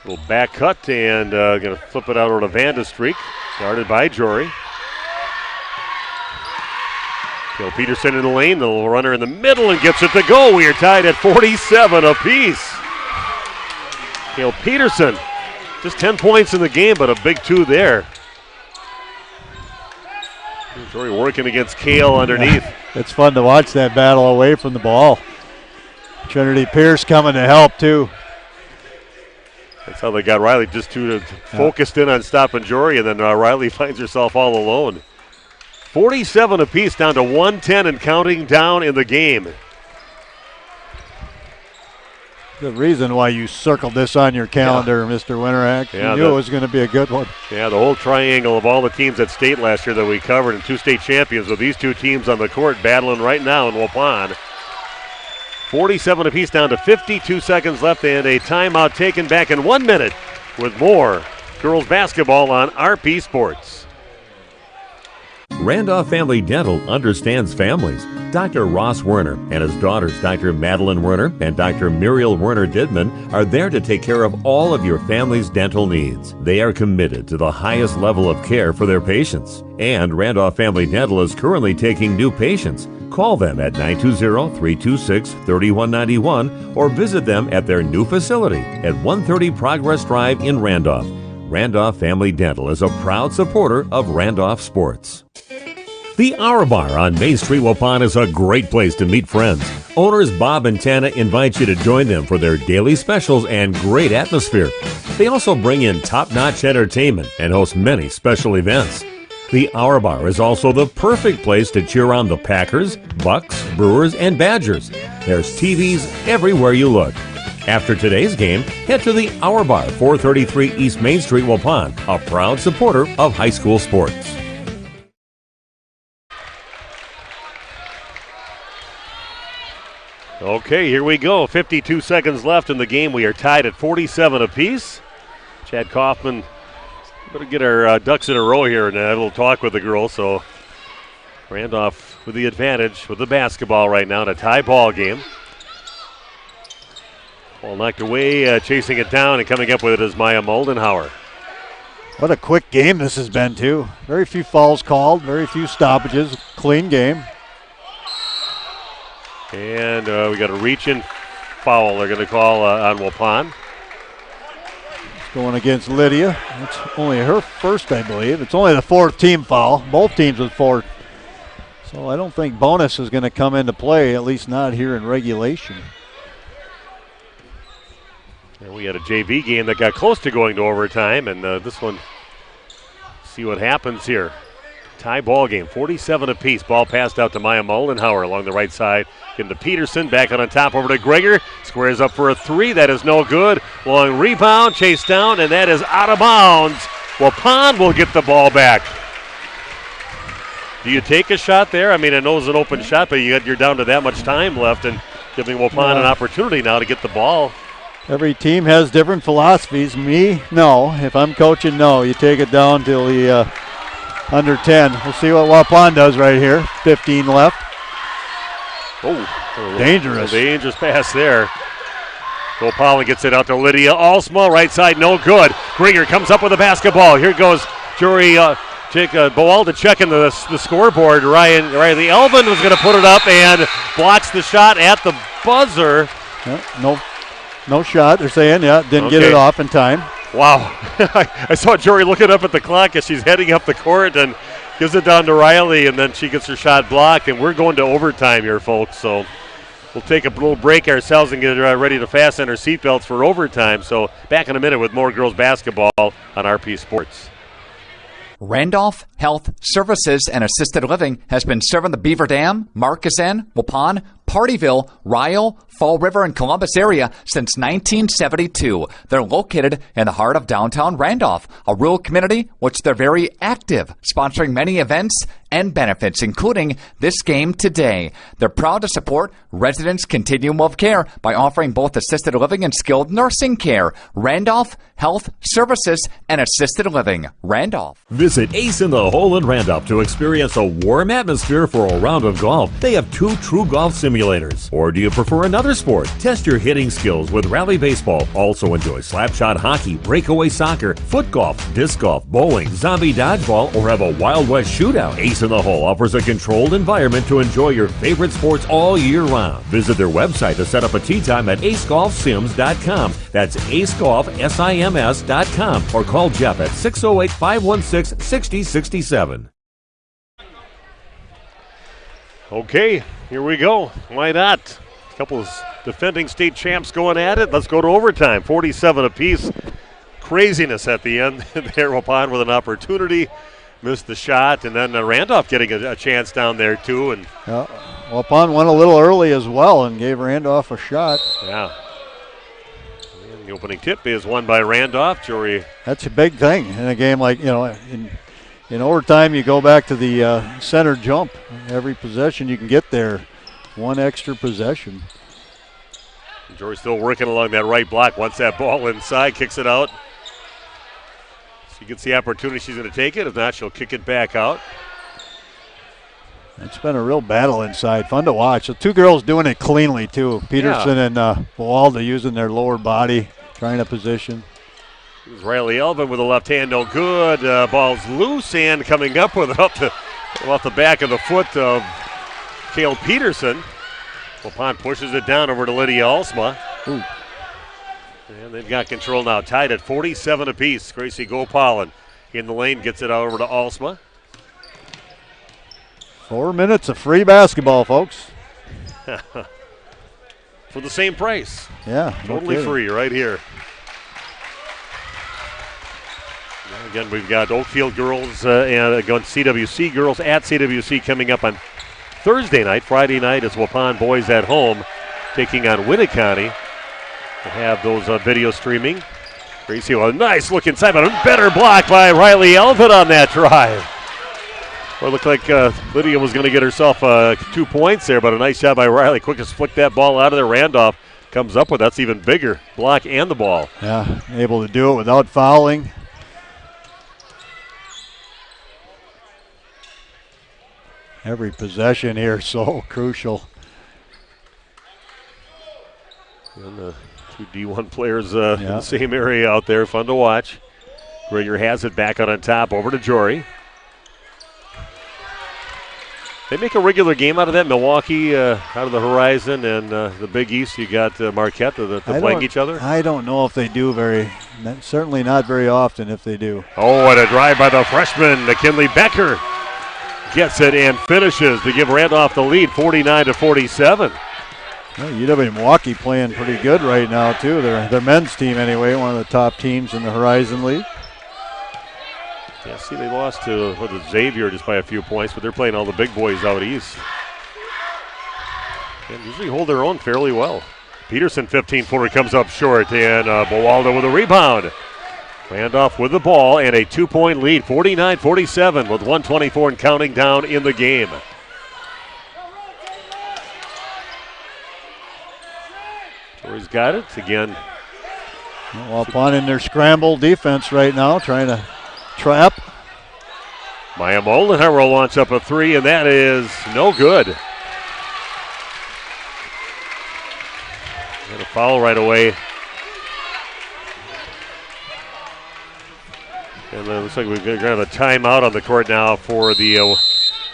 Little back cut and going to flip it out over to Vandestreek. Guarded by Jory. Cale Peterson in the lane. The little runner in the middle and gets it to go. We are tied at 47 apiece. Cale Peterson, just 10 points in the game, but a big 2 there. Jory working against Cale underneath. Yeah, it's fun to watch that battle away from the ball. Trinity Pierce coming to help, too. That's how they got Riley, just focused in on stopping Jory, and then Riley finds herself all alone. 47 apiece, down to 110 and counting down in the game. The reason why you circled this on your calendar, Mr. Winterhack. You knew it was going to be a good one. Yeah, the whole triangle of all the teams at state last year that we covered, and 2 state champions with these 2 teams on the court battling right now in Waupun. 47 apiece, down to 52 seconds left, and a timeout taken back in 1 minute with more girls basketball on RP Sports. Randolph Family Dental understands families. Dr. Ross Werner and his daughters, Dr. Madeline Werner and Dr. Muriel Werner Didman, are there to take care of all of your family's dental needs. They are committed to the highest level of care for their patients. And Randolph Family Dental is currently taking new patients. Call them at 920-326-3191 or visit them at their new facility at 130 Progress Drive in Randolph. Randolph Family Dental is a proud supporter of Randolph sports. The Hour Bar on Main Street, Waupun is a great place to meet friends. Owners Bob and Tana invite you to join them for their daily specials and great atmosphere. They also bring in top-notch entertainment and host many special events. The Hour Bar is also the perfect place to cheer on the Packers, Bucks, Brewers, and Badgers. There's TVs everywhere you look. After today's game, head to the Hour Bar, 433 East Main Street, Waupun, a proud supporter of high school sports. Okay, here we go. 52 seconds left in the game. We are tied at 47 apiece. Chad Kaufman, better get our ducks in a row here and have a little talk with the girls. So Randolph with the advantage with the basketball right now in a tie ball game. Ball knocked away, chasing it down and coming up with it is Maya Moldenhauer. What a quick game this has been, too. Very few fouls called, very few stoppages, clean game. And we got a reach-in foul they're going to call on Waupun. It's going against Lydia. It's only her first, I believe. It's only the 4th team foul. Both teams with 4. So I don't think bonus is going to come into play, at least not here in regulation. And we had a JV game that got close to going to overtime, and this one, see what happens here. Tie ball game, 47 apiece. Ball passed out to Maya Moldenhauer along the right side. Give to Peterson, back on top over to Greger. Squares up for a 3, that is no good. Long rebound, chased down, and that is out of bounds. Waupun will get the ball back. Do you take a shot there? I mean, I know it's an open shot, but you're down to that much time left and giving Waupun an opportunity now to get the ball. Every team has different philosophies. Me, no. If I'm coaching, no. You take it down till the under 10. We'll see what Waupun does right here. 15 left. Oh, dangerous. A dangerous pass there. Waupun gets it out to Lydia. All small, right side, no good. Grieger comes up with a basketball. Here goes Jory Boalda checking the scoreboard. Riley Elvin was going to put it up and blocks the shot at the buzzer. No shot, they're saying. Didn't get it off in time. Wow. I saw Jory looking up at the clock as she's heading up the court and gives it down to Riley, and then she gets her shot blocked, and we're going to overtime here, folks. So we'll take a little break ourselves and get ready to fasten our seatbelts for overtime. So back in a minute with more girls basketball on RP Sports. Randolph Health Services and Assisted Living has been serving the Beaver Dam, Marquezine, Waupun, Partyville, Ryle, Fall River, and Columbus area since 1972. They're located in the heart of downtown Randolph, a rural community which they're very active, sponsoring many events and benefits, including this game today. They're proud to support residents' continuum of care by offering both assisted living and skilled nursing care. Randolph Health Services and Assisted Living. Randolph. Visit Ace in the Hole in Randolph to experience a warm atmosphere for a round of golf. They have 2 true golf simulators simulators? Or do you prefer another sport? Test your hitting skills with Rally Baseball. Also enjoy slapshot hockey, breakaway soccer, foot golf, disc golf, bowling, zombie dodgeball, or have a Wild West shootout. Ace in the Hole offers a controlled environment to enjoy your favorite sports all year round. Visit their website to set up a tee time at acegolfsims.com. That's acegolfsims.com, or call Jeff at 608-516-6067. Okay, here we go. Why not? A couple of defending state champs going at it. Let's go to overtime. 47 apiece. Craziness at the end there. Waupun with an opportunity. Missed the shot. And then Randolph getting a chance down there, too. And Waupun went a little early as well and gave Randolph a shot. Yeah. And the opening tip is won by Randolph. Jory. That's a big thing in a game like, in overtime, you go back to the center jump. Every possession you can get there, one extra possession. Jory's still working along that right block. Once that ball inside, kicks it out. She gets the opportunity, she's going to take it. If not, she'll kick it back out. It's been a real battle inside. Fun to watch. The two girls doing it cleanly, too. Peterson and Boalda using their lower body, trying to position. Here's Riley Elvin with the left hand, no good. Ball's loose and coming up with it off the back of the foot of Cale Peterson. Waupun pushes it down over to Lydia Alsma. Ooh. And they've got control now, tied at 47 apiece. Gracie Gopal in the lane gets it out over to Alsma. 4 minutes of free basketball, folks. For the same price. Yeah. Totally free right here. Again, we've got Oakfield girls and CWC girls at CWC coming up on Thursday night. Friday night is Waupun boys at home taking on Winneconne. We'll have those video streaming. Gracie, a nice look inside, but a better block by Riley Elvin on that drive. Well, it looked like Lydia was going to get herself 2 points there, but a nice job by Riley. Quick as flick that ball out of there. Randolph comes up with that's even bigger block and the ball. Yeah, able to do it without fouling. Every possession here so crucial. And the two D1 players in the same area out there. Fun to watch. Greger has it back out on top over to Jory. They make a regular game out of that. Milwaukee out of the Horizon and the Big East. You got Marquette that playing each other. I don't know if they do certainly not very often if they do. Oh, and a drive by the freshman, McKinley Becker. Gets it and finishes to give Randolph the lead, 49-47. Well, UW Milwaukee playing pretty good right now, too. Their men's team, anyway, one of the top teams in the Horizon League. Yeah, see, they lost to Xavier just by a few points, but they're playing all the big boys out east. And usually hold their own fairly well. Peterson, 15-footer, comes up short, and Boalda with a rebound. Randolph with the ball and a 2-point lead, 49-47 with 1:24 and counting down in the game. Jory's got it again. Waupun in their scramble defense right now, trying to trap. Maya Molenheimer will launch up a three, and that is no good. Got a foul right away. And it looks like we're going to have a timeout on the court now for the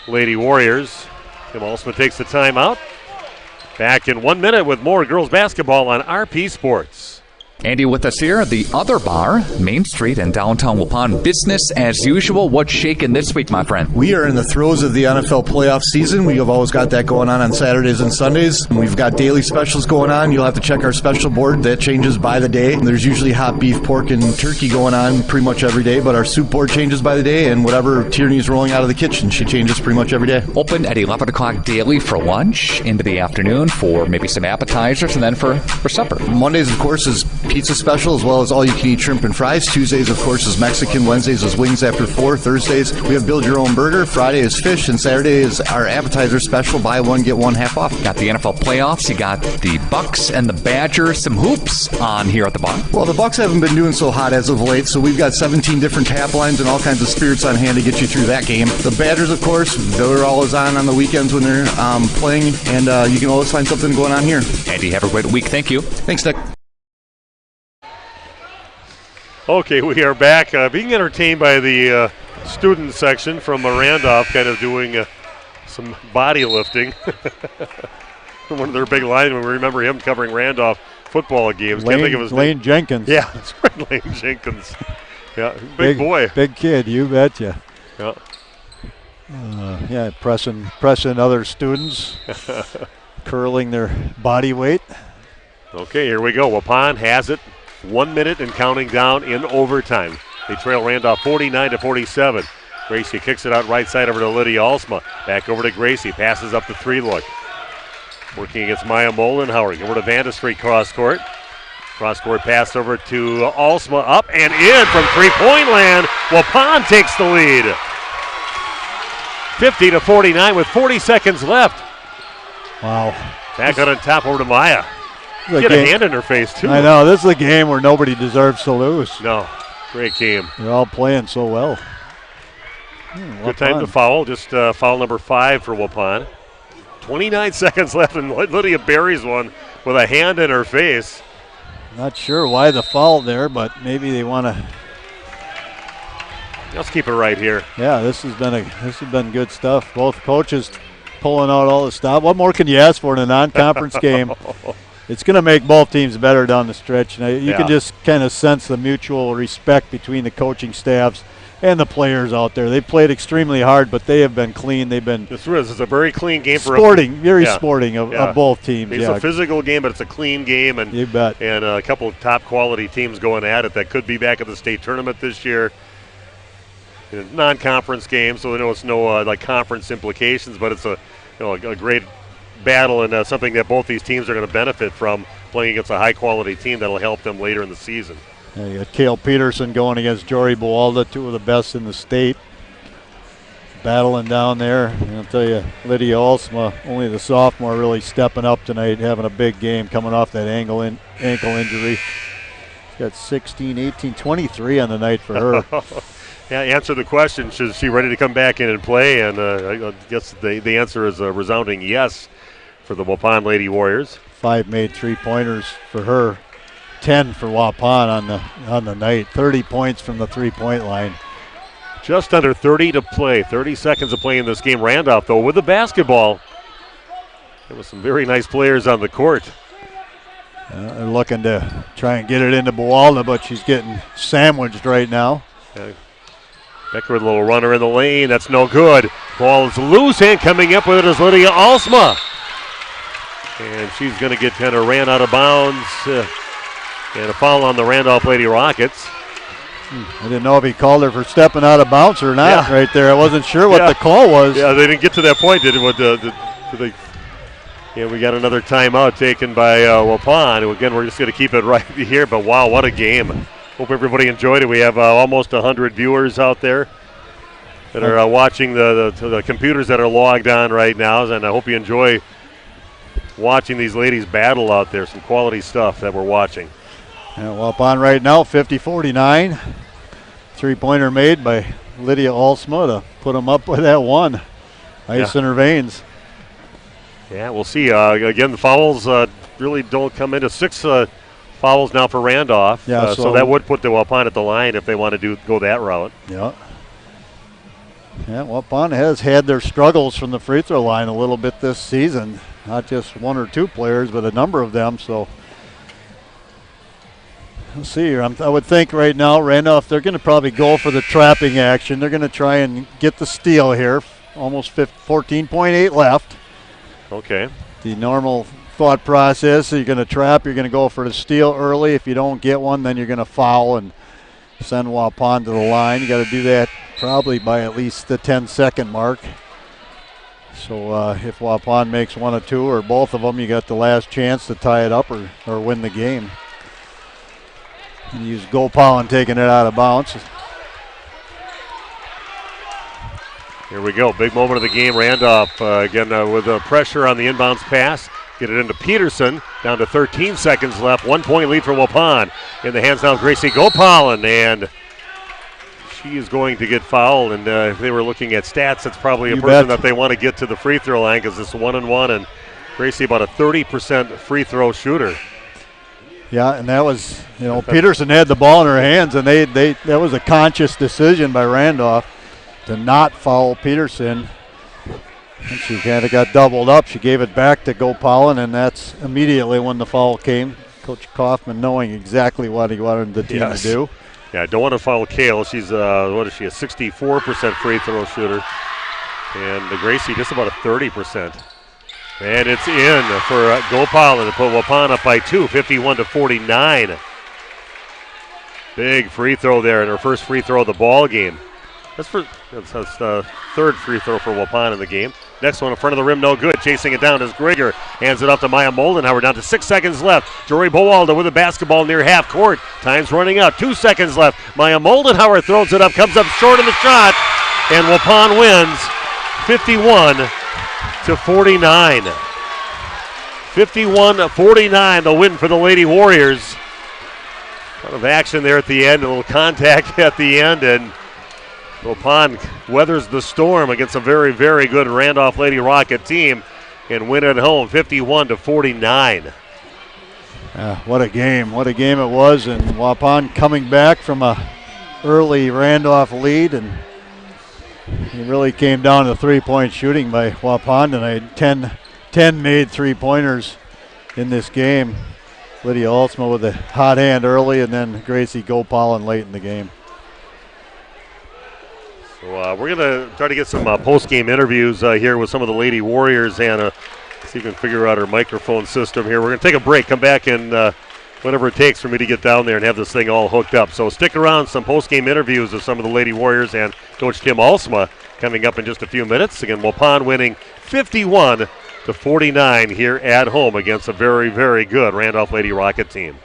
Lady Warriors. Kim Alsma takes the timeout. Back in 1 minute with more girls basketball on RP Sports. Andy with us here at the other bar, Main Street in downtown Waupun. Business as usual. What's shaking this week, my friend? We are in the throes of the NFL playoff season. We have always got that going on Saturdays and Sundays. And we've got daily specials going on. You'll have to check our special board. That changes by the day. There's usually hot beef, pork, and turkey going on pretty much every day, but our soup board changes by the day, and whatever Tierney's rolling out of the kitchen, she changes pretty much every day. Open at 11 o'clock daily for lunch, into the afternoon for maybe some appetizers, and then for supper. Mondays, of course, is pizza special, as well as all-you-can-eat shrimp and fries. Tuesdays, of course, is Mexican. Wednesdays is wings after 4. Thursdays, we have build-your-own burger. Friday is fish, and Saturday is our appetizer special. Buy one, get one half off. Got the NFL playoffs. You got the Bucks and the Badgers. Some hoops on here at the bar. Well, the Bucks haven't been doing so hot as of late, so we've got 17 different tap lines and all kinds of spirits on hand to get you through that game. The Badgers, of course, they're always on the weekends when they're playing, and you can always find something going on here. Andy, have a great week. Thank you. Thanks, Nick. Okay, we are back being entertained by the student section from Randolph, kind of doing some body lifting. One of their big linemen, we remember him covering Randolph football games. Can't think of his Lane name. Jenkins. Yeah, that's right, Lane Jenkins. Yeah, big boy. Big kid, you betcha. Yeah. Yeah, pressing other students, curling their body weight. Okay, here we go. Waupun has it. 1 minute and counting down in overtime. They trail Randolph 49-47. Gracie kicks it out right side over to Lydia Alsma. Back over to Gracie. Passes up the 3-look. Working against Maya Molenhauer. Over to Vandestreet cross court. Cross court pass over to Alsma. Up and in from three-point land. Waupun takes the lead. 50-49 with 40 seconds left. Wow. Back on top over to Maya. Get a hand in her face, too. I know. This is a game where nobody deserves to lose. No. Great game. They're all playing so well. Good time to foul. Just foul number 5 for Waupun. 29 seconds left, and Lydia buries one with a hand in her face. Not sure why the foul there, but maybe they want to. Let's keep it right here. Yeah, this has been good stuff. Both coaches pulling out all the stuff. What more can you ask for in a non-conference game? It's going to make both teams better down the stretch. Now, you can just kind of sense the mutual respect between the coaching staffs and the players out there. They played extremely hard, but they have been clean. They've been. This is a very clean game for very sporting of both teams. It's a physical game, but it's a clean game, and you bet. And a couple of top quality teams going at it that could be back at the state tournament this year. Non-conference game, so they know it's no like conference implications, but it's a great battle and something that both these teams are going to benefit from, playing against a high-quality team that'll help them later in the season. Yeah, you got Cale Peterson going against Jory Bualda, two of the best in the state, battling down there. And I'll tell you, Lydia Alsma, only the sophomore, really stepping up tonight, having a big game, coming off that ankle injury. She's got 16, 18, 23 on the night for her. Yeah, answer the question. Is she ready to come back in and play? And I guess the answer is a resounding yes for the Waupun Lady Warriors. 5 made 3-pointers for her, 10 for Waupun on the night. 30 points from the 3-point line. Just under 30 to play. 30 seconds of play in this game. Randolph, though, with the basketball. There was some very nice players on the court. They're looking to try and get it into Bualda, but she's getting sandwiched right now. Becker with a little runner in the lane. That's no good. Ball is loose, and coming up with it is Lydia Alsma. And she's going to get kind of ran out of bounds. And a foul on the Randolph Lady Rockets. I didn't know if he called her for stepping out of bounds or not right there. I wasn't sure what the call was. Yeah, they didn't get to that point, did it? We got another timeout taken by Waupun. Again, we're just going to keep it right here. But, wow, what a game. Hope everybody enjoyed it. We have almost 100 viewers out there that are watching the computers that are logged on right now, and I hope you enjoy watching these ladies battle out there. Some quality stuff that we're watching. Yeah, Waupun right now, 50-49. 3-pointer made by Lydia Alsma to put them up with that one. Ice in her veins. Yeah, we'll see. Again, the fouls really don't come into 6 fouls now for Randolph. Yeah, so that would put the Waupun at the line if they want to go that route. Yeah. Yeah, Waupun has had their struggles from the free throw line a little bit this season. Not just 1 or 2 players, but a number of them. So we'll see here. I would think right now, Randolph, they're going to probably go for the trapping action. They're going to try and get the steal here. Almost 14.8 left. Okay. The normal thought process, you're going to trap, you're going to go for the steal early. If you don't get one, then you're going to foul and send Waupun to the line. You got to do that probably by at least the 10-second mark. So if Waupun makes 1 or 2 or both of them, you got the last chance to tie it up or win the game. And use Gopal and taking it out of bounds. Here we go. Big moment of the game. Randolph again with the pressure on the inbounds pass. Get it into Peterson. Down to 13 seconds left. 1 point lead for Waupun. In the hands now of Gracie Gopal, and she is going to get fouled. And if they were looking at stats, it's probably a person that they want to get to the free throw line because it's 1-1, and Gracie about a 30% free throw shooter. Yeah, and that was, Peterson had the ball in her hands, and that was a conscious decision by Randolph to not foul Peterson. And she kind of got doubled up. She gave it back to Gopal, and that's immediately when the foul came. Coach Kaufman knowing exactly what he wanted the team to do. Yeah, I don't want to foul Kale. She's, a 64% free throw shooter. And Gracie just about a 30%. And it's in for Gopal, and to put Waupun up by 2, 51-49. Big free throw there, and her first free throw of the ball game. That's the third free throw for Waupun in the game. Next one in front of the rim, no good. Chasing it down is Grieger. Hands it off to Maya Moldenhauer. Down to 6 seconds left. Jory Bowalda with the basketball near half court. Time's running out. 2 seconds left. Maya Moldenhauer throws it up, comes up short of the shot, and Waupun wins 51-49. 51-49, the win for the Lady Warriors. A lot of action there at the end, a little contact at the end, and Waupun weathers the storm against a very, very good Randolph Lady Rocket team and win at home 51-49. What a game. What a game it was, and Waupun coming back from a early Randolph lead, and it really came down to three-point shooting by Waupun tonight. 10 made three-pointers in this game. Lydia Altsma with a hot hand early, and then Gracie Gopal late in the game. So we're going to try to get some post-game interviews here with some of the Lady Warriors, and see if we can figure out our microphone system here. We're going to take a break, come back, and whatever it takes for me to get down there and have this thing all hooked up. So stick around, some post-game interviews of some of the Lady Warriors and Coach Tim Altsma coming up in just a few minutes. Again, Waupun winning 51-49 here at home against a very, very good Randolph Lady Rocket team.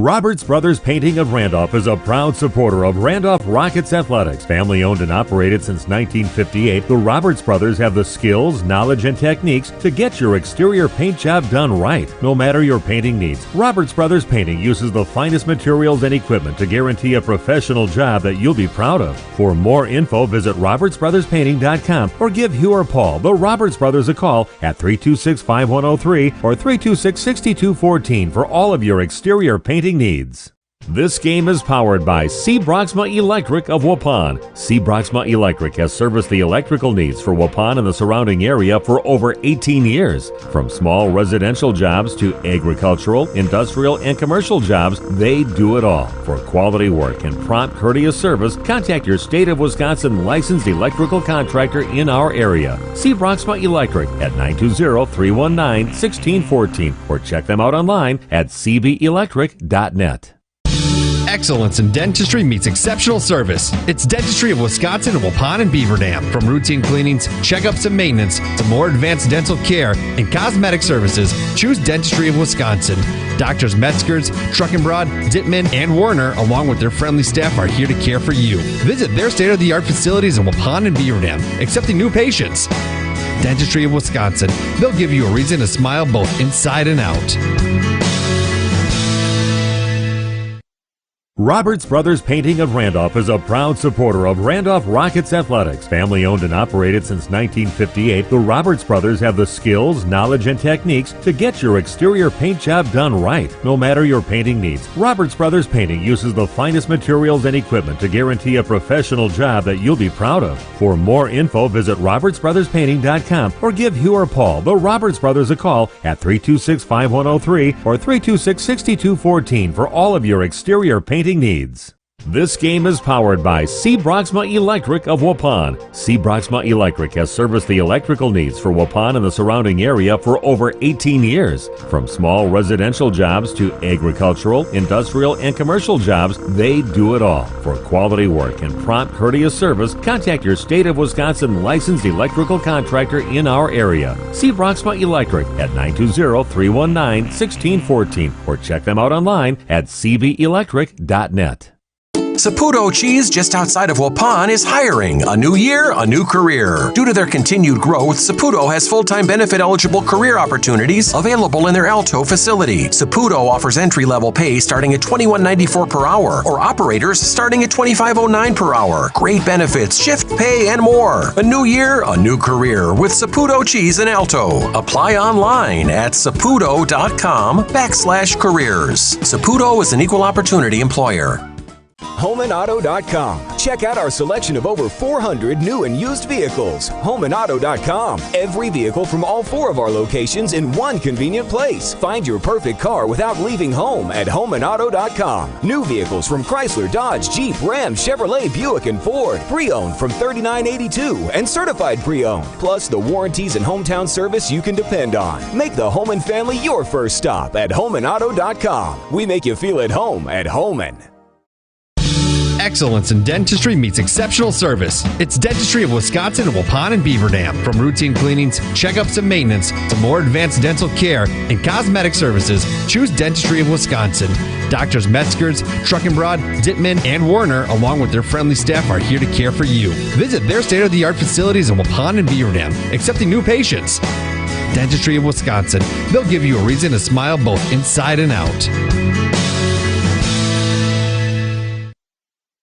Roberts Brothers Painting of Randolph is a proud supporter of Randolph Rockets athletics. Family owned and operated since 1958, the Roberts Brothers have the skills, knowledge, and techniques to get your exterior paint job done right. No matter your painting needs, Roberts Brothers Painting uses the finest materials and equipment to guarantee a professional job that you'll be proud of. For more info, visit robertsbrotherspainting.com or give Hugh or Paul, the Roberts Brothers, a call at 326-5103 or 326-6214 for all of your exterior painting needs. This game is powered by C. Broxma Electric of Waupun. C. Broxma Electric has serviced the electrical needs for Waupun and the surrounding area for over 18 years. From small residential jobs to agricultural, industrial, and commercial jobs, they do it all. For quality work and prompt, courteous service, contact your State of Wisconsin licensed electrical contractor in our area. C. Broxma Electric at 920-319-1614 or check them out online at cbelectric.net. Excellence in dentistry meets exceptional service. It's Dentistry of Wisconsin in Waupun and Beaver Dam. From routine cleanings, checkups, and maintenance to more advanced dental care and cosmetic services, choose Dentistry of Wisconsin. Doctors Metzger's, Truckenbrod, Dittman, and Warner, along with their friendly staff, are here to care for you. Visit their state-of-the-art facilities in Waupun and Beaver Dam, accepting new patients. Dentistry of Wisconsin. They'll give you a reason to smile both inside and out. Roberts Brothers Painting of Randolph is a proud supporter of Randolph Rockets athletics. Family owned and operated since 1958, the Roberts Brothers have the skills, knowledge, and techniques to get your exterior paint job done right. No matter your painting needs, Roberts Brothers Painting uses the finest materials and equipment to guarantee a professional job that you'll be proud of. For more info, visit robertsbrotherspainting.com or give Hugh or Paul, the Roberts Brothers, a call at 326-5103 or 326-6214 for all of your exterior painting needs. This game is powered by C. Broxma Electric of Waupun. C. Broxma Electric has serviced the electrical needs for Waupun and the surrounding area for over 18 years. From small residential jobs to agricultural, industrial, and commercial jobs, they do it all. For quality work and prompt, courteous service, contact your State of Wisconsin licensed electrical contractor in our area. C. Broxma Electric at 920-319-1614 or check them out online at cbelectric.net. Saputo Cheese, just outside of Waupun, is hiring. A new year, a new career. Due to their continued growth, Saputo has full-time benefit-eligible career opportunities available in their Alto facility. Saputo offers entry-level pay starting at $21.94 per hour, or operators starting at $25.09 per hour. Great benefits, shift pay, and more. A new year, a new career with Saputo Cheese in Alto. Apply online at saputo.com/careers. Saputo is an equal opportunity employer. HomeandAuto.com. Check out our selection of over 400 new and used vehicles. HomeandAuto.com. Every vehicle from all 4 of our locations in one convenient place. Find your perfect car without leaving home at HomeandAuto.com. New vehicles from Chrysler, Dodge, Jeep, Ram, Chevrolet, Buick, and Ford. Pre-owned from $39.82 and certified pre-owned. Plus the warranties and hometown service you can depend on. Make the home and family your first stop at HomeandAuto.com. We make you feel at home at Homan. Excellence in dentistry meets exceptional service. It's Dentistry of Wisconsin in Waupun and Beaver Dam. From routine cleanings, checkups, and maintenance to more advanced dental care and cosmetic services, choose Dentistry of Wisconsin. Doctors Metzger's, Truckenbrod, Dittman, and Warner, along with their friendly staff, are here to care for you. Visit their state-of-the-art facilities in Waupun and Beaver Dam, accepting new patients. Dentistry of Wisconsin. They'll give you a reason to smile both inside and out.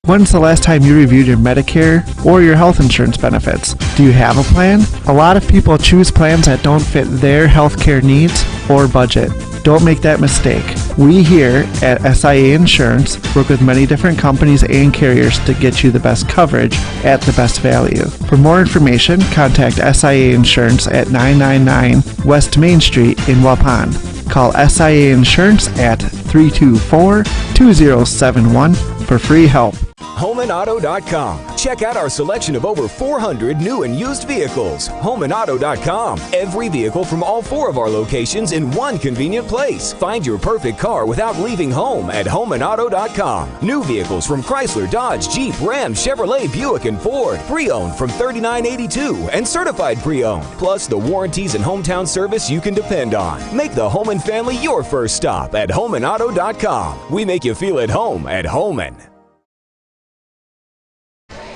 When's the last time you reviewed your Medicare or your health insurance benefits? Do you have a plan? A lot of people choose plans that don't fit their healthcare needs or budget. Don't make that mistake. We here at SIA Insurance work with many different companies and carriers to get you the best coverage at the best value. For more information, contact SIA Insurance at 999 West Main Street in Waupun. Call SIA Insurance at 324-2071 for free help. HomeandAuto.com. Check out our selection of over 400 new and used vehicles. HomeandAuto.com. Every vehicle from all 4 of our locations in one convenient place. Find your perfect car without leaving home at HomeandAuto.com. New vehicles from Chrysler, Dodge, Jeep, Ram, Chevrolet, Buick, and Ford. Pre-owned from $39.82 and certified pre-owned. Plus the warranties and hometown service you can depend on. Make the home and family your first stop at HomeandAuto.com. We make you feel at home at Homan.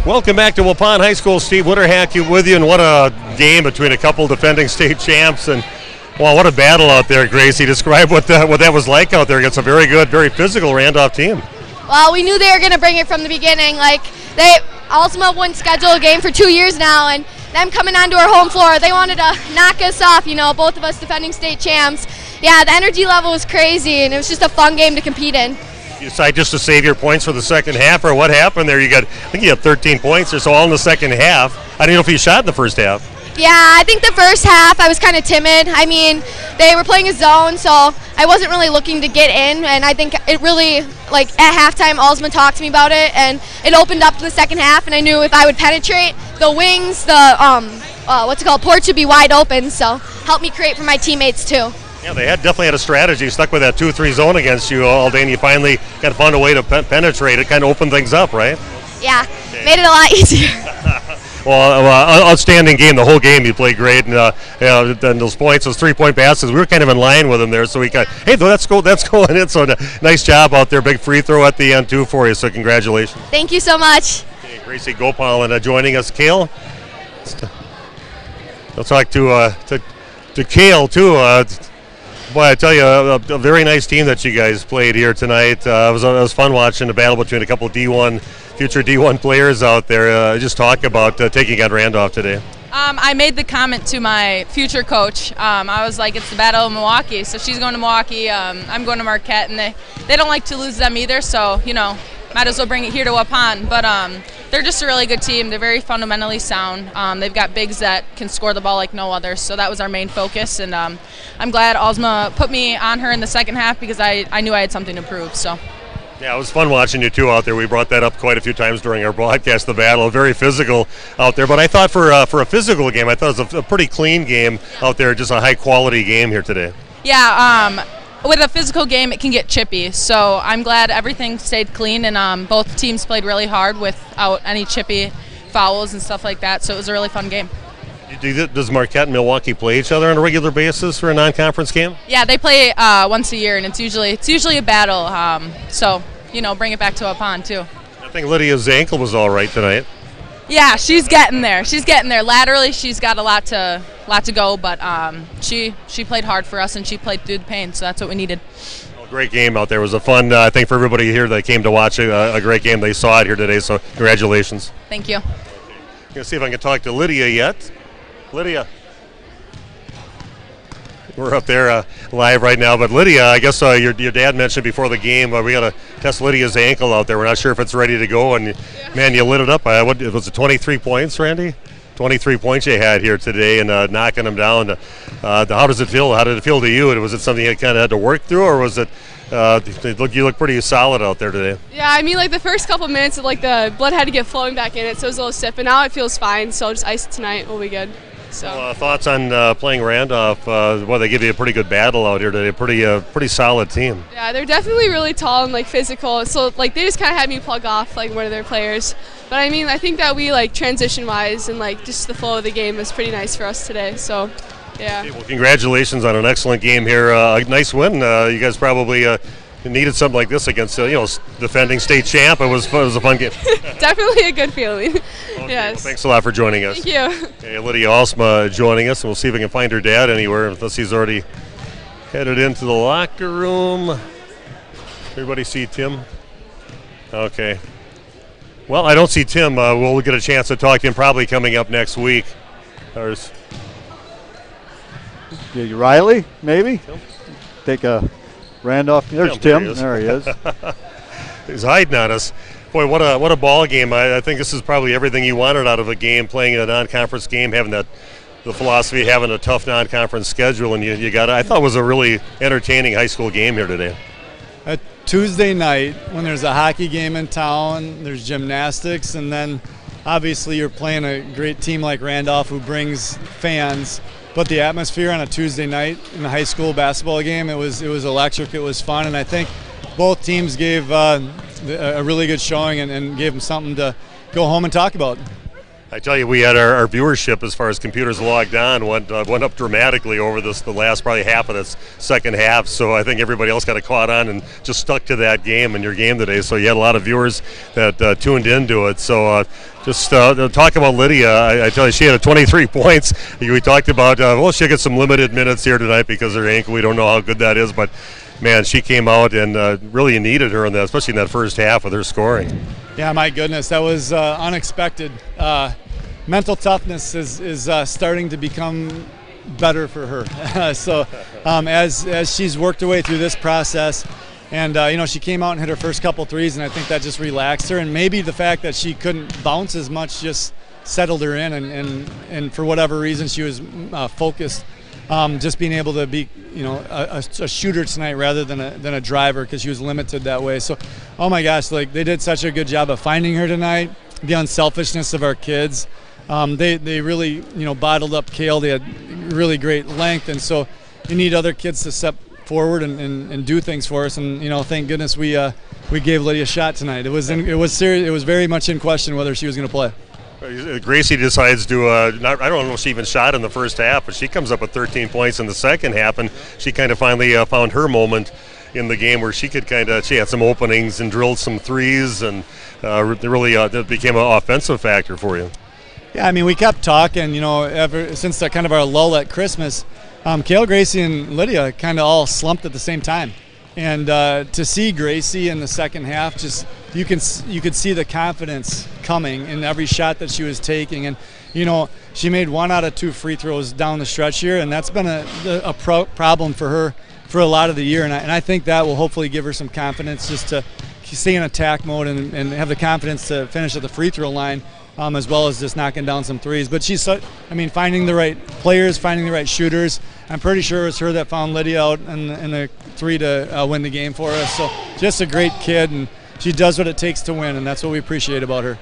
Welcome back to Waupun High School. Steve Witterhack with you, and what a game between a couple defending state champs, and wow, what a battle out there, Gracie. Describe what that was like out there against a very good, very physical Randolph team. Well, we knew they were going to bring it from the beginning. Alsma wouldn't schedule a game for 2 years now, and them coming onto our home floor, they wanted to knock us off, both of us defending state champs. Yeah, the energy level was crazy, and it was just a fun game to compete in. You decide just to save your points for the second half, or what happened there? I think you had 13 points or so all in the second half. I don't know if you shot in the first half. Yeah, I think the first half I was kind of timid. I mean, they were playing a zone, so I wasn't really looking to get in, and I think it really, at halftime, Alsma talked to me about it, and it opened up in the second half, and I knew if I would penetrate, the wings, porch would be wide open, so helped me create for my teammates too. Yeah, they definitely had a strategy, stuck with that 2-3 zone against you all day, and you finally kind of found a way to penetrate it, kind of opened things up, right? Yeah, made it a lot easier. Well, outstanding game. The whole game you played great, and those points, those 3-point passes, we were kind of in line with them there, so we got, hey, that's going in, so nice job out there. Big free throw at the end, too, for you, so congratulations. Thank you so much. Okay, Gracie Gopal and joining us. Kale, let's talk to Kale, too. Boy, I tell you, a very nice team that you guys played here tonight. It was fun watching the battle between a couple of future D1 players out there. Just talk about taking on Randolph today. I made the comment to my future coach. I was like, it's the Battle of Milwaukee. So she's going to Milwaukee. I'm going to Marquette, and they don't like to lose them either. So, might as well bring it here to Waupun. But they're just a really good team. They're very fundamentally sound. They've got bigs that can score the ball like no others. So that was our main focus. And I'm glad Alsma put me on her in the second half because I knew I had something to prove. So. Yeah, it was fun watching you two out there. We brought that up quite a few times during our broadcast, the battle. Very physical out there. But I thought for a physical game, I thought it was a pretty clean game out there, just a high-quality game here today. Yeah, with a physical game, it can get chippy. So I'm glad everything stayed clean, and both teams played really hard without any chippy fouls and stuff like that. So it was a really fun game. Does Marquette and Milwaukee play each other on a regular basis for a non-conference game? Yeah, they play once a year, and it's usually a battle. So bring it back to Waupun too. I think Lydia's ankle was all right tonight. Yeah, she's getting there. Laterally, she's got a lot to go, but she played hard for us, and she played through the pain, so that's what we needed. Well, great game out there. It was a fun, I think, for everybody here that came to watch a great game. They saw it here today, so congratulations. Thank you. I'm going to see if I can talk to Lydia yet. Lydia. We're up there live right now, but Lydia, I guess your dad mentioned before the game we got to test Lydia's ankle out there. We're not sure if it's ready to go, and man, you lit it up. What was it, 23 points, Randy? 23 points you had here today, and knocking them down. How does it feel? How did it feel to you? Was it something you kind of had to work through, or was it? You look pretty solid out there today. Yeah, I mean, like the first couple minutes, the blood had to get flowing back in it, so it was a little stiff. But now it feels fine, so just ice it tonight. We'll be good. So thoughts on playing Randolph? They give you a pretty good battle out here today. Pretty solid team. Yeah, they're definitely really tall and physical. So they just kind of had me plug off one of their players. But I mean, I think that we transition wise and just the flow of the game was pretty nice for us today. So yeah. Okay, well, congratulations on an excellent game here. A nice win. You guys probably needed something like this against defending state champ. It was a fun game. Definitely a good feeling. Okay, Yes. well, thanks a lot for joining us. Thank you. Okay, Lydia Alsma joining us, and we'll see if we can find her dad anywhere, unless he's already headed into the locker room. Everybody see Tim? Okay. Well, I don't see Tim. We'll get a chance to talk to him probably coming up next week. Riley, maybe? Take a Randolph. There's Tim. There he is. He's hiding on us. Boy, what a ball game. I think this is probably everything you wanted out of a game, playing a non-conference game, having the philosophy of having a tough non-conference schedule, and you got it. I thought it was a really entertaining high school game here today. A Tuesday night when there's a hockey game in town, there's gymnastics, and then obviously you're playing a great team like Randolph who brings fans. But the atmosphere on a Tuesday night in a high school basketball game, it was electric. It was fun, and I think both teams gave a really good showing and gave them something to go home and talk about. I tell you, we had our viewership as far as computers logged on went up dramatically over the last probably half of this second half. So I think everybody else got caught on and just stuck to that game and your game today. So you had a lot of viewers that tuned into it. So just talk about Lydia. I tell you, she had 23 points. We talked about she'll get some limited minutes here tonight because of her ankle. We don't know how good that is, but man, she came out and really needed her in that, especially in that first half with her scoring. Yeah, my goodness, that was unexpected. Mental toughness is starting to become better for her. So as she's worked her way through this process, and she came out and hit her first couple threes, and I think that just relaxed her. And maybe the fact that she couldn't bounce as much just settled her in, and for whatever reason she was focused. Just being able to be, a shooter tonight rather than a driver, because she was limited that way. So, oh my gosh, they did such a good job of finding her tonight. The unselfishness of our kids, they really, bottled up Kale. They had really great length, and so you need other kids to step forward and do things for us. And thank goodness we gave Lydia a shot tonight. It was serious. It was very much in question whether she was going to play. Gracie decides to I don't know if she even shot in the first half, but she comes up with 13 points in the second half, and she kind of finally found her moment in the game where she had some openings and drilled some threes, and really that became an offensive factor for you. Yeah, I mean, we kept talking, ever since kind of our lull at Christmas. Kale, Gracie, and Lydia kind of all slumped at the same time. And to see Gracie in the second half, just you could see the confidence coming in every shot that she was taking. And she made 1 out of 2 free throws down the stretch here, and that's been a problem for her for a lot of the year. And I think that will hopefully give her some confidence just to stay in attack mode and have the confidence to finish at the free throw line, as well as just knocking down some threes. But finding the right players, finding the right shooters. I'm pretty sure it was her that found Lydia out in the three to win the game for us. So just a great kid, and she does what it takes to win, and that's what we appreciate about her.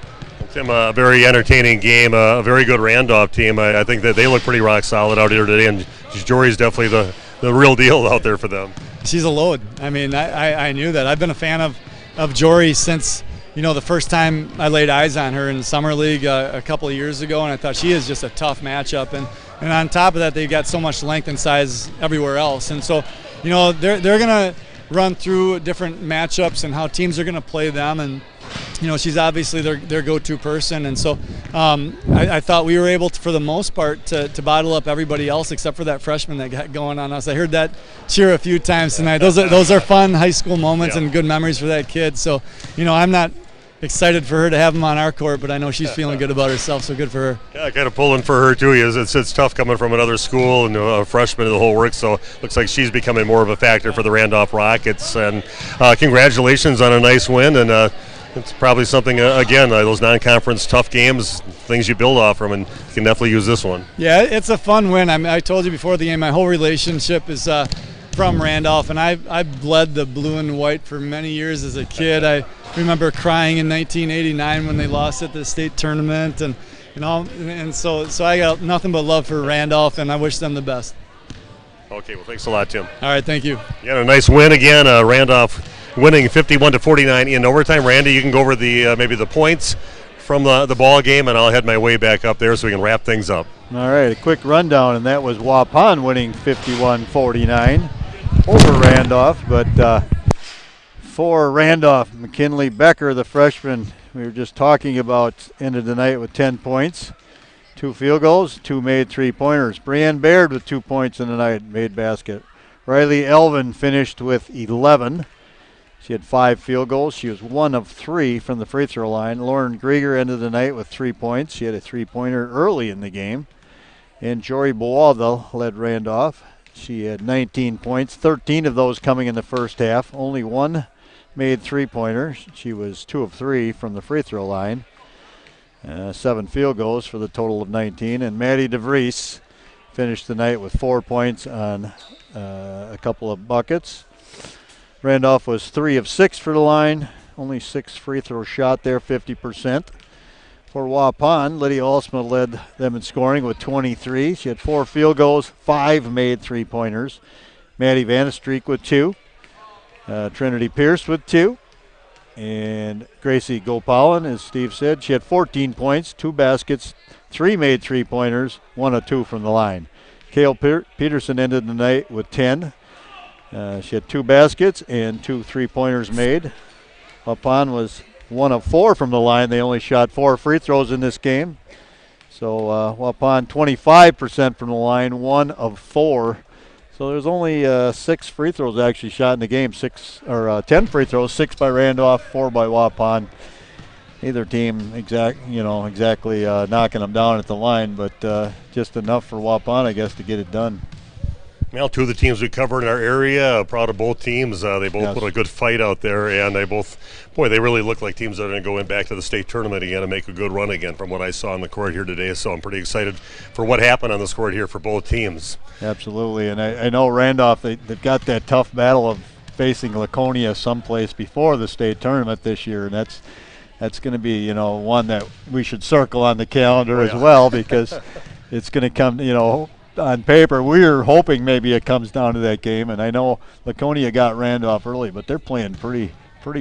Tim, a very entertaining game, a very good Randolph team. I think that they look pretty rock solid out here today, and Jory's definitely the real deal out there for them. She's a load. I mean, I knew that. I've been a fan of Jory since, the first time I laid eyes on her in Summer League a couple of years ago, and I thought she is just a tough matchup. And on top of that, they've got so much length and size everywhere else. And so, they're going to run through different matchups and how teams are going to play them. And, she's obviously their go-to person. And so I thought we were able to, for the most part, to bottle up everybody else except for that freshman that got going on us. I heard that cheer a few times tonight. Those are fun high school moments and good memories for that kid. So, I'm not excited for her to have him on our court, but I know she's feeling good about herself, so good for her. Yeah, kind of pulling for her too. It's tough coming from another school and a freshman of the whole work, so looks like she's becoming more of a factor for the Randolph Rockets. And congratulations on a nice win, and it's probably something, again, those non-conference tough games, things you build off from, and you can definitely use this one. Yeah, it's a fun win. I told you before the game, my whole relationship is from Randolph, and I've bled the blue and white for many years as a kid. I remember crying in 1989 when they lost at the state tournament, and so I got nothing but love for Randolph, and I wish them the best. Okay, well, thanks a lot, Tim. All right, thank you. Yeah, a nice win again. Randolph winning 51-49 in overtime. Randy, you can go over the maybe the points from the ball game, and I'll head my way back up there so we can wrap things up. All right, a quick rundown, and that was Waupun winning 51-49 over Randolph. But for Randolph, McKinley Becker, the freshman we were just talking about, ended the night with 10 points, 2 field goals, 2 made three-pointers. Brianne Baird with 2 points in the night, made basket. Riley Elvin finished with 11. She had 5 field goals. She was 1 of 3 from the free throw line. Lauren Grieger ended the night with 3 points. She had a three-pointer early in the game. And Jory Bowalda led Randolph. She had 19 points, 13 of those coming in the first half. Only 1 made three-pointer. She was 2 of 3 from the free throw line. 7 field goals for the total of 19. And Maddie DeVries finished the night with 4 points on a couple of buckets. Randolph was 3 of 6 for the line. Only 6 free throw shot there, 50%. For Waupun, Lydia Alsma led them in scoring with 23. She had 4 field goals, 5 made three-pointers. Maddie Vanestreek with 2. Trinity Pierce with 2. And Gracie Gopalan, as Steve said, she had 14 points, 2 baskets, 3 made three-pointers, 1 of 2 from the line. Kale Peterson ended the night with 10. She had 2 baskets and 2 three-pointers made. Waupun was 1 of 4 from the line. They only shot 4 free throws in this game. So Waupun 25% from the line, 1 of 4. So there's only 6 free throws actually shot in the game. 10 free throws, 6 by Randolph, 4 by Waupun. Neither team exactly knocking them down at the line, but just enough for Waupun, I guess, to get it done. Well, 2 of the teams we cover in our area, proud of both teams. They both put a good fight out there, and they really look like teams that are going to go in back to the state tournament again and make a good run again from what I saw on the court here today. So I'm pretty excited for what happened on this court here for both teams. Absolutely, and I know Randolph, they've got that tough battle of facing Laconia someplace before the state tournament this year, and that's going to be, one that we should circle on the calendar as well, because it's going to come, on paper, we're hoping maybe it comes down to that game, and I know Laconia got Randolph early, but they're playing pretty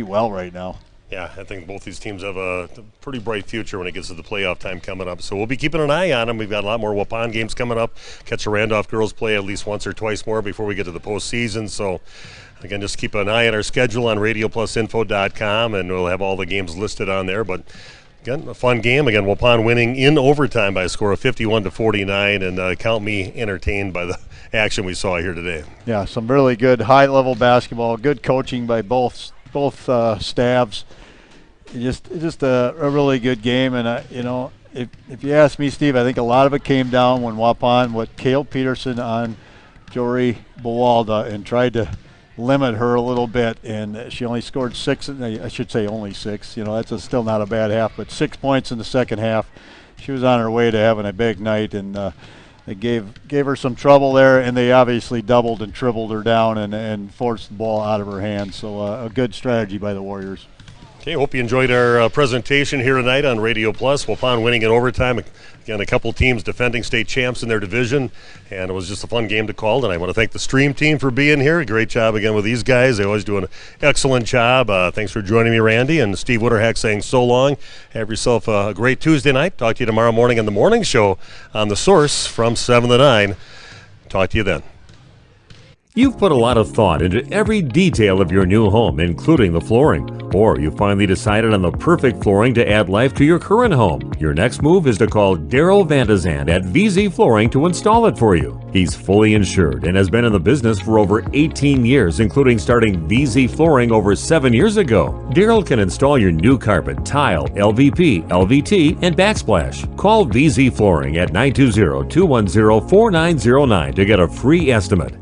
well right now. Yeah, I think both these teams have a pretty bright future when it gets to the playoff time coming up. So we'll be keeping an eye on them. We've got a lot more Waupun games coming up. Catch the Randolph girls play at least once or twice more before we get to the postseason. So, again, just keep an eye on our schedule on RadioPlusInfo.com, and we'll have all the games listed on there. But again, a fun game. Again, Waupun winning in overtime by a score of 51-49, and count me entertained by the action we saw here today. Yeah, some really good high-level basketball, good coaching by both staffs. Just a really good game, and if you ask me, Steve, I think a lot of it came down when Waupun with Kale Peterson on Jory Bowalda and tried to limit her a little bit, and she only scored 6. I should say only 6. That's still not a bad half, but 6 points in the second half. She was on her way to having a big night, and They gave her some trouble there, and they obviously doubled and tripled her down and forced the ball out of her hands. So a good strategy by the Warriors. Okay, hope you enjoyed our presentation here tonight on Radio Plus. Waupun winning in overtime. Again, a couple teams defending state champs in their division, and it was just a fun game to call. And I want to thank the Stream team for being here. Great job again with these guys. They always do an excellent job. Thanks for joining me, Randy, and Steve Witterhack saying so long. Have yourself a great Tuesday night. Talk to you tomorrow morning on the morning show on The Source from 7 to 9. Talk to you then. You've put a lot of thought into every detail of your new home, including the flooring. Or you finally decided on the perfect flooring to add life to your current home. Your next move is to call Daryl Vandazan at VZ Flooring to install it for you. He's fully insured and has been in the business for over 18 years, including starting VZ Flooring over 7 years ago. Daryl can install your new carpet, tile, LVP, LVT, and backsplash. Call VZ Flooring at 920-210-4909 to get a free estimate.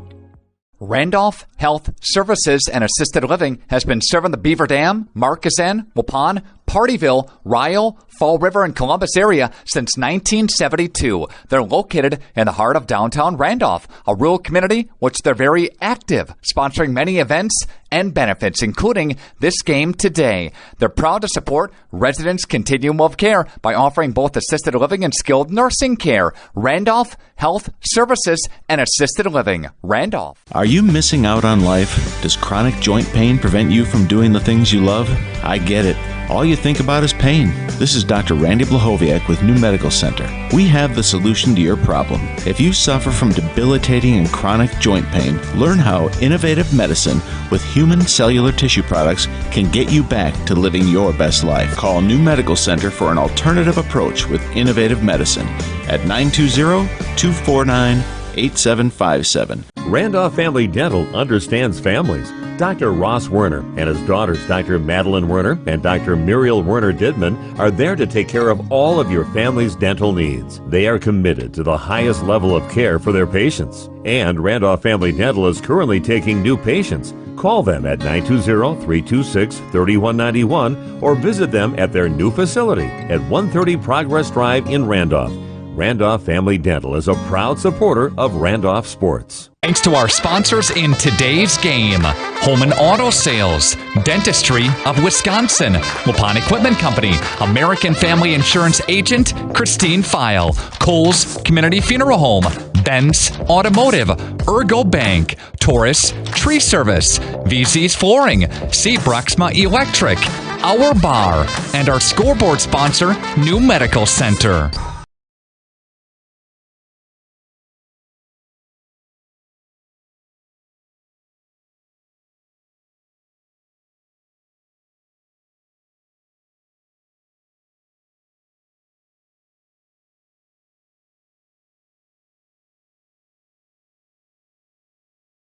Randolph Health Services and Assisted Living has been serving the Beaver Dam, Marquezine, Waupun, Partyville, Ryle, Fall River, and Columbus area since 1972. They're located in the heart of downtown Randolph, a rural community which they're very active, sponsoring many events and benefits, including this game today. They're proud to support residents' continuum of care by offering both assisted living and skilled nursing care. Randolph Health Services and Assisted Living. Randolph. Are you missing out on life? Does chronic joint pain prevent you from doing the things you love? I get it. All you think about is pain. This is Dr. Randy Blahoviak with New Medical Center. We have the solution to your problem. If you suffer from debilitating and chronic joint pain, learn how innovative medicine with human cellular tissue products can get you back to living your best life. Call New Medical Center for an alternative approach with innovative medicine at 920-249-8757. Randolph Family Dental understands families. Dr. Ross Werner and his daughters, Dr. Madeline Werner and Dr. Muriel Werner Didman, are there to take care of all of your family's dental needs. They are committed to the highest level of care for their patients. And Randolph Family Dental is currently taking new patients. Call them at 920-326-3191 or visit them at their new facility at 130 Progress Drive in Randolph. Randolph Family Dental is a proud supporter of Randolph sports. Thanks to our sponsors in today's game: Home and Auto Sales, Dentistry of Wisconsin, Waupun Equipment Company, American Family Insurance Agent Christine File, Coles Community Funeral Home, Benz Automotive, Ergo Bank, Taurus Tree Service, VZ's Flooring, C. Bruxma Electric, Our Bar, and our scoreboard sponsor, New Medical Center.